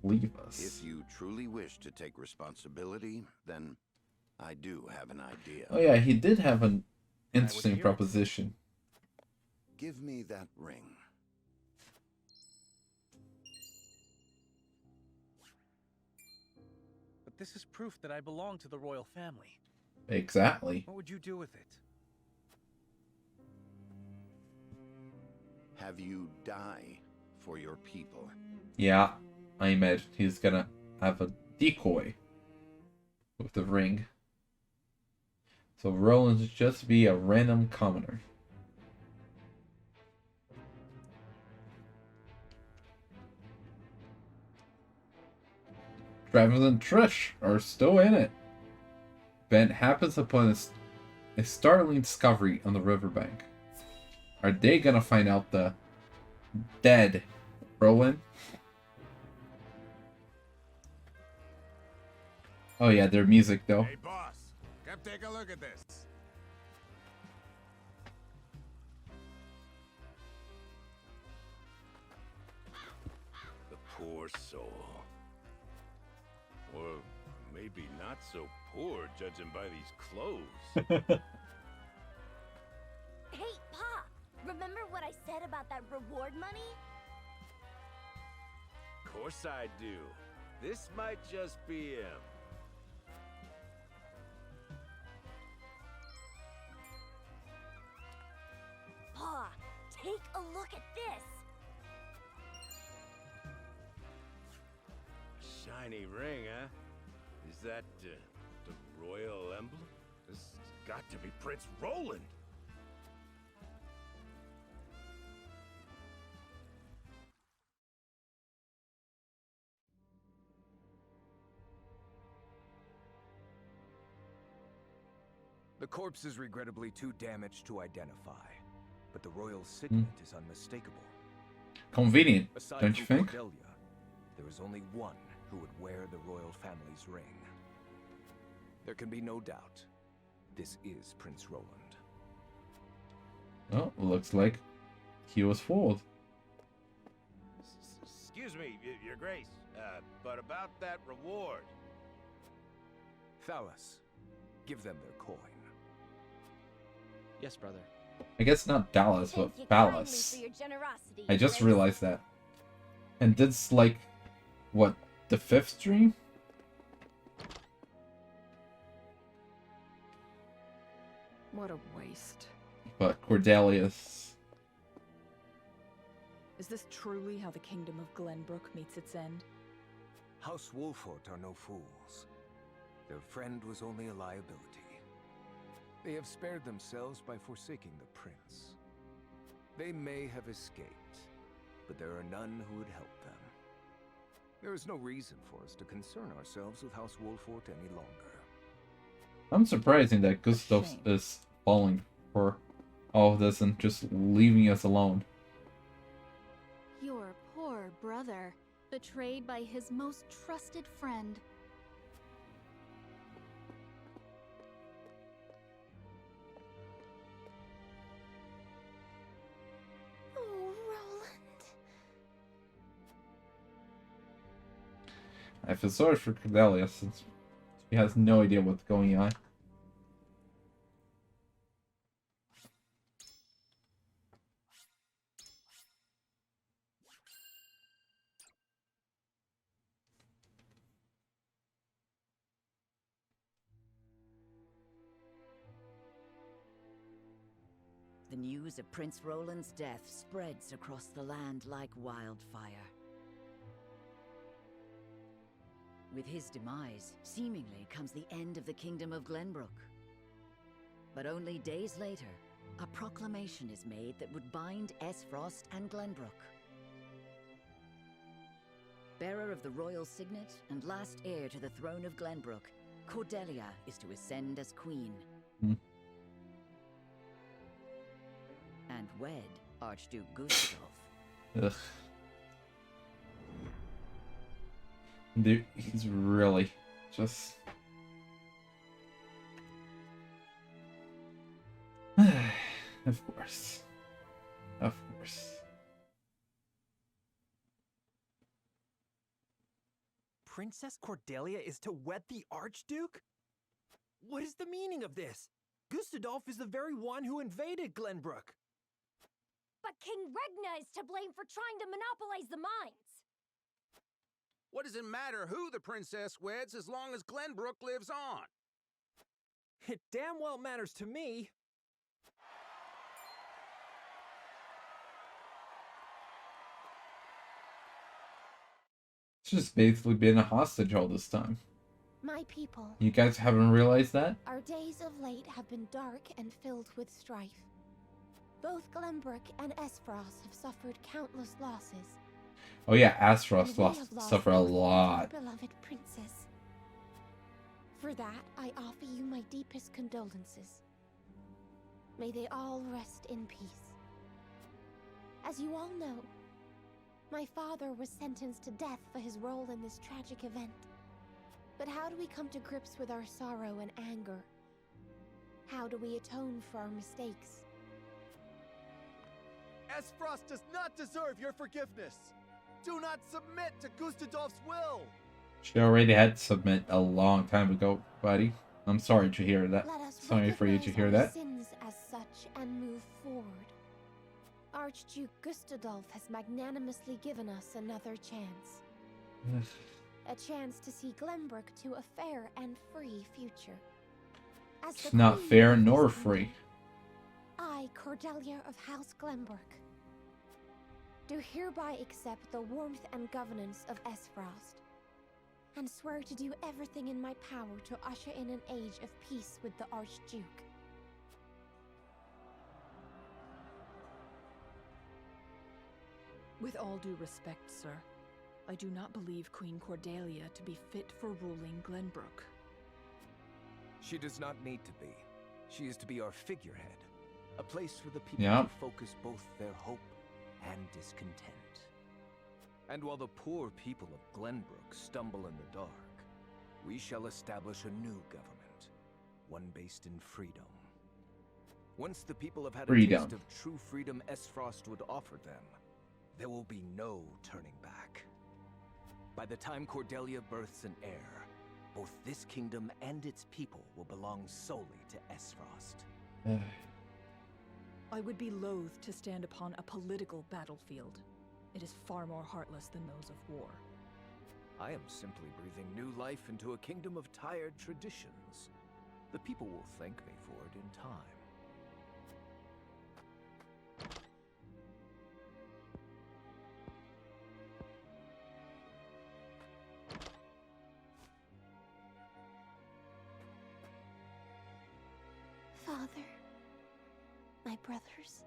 leave us. If you truly wish to take responsibility, then I do have an idea. Oh yeah, he did have an interesting proposition. Give me that ring. This is proof that I belong to the royal family. Exactly. What would you do with it? Have you die for your people. Yeah, I imagine he's gonna have a decoy with the ring. So Roland's just be a random commoner. Travis and Trish are still in it. Ben happens upon a startling discovery on the riverbank. Are they gonna find out the dead Roland? Oh yeah, their music though. Hey boss, come take a look at this. The poor soul. Or maybe not so poor, judging by these clothes. Hey, Pa! Remember what I said about that reward money? Of course I do. This might just be him. Pa, take a look at this! Shiny ring, huh? Is that the royal emblem? This has got to be Prince Roland. The corpse is regrettably too damaged to identify, but the royal signet is unmistakable. Convenient, Aside don't you from think? Cordelia, there is only one who would wear the royal family's ring. There can be no doubt. This is Prince Roland. Oh, looks like he was fooled. Excuse me, Your Grace, but about that reward. Thalas, give them their coin. Yes, brother. I guess not Dallas, Thank you but kindly Palace. for your generosity, I just Grace. realized that. And this like, what, the 5th stream? What a waste. But Cordelius. Is this truly how the kingdom of Glenbrook meets its end? House Wolffort are no fools. Their friend was only a liability. They have spared themselves by forsaking the prince. They may have escaped, but there are none who would help them. There is no reason for us to concern ourselves with House Wolffort any longer. I'm surprising that Gustav is falling for all of this and just leaving us alone. Your poor brother, betrayed by his most trusted friend. Oh, Roland. I feel sorry for Cordelia since she has no idea what's going on. The news of Prince Roland's death spreads across the land like wildfire. With his demise, seemingly comes the end of the Kingdom of Glenbrook. But only days later, a proclamation is made that would bind Aesfrost and Glenbrook. Bearer of the royal signet and last heir to the throne of Glenbrook, Cordelia is to ascend as queen. And wed Archduke Gustav. Ugh. Dude, he's really just... Of course. Of course. Princess Cordelia is to wed the Archduke? What is the meaning of this? Gustadolf is the very one who invaded Glenbrook. But King Regna is to blame for trying to monopolize the mines. What does it matter who the princess weds as long as Glenbrook lives on? It damn well matters to me. She's just basically been a hostage all this time. My people. You guys haven't realized that? Our days of late have been dark and filled with strife. Both Glenbrook and Aesfrost have suffered countless losses. Oh yeah, Aesfrost suffered a lot. Beloved princess. For that, I offer you my deepest condolences. May they all rest in peace. As you all know, my father was sentenced to death for his role in this tragic event. But how do we come to grips with our sorrow and anger? How do we atone for our mistakes? Aesfrost does not deserve your forgiveness. Do not submit to Gustadolf's will. She already had to submit a long time ago, buddy. I'm sorry to hear that. Sorry for you to hear that. Sins as such and move forward. Archduke Gustadolf has magnanimously given us another chance. A chance to see Glenbrook to a fair and free future. As It's not fair nor free. I, Cordelia of House Glenbrook, do hereby accept the warmth and governance of Aesfrost, and swear to do everything in my power to usher in an age of peace with the Archduke. With all due respect, sir, I do not believe Queen Cordelia to be fit for ruling Glenbrook. She does not need to be. She is to be our figurehead. A place for the people Yeah. to focus both their hope and discontent. And while the poor people of Glenbrook stumble in the dark, we shall establish a new government, one based in freedom. Once the people have had Freedom. a taste of true freedom Aesfrost would offer them, there will be no turning back. By the time Cordelia births an heir, both this kingdom and its people will belong solely to Aesfrost. I would be loath to stand upon a political battlefield. It is far more heartless than those of war. I am simply breathing new life into a kingdom of tired traditions. The people will thank me for it in time. Father, my brothers,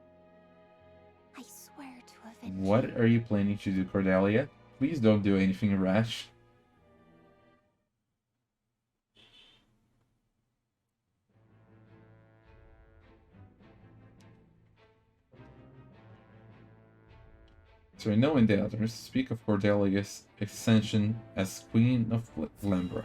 I swear to avenge What you. are you planning to do, Cordelia? Please don't do anything rash. So knowing the others, speak of Cordelia's ascension as Queen of Glenbrook.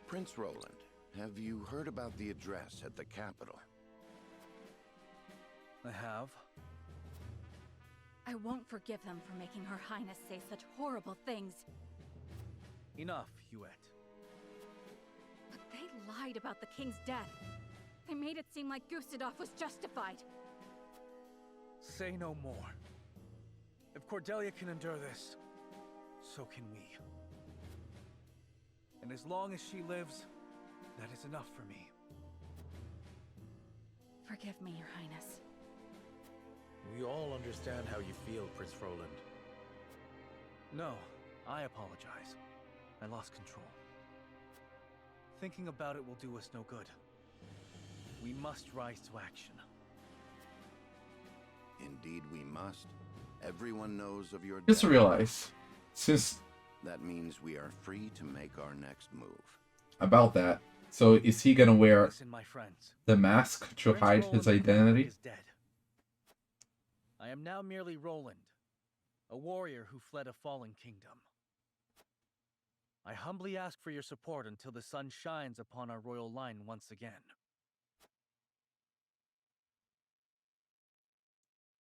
Prince Roland, have you heard about the address at the capital? I have. I won't forgive them for making Her Highness say such horrible things. Enough, Huet. But they lied about the king's death. They made it seem like Gustadolf was justified. Say no more. If Cordelia can endure this, so can we. And as long as she lives, that is enough for me. Forgive me, Your Highness. We all understand how you feel, Prince Roland. No, I apologize. I lost control. Thinking about it will do us no good. We must rise to action. Indeed we must. Everyone knows of your Just death. realize, since That means we are free to make our next move. about that, so is he gonna wear Listen, my friends. the mask to Prince hide Roland his of Glenbrook identity? is dead. I am now merely Roland, a warrior who fled a fallen kingdom. I humbly ask for your support until the sun shines upon our royal line once again.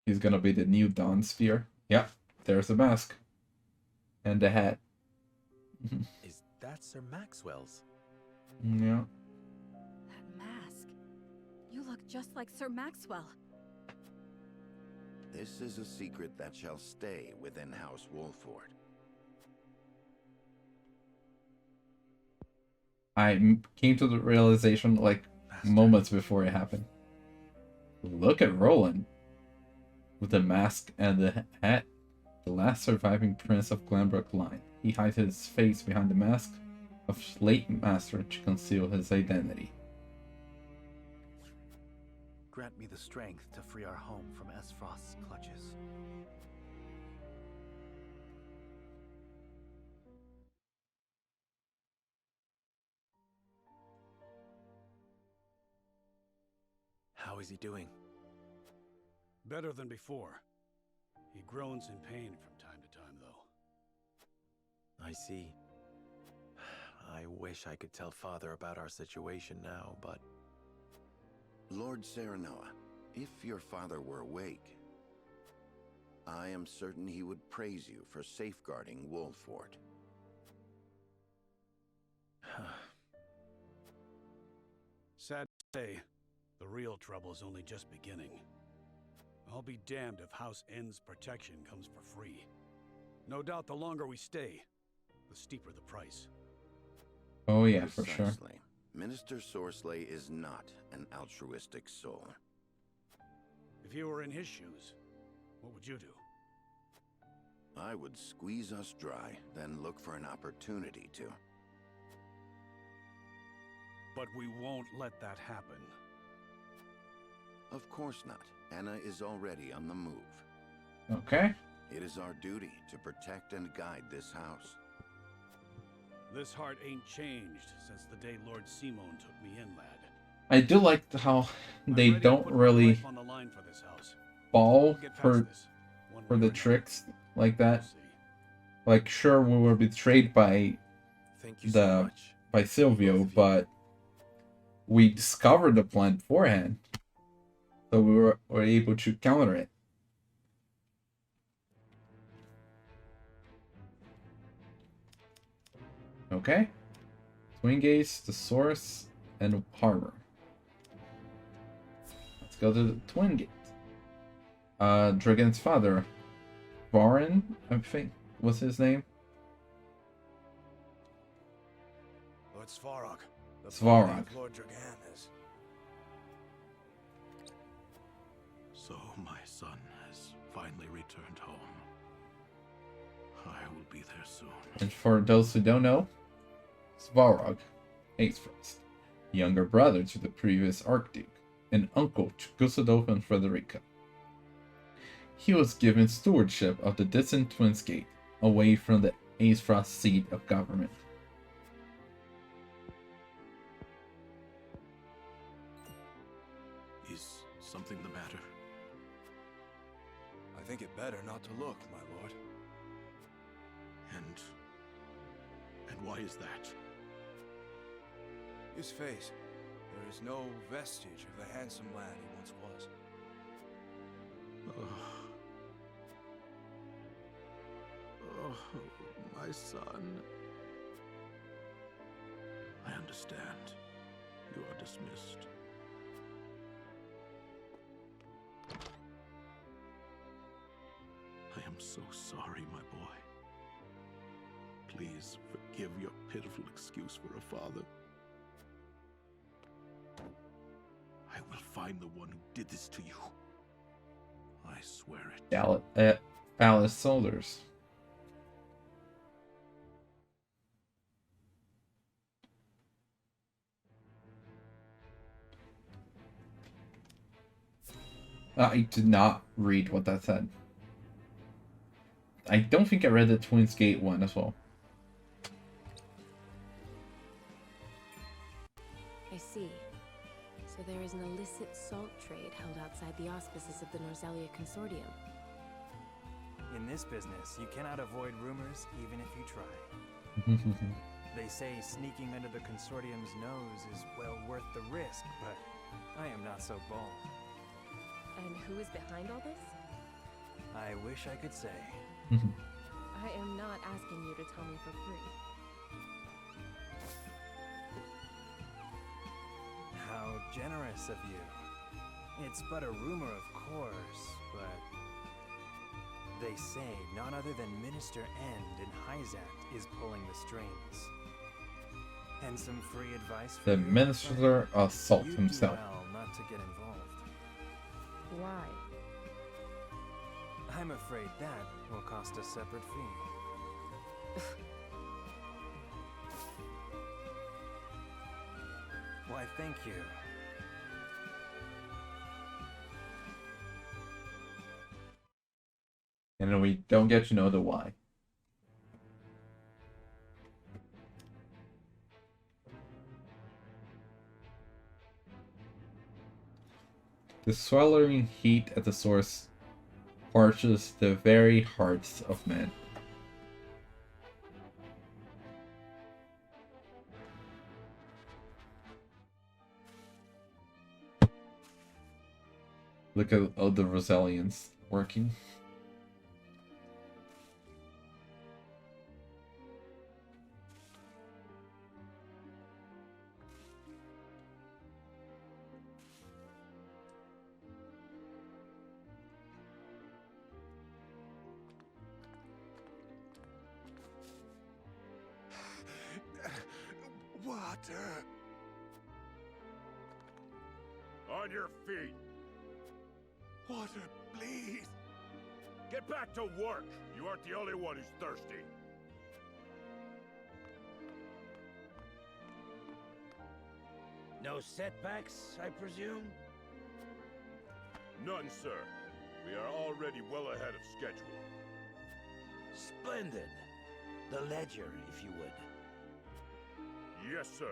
He's gonna be the new Dawn Spear. Yeah, there's the mask. And the hat. Is that Sir Maxwell's? Yeah. That mask. look just like Sir Maxwell. This is a secret that shall stay within House Wolffort. Came to the realization like moments before it happened. Look at Roland. With the mask and the hat, the last surviving prince of Glenbrook line. He hides his face behind the mask of late master to conceal his identity. Grant me the strength to free our home from Aesfrost's clutches. How is he doing? Better than before. He groans in pain from time to time, though. I see. I wish I could tell Father about our situation now, but... Lord Serenoa, if your father were awake, I am certain he would praise you for safeguarding Wolffort. Sad to say, the real trouble's only just beginning. I'll be damned if House N's protection comes for free. No doubt the longer we stay, the steeper the price. Oh yeah, for sure. Precisely. Minister Sorsley is not an altruistic soul. If you were in his shoes, what would you do? I would squeeze us dry, then look for an opportunity to. But we won't let that happen. Of course not. Anna is already on the move. Okay. It is our duty to protect and guide this house. This heart ain't changed since the day Lord Simon took me in, lad. I do like how they don't really fall for the tricks like that. Like, sure, we were betrayed by by Sylvio, but we discovered the plan beforehand, so we were able to counter it. Okay. Twin Gates, the source, and harbor. Let's go to the Twin Gate. Dragon's father, Varin, I think was his name. Lord Svarog. The Svarog. body of Lord Dragan is... So my son has finally returned home. I will be there soon. And for those who don't know, Svarog, Aesfrost, younger brother to the previous Archduke, and uncle to Gustave and Frederica. He was given stewardship of the distant Twins Gate, away from the Aesfrost seat of government. Is something the matter? I think it better not to look, my lord. And why is that? His face. There is no vestige of the handsome lad he once was. Oh, my son. I understand. You are dismissed. I am so sorry, my boy. Please forgive your pitiful excuse for a father. I will find the one who did this to you. I swear it. Alice Solders. I did not read what that said. I don't think I read the Twins Gate one as well. I see. So there is an illicit salt trade held outside the auspices of the Norzelia Consortium. In this business, you cannot avoid rumors even if you try. They say sneaking under the Consortium's nose is well worth the risk, but I am not so bold. And who is behind all this? I wish I could say. I am not asking you to tell me for free. How generous of you. It's but a rumor, of course, but they say none other than Minister End in Hyzat is pulling the strings. And some free advice for The you, Minister of Salt you'd himself. do well not to get involved. Why? I'm afraid that will cost a separate fee. Why, thank you. And we don't get to know the why. The sweltering heat at the source parches the very hearts of men. Look at all the Rosalians working. Water. On your feet. Water, please. Get back to work. You aren't the only one who's thirsty. No setbacks, I presume? None, sir. We are already well ahead of schedule. Splendid. The ledger, if you would. Yes, sir.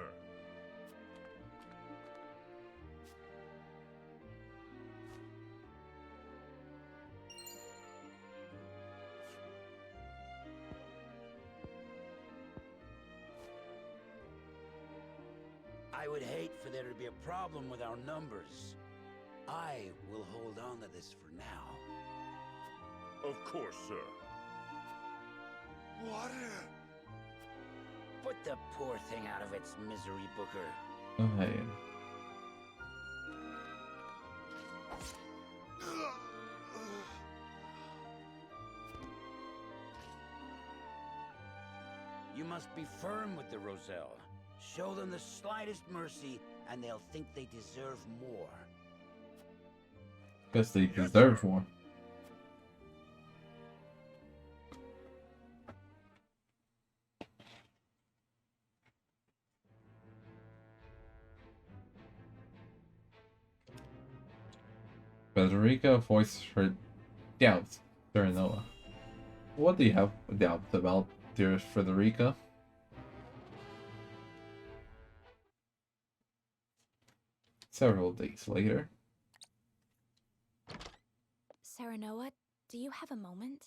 I would hate for there to be a problem with our numbers. I will hold on to this for now. Of course, sir. Water. Put the poor thing out of its misery, Booker. Oh, hey. You must be firm with the Roselle. Show them the slightest mercy, and they'll think they deserve more. Because they deserve more. Federica voices her doubts, Serenoa. What do you have doubts about, dearest Federica? Several days later. Serenoa, do you have a moment?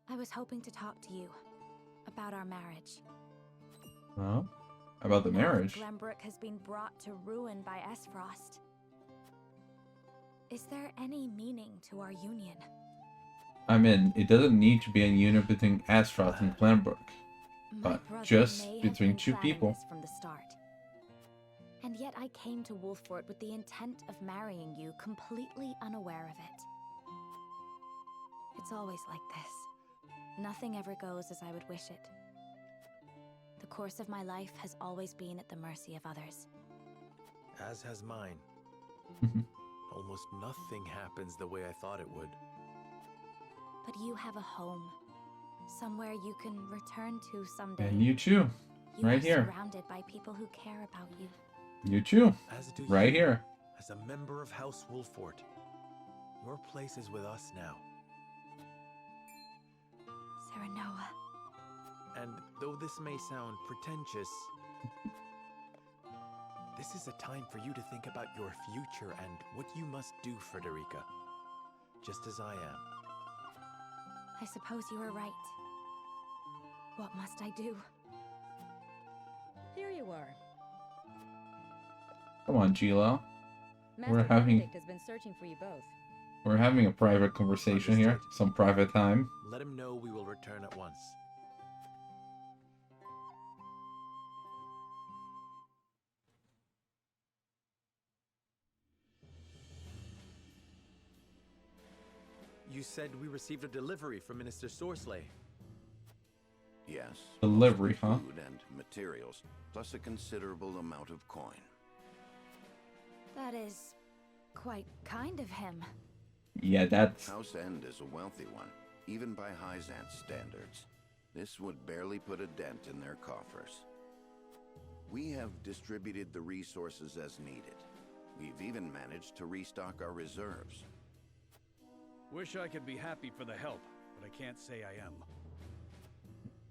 I was hoping to talk to you about our marriage. Huh? About the marriage? Glenbrook has been brought to ruin by Aesfrost. Is there any meaning to our union? I mean, it doesn't need to be a union between Aesfrost and Glenbrook, but just between two people. From the start. And yet I came to Wolffort with the intent of marrying you, completely unaware of it. It's always like this. Nothing ever goes as I would wish it. The course of my life has always been at the mercy of others. As has mine. Almost nothing happens the way I thought it would. But you have a home. Somewhere you can return to someday. And you too. Right here. Surrounded by people who care about you. You too. As do right you, here. As a member of House Wolffort. Your place is with us now. Serenoa. And though this may sound pretentious, this is a time for you to think about your future and what you must do, Frederica. Just as I am. I suppose you are right. What must I do? Here you are. Come on, Gilo. Master We're having Benedict has been searching for you both. We're having a private conversation here. Some private time. Let him know we will return at once. you said we received a delivery from Minister Sorsley. Yes. Delivery, huh? Food and materials, plus a considerable amount of coin. That is quite kind of him. Yeah, that's... House End is a wealthy one, even by Hyzant's standards. This would barely put a dent in their coffers. We have distributed the resources as needed. We've even managed to restock our reserves. Wish I could be happy for the help, but I can't say I am.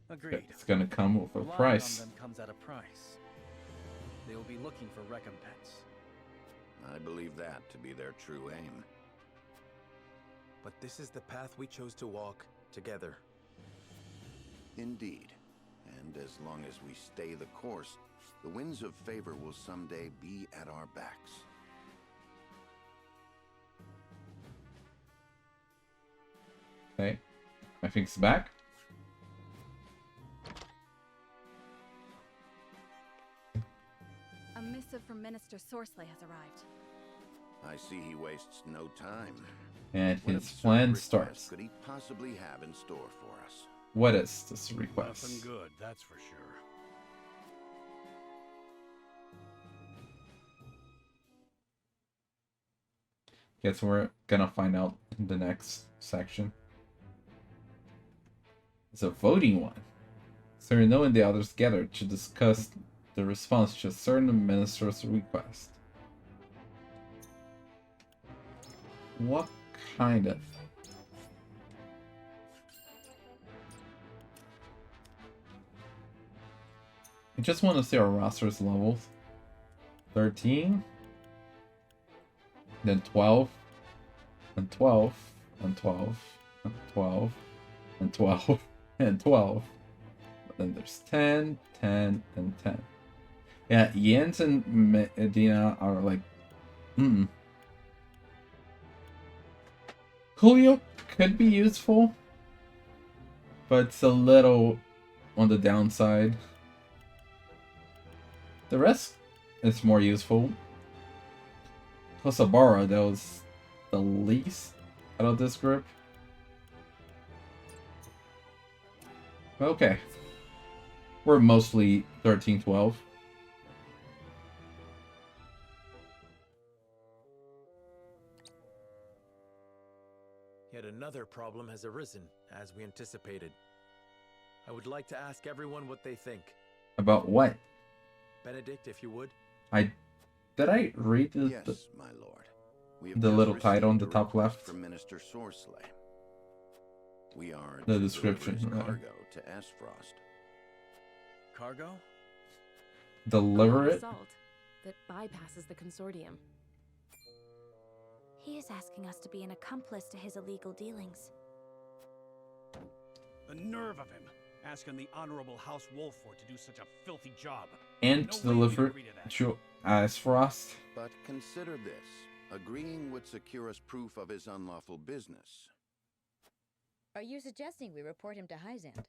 Agreed. It's gonna come with a Relying price. on them comes at a price. They will be looking for recompense. I believe that to be their true aim. But this is the path we chose to walk together. Indeed. And as long as we stay the course, the winds of favor will someday be at our backs. Okay. I think it's back. A missive from Minister Sorsley has arrived. I see he wastes no time. And What his absurd plan request starts. could he possibly have in store for us? What is this request? Nothing good, that's for sure. Guess we're gonna find out in the next section. It's a voting one. Cyrano and the others gathered to discuss the response to a certain minister's request. What kind of? I just want to see our roster's levels. 13. Then 12. And 12. And 12. And 12. And 12. And 12. But then there's 10, 10, and 10. Yeah, Jens and Medina are like... Julio could be useful, but it's a little on the downside. The rest is more useful. Kosabara, that was the least out of this group. Okay. We're mostly 13-12. Yet another problem has arisen, as we anticipated. I would like to ask everyone what they think. About what? Benedict, if you would. Did I read Yes, my lord. We have the just little title on the received a top request left? from Minister Sorsley. We are The to description, deliver his rather. cargo to Aesfrost. Cargo? Deliver it? Assault that bypasses the consortium. He is asking us to be an accomplice to his illegal dealings. The nerve of him, asking the Honorable House Wolffort to do such a filthy job. And No to way we'd deliver agree to that. to Aesfrost? But consider this. Agreeing would secure us proof of his unlawful business. Are you suggesting we report him to Hyzant?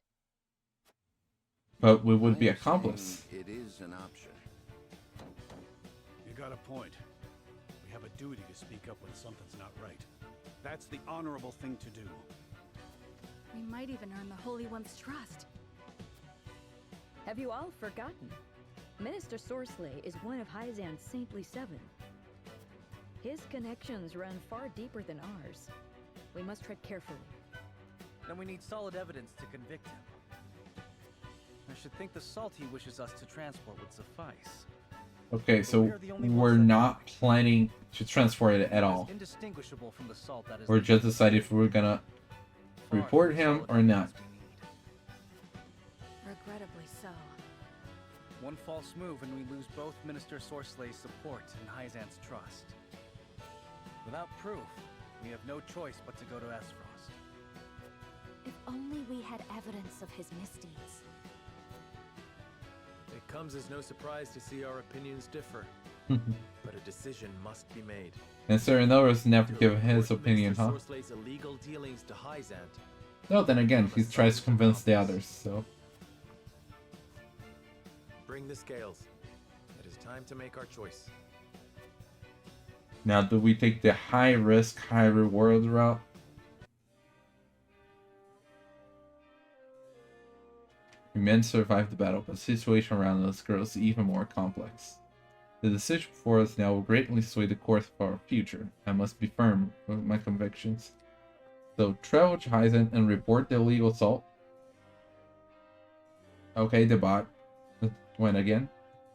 But we would be I'm accomplice. saying it is an option. You got a point. We have a duty to speak up when something's not right. That's the honorable thing to do. We might even earn the Holy One's trust. Have you all forgotten? Minister Sorsley is one of Hyzant's saintly seven. His connections run far deeper than ours. We must tread carefully. Then we need solid evidence to convict him. I should think the salt he wishes us to transport would suffice. Okay, so we're not planning to transport it at all. Indistinguishable from the salt that is We're just deciding if we're gonna report him or not. Regrettably so. One false move and we lose both Minister Sorsley's support and Hyzant's trust. Without proof, we have no choice but to go to Aesfrost. If only we had evidence of his misdeeds. It comes as no surprise to see our opinions differ. But a decision must be made. And Cyrano has never given his Report opinion, Minister huh? Sorsley's illegal dealings to Hyzant. No, then again, he tries to convince the others, so... Bring the scales. It is time to make our choice. Now, do we take the high risk, high reward route? men survived the battle, but the situation around us grows even more complex. The decision before us now will greatly sway the course of our future. I must be firm with my convictions. So, travel to Heisen and report the illegal assault. Okay, the bot went again.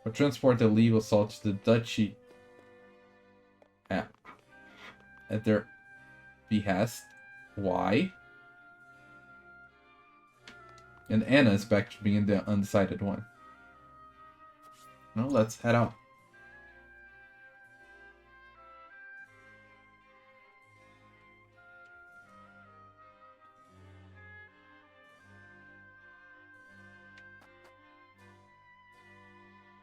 But transport the illegal assault to the duchy at their behest. Why? And Anna is back to being the undecided one. Well, let's head out.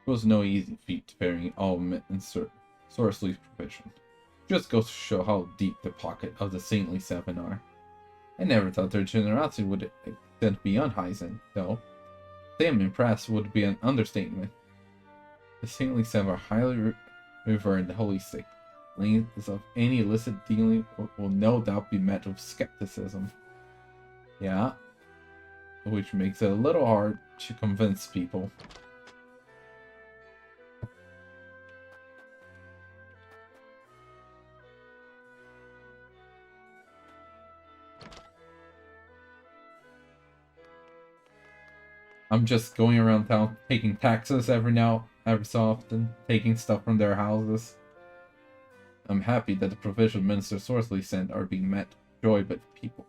It was no easy feat ferrying all men in Sorceless's provision. Just goes to show how deep the pocket of the Saintly Seven are. I never thought their generosity would extend beyond Heisen, though. Say I'm impressed would be an understatement. The Saintly Seven are highly revered in the Holy See. Claims of any illicit dealing will no doubt be met with skepticism. Yeah, which makes it a little hard to convince people. I'm just going around town taking taxes every so often, taking stuff from their houses. I'm happy that the provision Minister Sorcery sent are being met with joy by the people.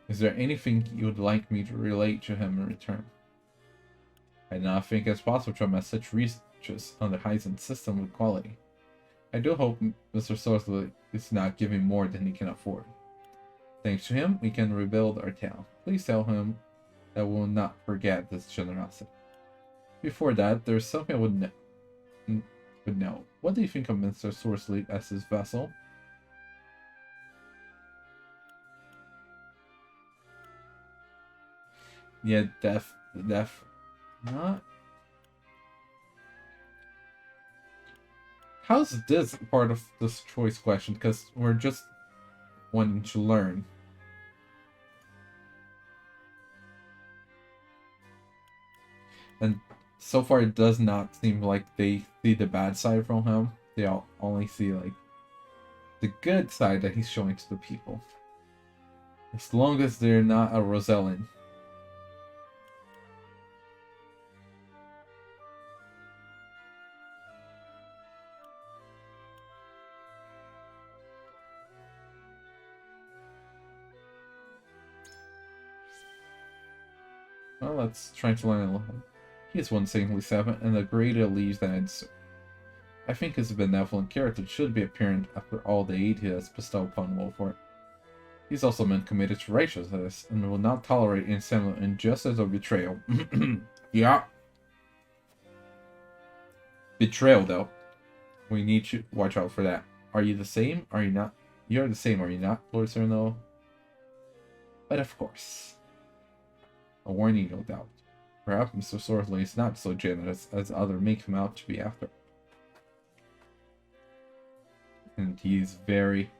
Is there anything you would like me to relate to him in return? I do not think it's possible to amass such researches on the Heisen system with quality. I do hope Mr. Sorcery is not giving more than he can afford. Thanks to him, we can rebuild our town. Please tell him that we will not forget this generosity. Before that, there's something I would know. What do you think of Mr. Sorcery as his vessel? Yeah, def. Not. How's this part of this choice question? Because we're just wanting to learn. And so far, it does not seem like they see the bad side from him. They all only see, like, the good side that he's showing to the people. As long as they're not a Rosellan. Well, let's try to learn a little. He is one saintly seven, and a greater liege than I'd assume. I think his benevolent character should be apparent after all the aid he has bestowed upon Wolffort. He's also a man committed to righteousness, and will not tolerate any similar injustice or betrayal. Yeah. Betrayal, though. We need to watch out for that. Are you the same? Are you not? You're the same, are you not, Lord Cyrano? But of course. A warning, no doubt. Perhaps Mr. Sorcery is not so generous as others make him out to be after. And he's very...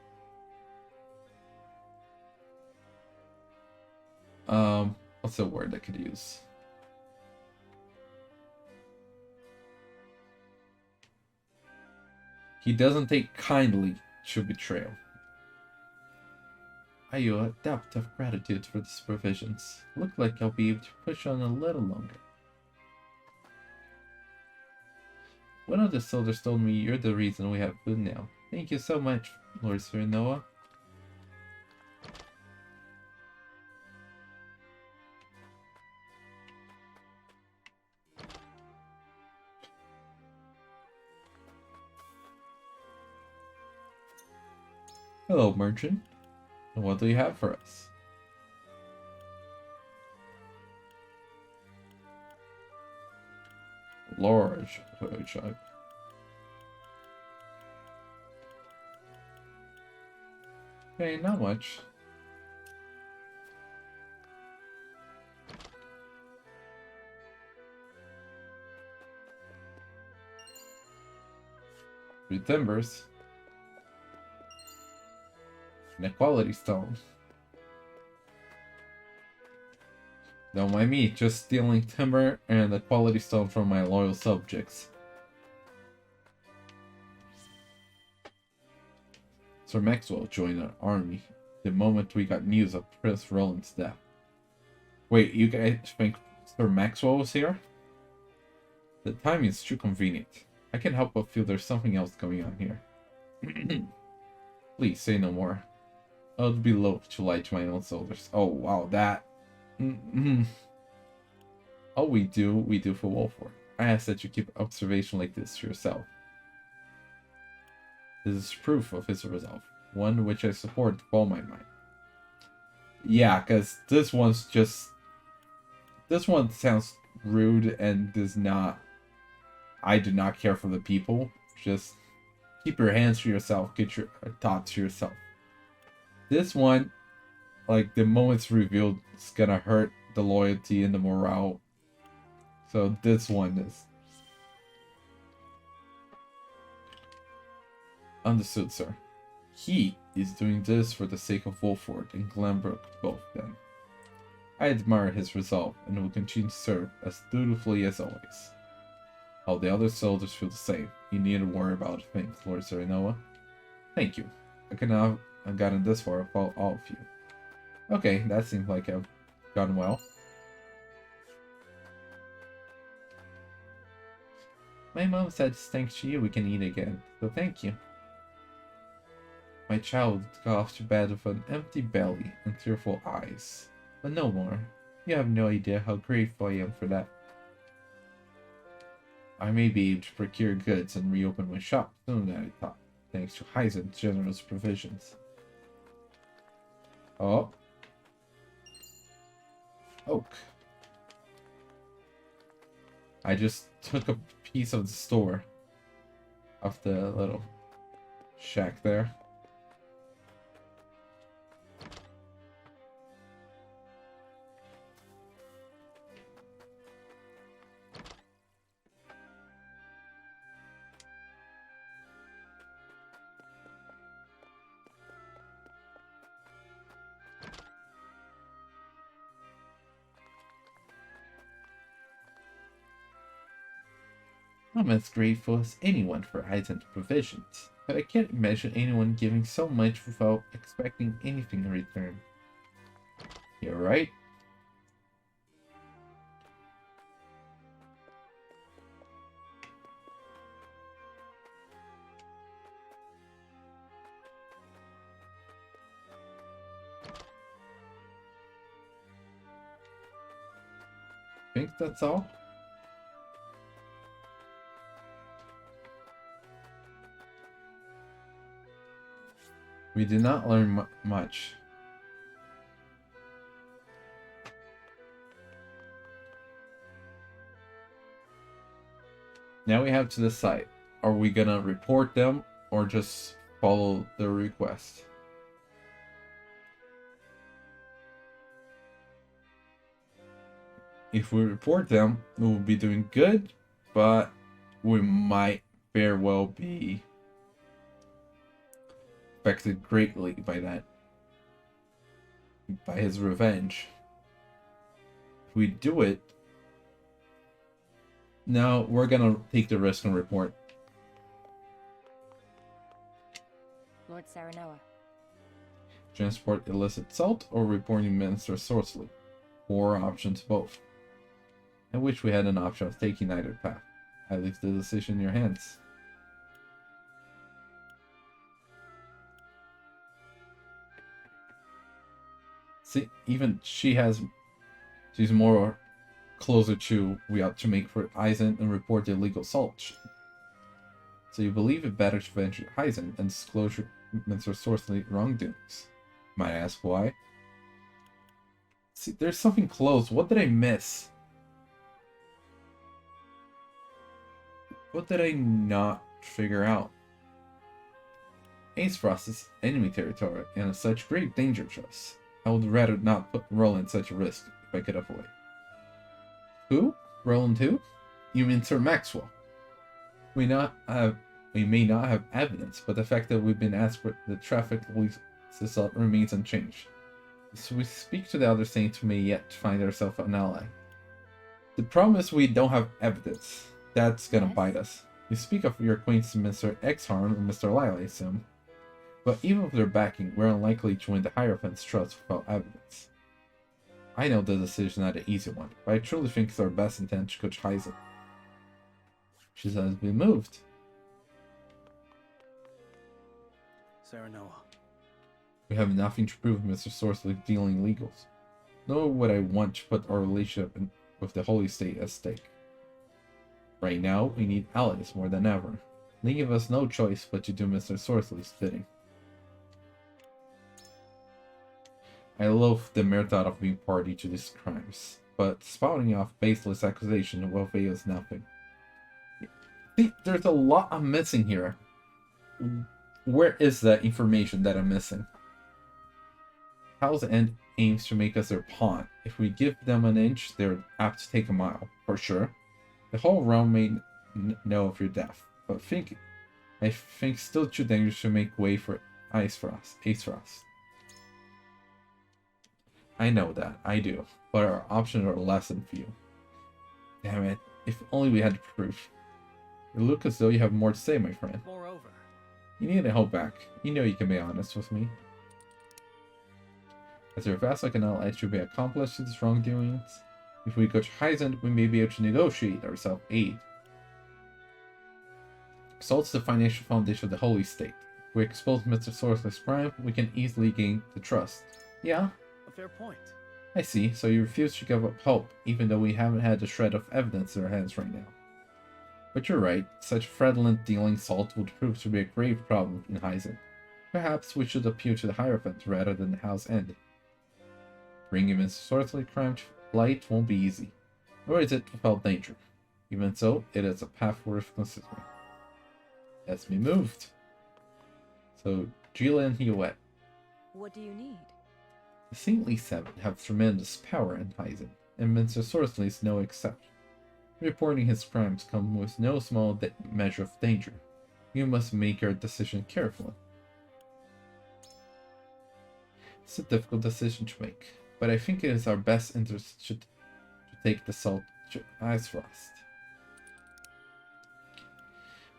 what's the word I could use? He doesn't take kindly to betrayal. I owe a debt of gratitude for these provisions. Look like I'll be able to push on a little longer. One of the soldiers told me you're the reason we have food now. Thank you so much, Lord Cyrano. Hello, merchant. What do you have for us? Large jug. Okay, not much. Three timbers. An equality stone. Don't mind me, just stealing timber and the quality stone from my loyal subjects. Sir Maxwell joined our army the moment we got news of Prince Roland's death. Wait, you guys think Sir Maxwell was here? The timing is too convenient. I can't help but feel there's something else going on here. Please say no more. I would be loath to lie to my own soldiers. Oh wow, that. All we do for Wolffort. I ask that you keep observation like this to yourself. This is proof of his resolve, one which I support with all my might. Yeah, because this one sounds rude and does not. I do not care for the people. Just keep your hands to yourself. Get your thoughts to yourself. This one, like the moment it's revealed, it's gonna hurt the loyalty and the morale. So this one is. Understood, sir. He is doing this for the sake of Wolffort and Glenbrook both then. I admire his resolve and will continue to serve as dutifully as always. All the other soldiers feel the same. You needn't worry about a thing, Lord Serenoa. Thank you. I could not have gotten this far without all of you. Okay, that seems like I've gone well. My mom said thanks to you we can eat again, so thank you. My child would go off to bed with an empty belly and tearful eyes. But no more. You have no idea how grateful I am for that. I may be able to procure goods and reopen my shop sooner than I thought, thanks to Hyzant's generous provisions. Oh. Oak. I just took a piece of the store. Of the little shack there. I'm as grateful as anyone for Hyzant's provisions, but I can't imagine anyone giving so much without expecting anything in return. You're right. Think that's all? We did not learn much. Now we have to decide. Are we gonna report them or just follow the request? If we report them, we will be doing good, but we might very well be affected greatly by that. By his revenge. If we do it, no, we're gonna take the risk and report. Lord Serenoa. Transport illicit salt or reporting minister sorcery. 4 options both. I wish we had an option of taking either path. I leave the decision in your hands. See, even she's more closer to we ought to make for Hyzant and report the illegal salt. So you believe it better to venture Hyzant and disclose Mr. Sorcery wrongdoings. Might I ask why? See, there's something close. What did I miss? What did I not figure out? Aesfrost is enemy territory and of such great danger to us. I would rather not put Roland such a risk if I could avoid. Who? Roland who? You mean Sir Maxwell? We may not have evidence, but the fact that we've been asked for the traffic police remains unchanged. So we speak to the other saints who may yet find ourselves an ally. The problem is we don't have evidence. That's gonna bite us. You speak of your acquaintance Mr. Exharm and Mr. Lyle, I assume. But even with their backing, we're unlikely to win the Hierophant's trust without evidence. I know the decision is not an easy one, but I truly think it's our best intent to coach Heisen. She has been moved. Serenoa. We have nothing to prove Mr. Sorcerer dealing legals. Nor would I want to put our relationship with the Holy State at stake. Right now, we need allies more than ever. They give us no choice but to do Mr. Sorcerer's bidding. I loathe the mere thought of being party to these crimes, but spouting off baseless accusation will avail us nothing. See, there's a lot I'm missing here. Where is that information that I'm missing? House End aims to make us their pawn. If we give them an inch, they're apt to take a mile, for sure. The whole realm may know of your death, but I think still too dangerous to make way for Aesfrost. I know that, I do, but our options are less than few. Damn it, if only we had proof. You look as though you have more to say, my friend. Moreover, you need to hold back. You know you can be honest with me. As your vassal, I cannot let you be accomplice to these wrongdoings. If we go to Heisen, we may be able to negotiate ourselves aid. Assault's the financial foundation of the Holy State. If we expose Mr. Sorcerer's crime, we can easily gain the trust. Yeah? a fair point. I see, so you refuse to give up hope, even though we haven't had a shred of evidence in our hands right now. But you're right, such fraudulent dealing salt would prove to be a grave problem in Heisen. Perhaps we should appeal to the Hierophant rather than the House End. Bringing Mr. Sorcerer's crime to light won't be easy, nor is it without danger. Even so, it is a path worth considering. Let's be moved. So, Gila and Hioet. What do you need? The Saintly Seven have tremendous power in Heisen, and Mr. Sorcerer is no exception. Reporting his crimes comes with no small measure of danger. You must make your decision carefully. It's a difficult decision to make, but I think it is our best interest to take the salt to Aesfrost.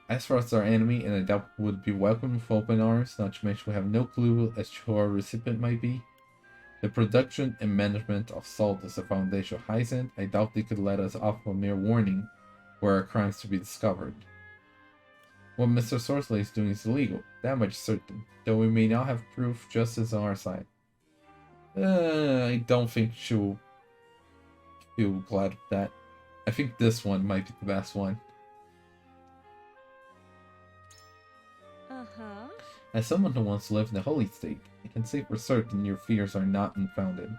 Aesfrost is our enemy, and I doubt would be welcomed with open arms, not to mention we have no clue as to who our recipient might be. The production and management of salt is the foundation of Heisen. I doubt they could let us off a mere warning were our crimes to be discovered. What Mr. Sorcerer is doing is illegal, that much certain, though we may not have proof justice on our side. I don't think she'll feel glad with that. I think this one might be the best one. As someone who once lived in the Holy State, I can say for certain your fears are not unfounded.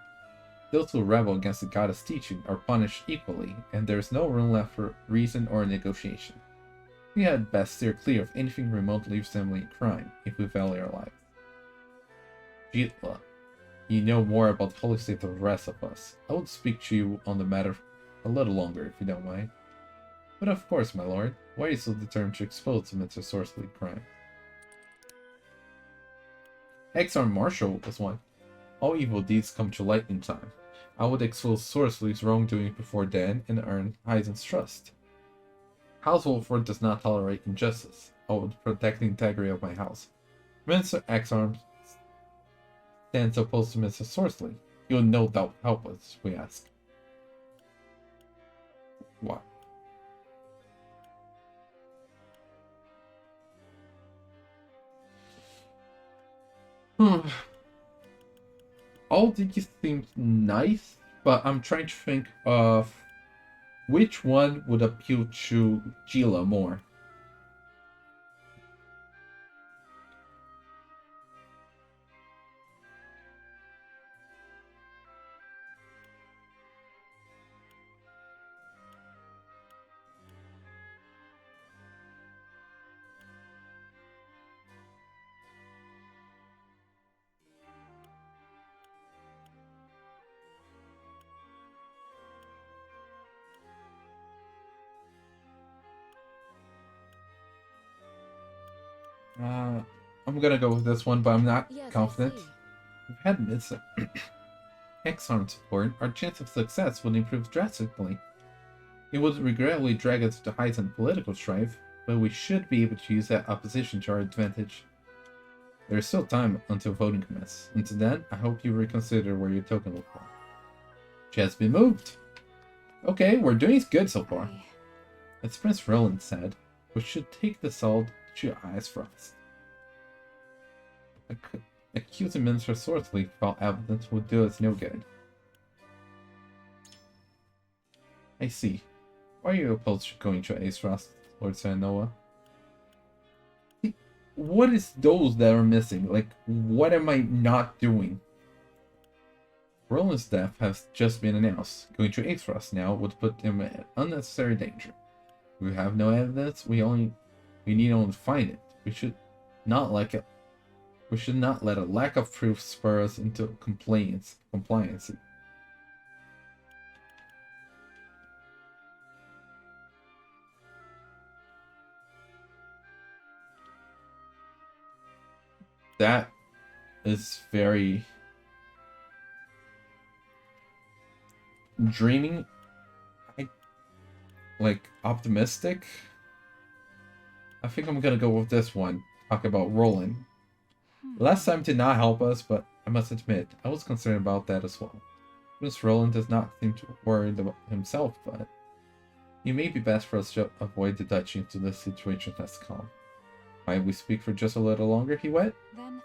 Those who rebel against the goddess' teaching are punished equally, and there is no room left for reason or negotiation. We had best steer clear of anything remotely resembling crime, if we value our lives. Gila, you know more about the Holy State than the rest of us. I would speak to you on the matter a little longer, if you don't mind. But of course, my lord, why are you so determined to expose Mr. Sorcerer's crime? Exarm Marshal was one. All evil deeds come to light in time. I would expose Sorcerer's wrongdoing before then and earn Heisen's trust. House Wolffort does not tolerate injustice. I would protect the integrity of my house. Mr. Exarm stands opposed to Mr. Sorcerer. He will no doubt help us, we ask. What? All these seem nice, but I'm trying to think of which one would appeal to Gila more. I'm gonna go with this one, but I'm not confident. We've had X-armed support, our chance of success would improve drastically. It would regrettably drag us to heightened political strife, but we should be able to use that opposition to our advantage. There is still time until voting commences. Until then, I hope you reconsider where your token will fall. She has been moved. Okay, we're doing good so far. As Prince Roland said, we should take the salt to Aesfrost. Accusing Minister Sortley for evidence would do us no good. I see. Why are you opposed to going to Aesfrost, Lord Saranoa? What is those that are missing? Like, what am I not doing? Roland's death has just been announced. Going to Aesfrost now would put him in unnecessary danger. We have no evidence, we need only find it. We should not let a lack of proof spur us into compliance. That is very dreaming, like optimistic. I think I'm gonna go with this one. Talk about Roland. Last time did not help us, but I must admit, I was concerned about that as well. Prince Roland does not seem to worry about himself, but it may be best for us to avoid the Dutch until the situation has calmed. Might we speak for just a little longer, he went? Then...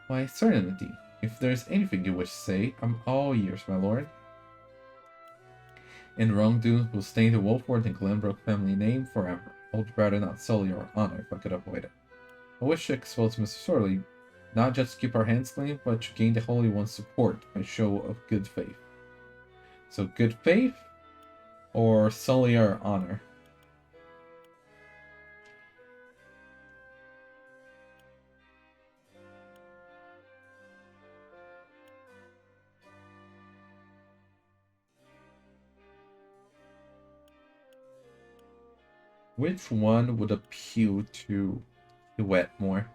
Why, certainly. If there's anything you wish to say, I'm all ears, my lord. And wrongdoing will stain the Wolffort and Glenbrook family name forever. I would rather not sully your honor if I could avoid it. I wish to expose Mr. Sorley, not just to keep our hands clean, but to gain the Holy One's support by show of good faith. So good faith, or sully our honor? Which one would appeal to the Wetmore?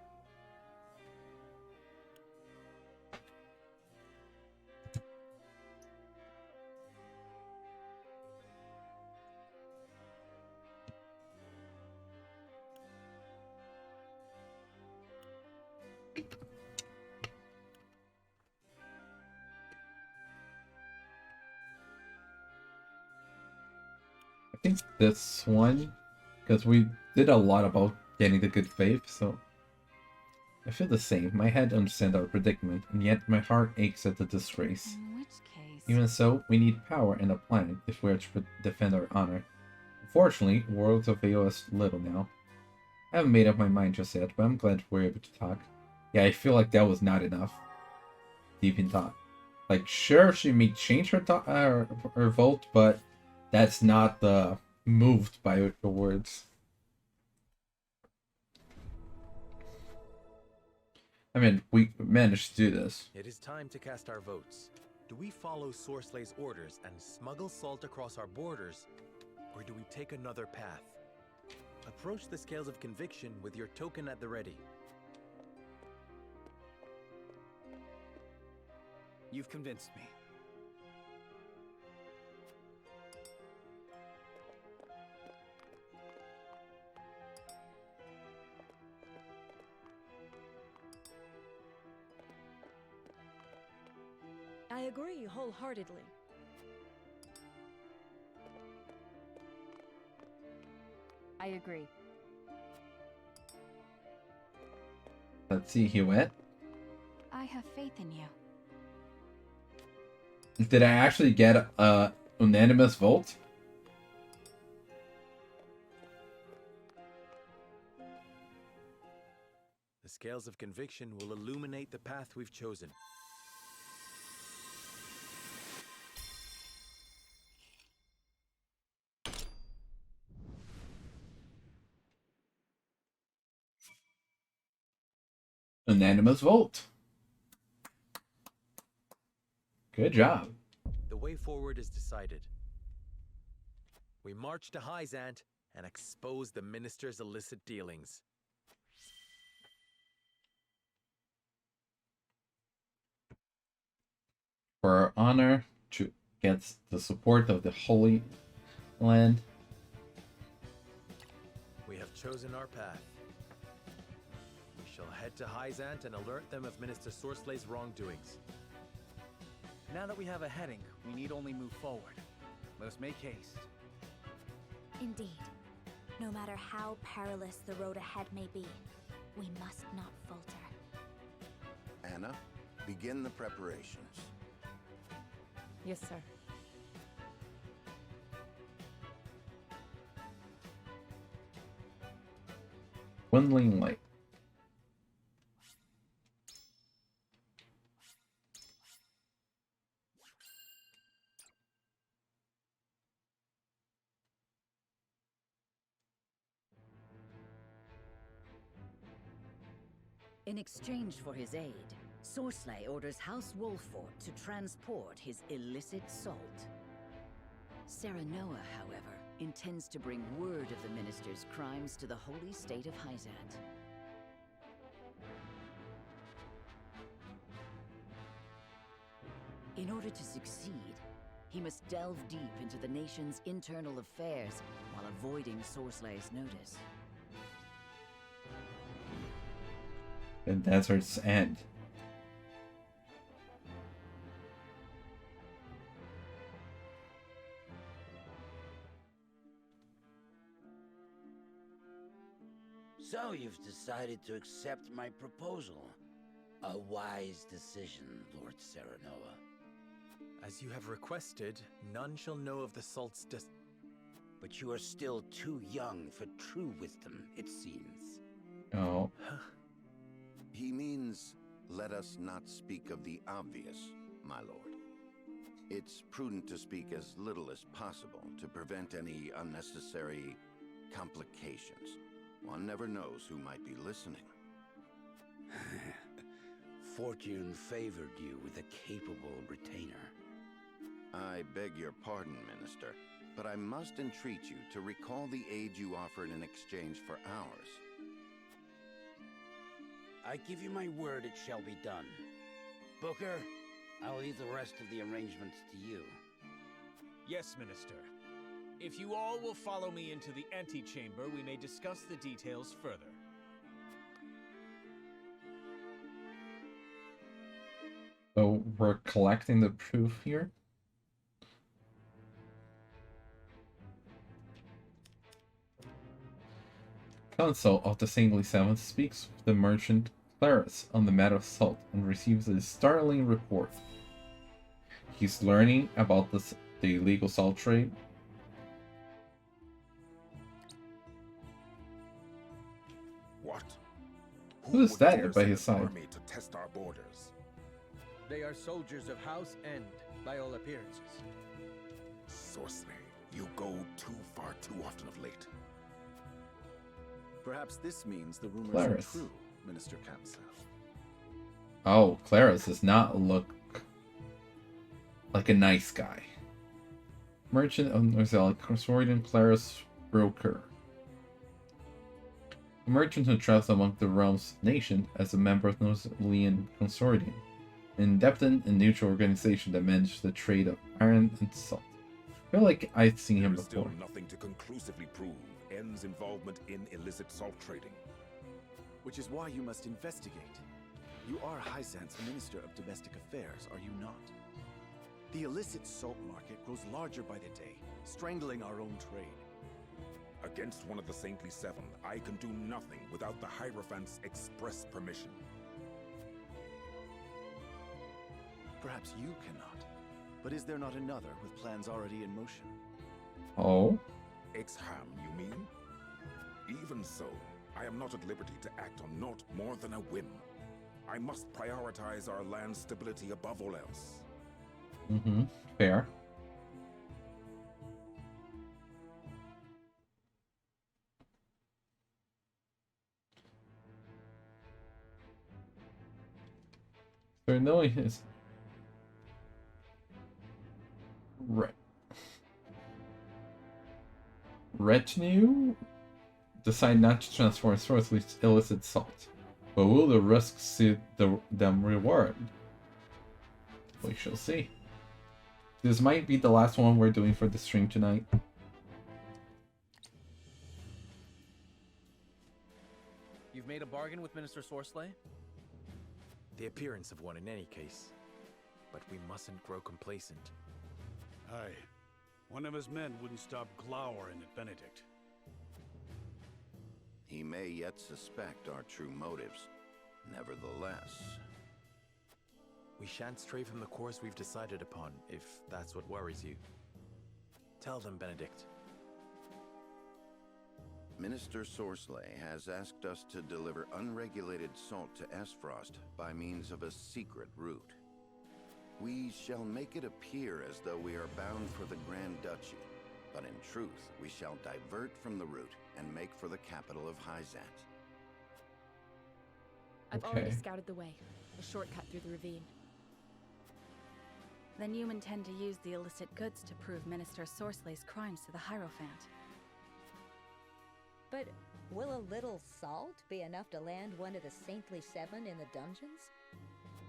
I think this one, because we did a lot about getting the good faith, so I feel the same. My head understands our predicament, and yet my heart aches at the disgrace. In which case... Even so, we need power and a plan if we are to defend our honor. Unfortunately, words avail us little now. I haven't made up my mind just yet, but I'm glad we're able to talk. Yeah, I feel like that was not enough. Deep in thought. Like, sure, she may change her vote, but that's not moved by the words. I mean, we managed to do this. It is time to cast our votes. Do we follow Sorslay's orders and smuggle salt across our borders, or do we take another path? Approach the scales of conviction with your token at the ready. You've convinced me. I agree wholeheartedly. I agree. Let's see, he went. I have faith in you. Did I actually get a unanimous vote? The scales of conviction will illuminate the path we've chosen. Unanimous vote. Good job. The way forward is decided. We march to Hyzant and expose the minister's illicit dealings. For our honor to get the support of the Holy Land. We have chosen our path. We shall head to Hyzant and alert them of Minister Sorslay's wrongdoings. Now that we have a heading, we need only move forward. Let us make haste. Indeed. No matter how perilous the road ahead may be, we must not falter. Anna, begin the preparations. Yes, sir. Dwindling light. In exchange for his aid, Sorsley orders House Wolffort to transport his illicit salt. Serenoa, however, intends to bring word of the minister's crimes to the holy state of Hyzant. In order to succeed, he must delve deep into the nation's internal affairs while avoiding Sorsley's notice. The desert's end. So you've decided to accept my proposal. A wise decision, Lord Serenoa. As you have requested, none shall know of the salt's But you are still too young for true wisdom, it seems. Oh. He means, let us not speak of the obvious, my lord. It's prudent to speak as little as possible to prevent any unnecessary complications. One never knows who might be listening. Fortune favored you with a capable retainer. I beg your pardon, Minister, but I must entreat you to recall the aid you offered in exchange for ours. I give you my word it shall be done. Booker, I will leave the rest of the arrangements to you. Yes, Minister. If you all will follow me into the antechamber, we may discuss the details further. So we're collecting the proof here. Council of the Saintly Seven speaks with the merchant Claris on the matter of salt and receives a startling report. He's learning about the illegal salt trade. What? Who is would that dare by send his an side? army to test our borders? They are soldiers of House End, by all appearances. Sorcery, you go too far too often of late. Perhaps this means the rumors Claris. are true, Minister Kamsa. Oh, Claris does not look like a nice guy. Merchant of Norzelic Consortium Claris Broker. A merchant who travels among the realm's nation as a member of Norzelian Consortium, an independent and neutral organization that manages the trade of iron and salt. I feel like I've seen him There is still before. nothing to conclusively prove N's involvement in illicit salt trading. Which is why you must investigate. You are Hyzant's Minister of Domestic Affairs, are you not? The illicit salt market grows larger by the day, strangling our own trade. Against one of the Saintly Seven, I can do nothing without the Hierophant's express permission. Perhaps you cannot. But is there not another with plans already in motion? Oh? Exham, you mean? Even so, I am not at liberty to act on naught more than a whim. I must prioritize our land's stability above all else. Mm-hmm. Fair. So knowing his retinue decide not to transform Sorsley's illicit salt, but will the risk suit them reward? We shall see. This might be the last one we're doing for the stream tonight. You've made a bargain with Minister Sorsley? The appearance of one in any case. But we mustn't grow complacent. Aye. One of his men wouldn't stop glowering at Benedict. He may yet suspect our true motives. Nevertheless... We shan't stray from the course we've decided upon, if that's what worries you. Tell them, Benedict. Minister Sorsley has asked us to deliver unregulated salt to Aesfrost by means of a secret route. We shall make it appear as though we are bound for the Grand Duchy, but in truth, we shall divert from the route and make for the capital of Hyzant. I've already scouted the way. A shortcut through the ravine. Then you intend to use the illicit goods to prove Minister Sorsley's crimes to the Hierophant. But will a little salt be enough to land one of the Saintly Seven in the dungeons?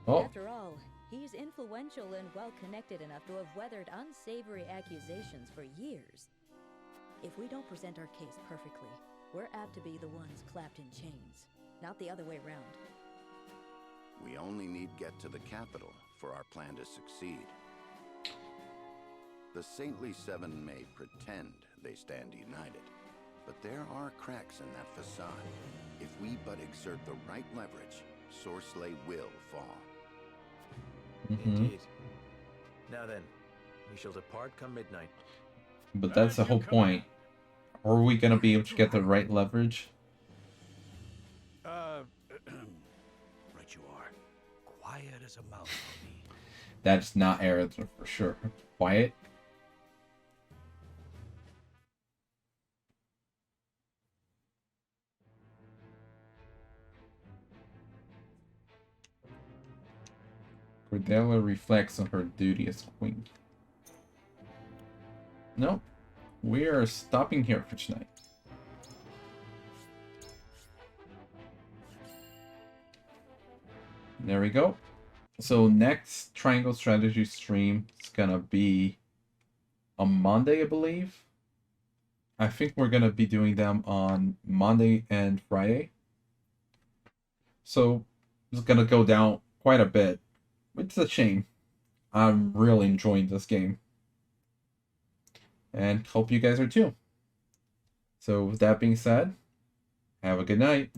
Oh. After all, he's influential and well-connected enough to have weathered unsavory accusations for years. If we don't present our case perfectly, we're apt to be the ones clapped in chains, not the other way around. We only need get to the capital for our plan to succeed. The Saintly Seven may pretend they stand united, but there are cracks in that facade. If we but exert the right leverage, Sorsley will fall. Indeed. Now then, we shall depart come midnight. But that's the whole point. Are we gonna be able to get the right leverage? Right you are. Quiet as a mouse for me. That's not Aerith for sure. Quiet. Cordelia reflects on her duty as queen. Nope. We are stopping here for tonight. There we go. So next Triangle Strategy stream is gonna be on Monday, I believe. I think we're gonna be doing them on Monday and Friday. So it's gonna go down quite a bit, which is a shame. I'm really enjoying this game. And hope you guys are too. So with that being said, have a good night.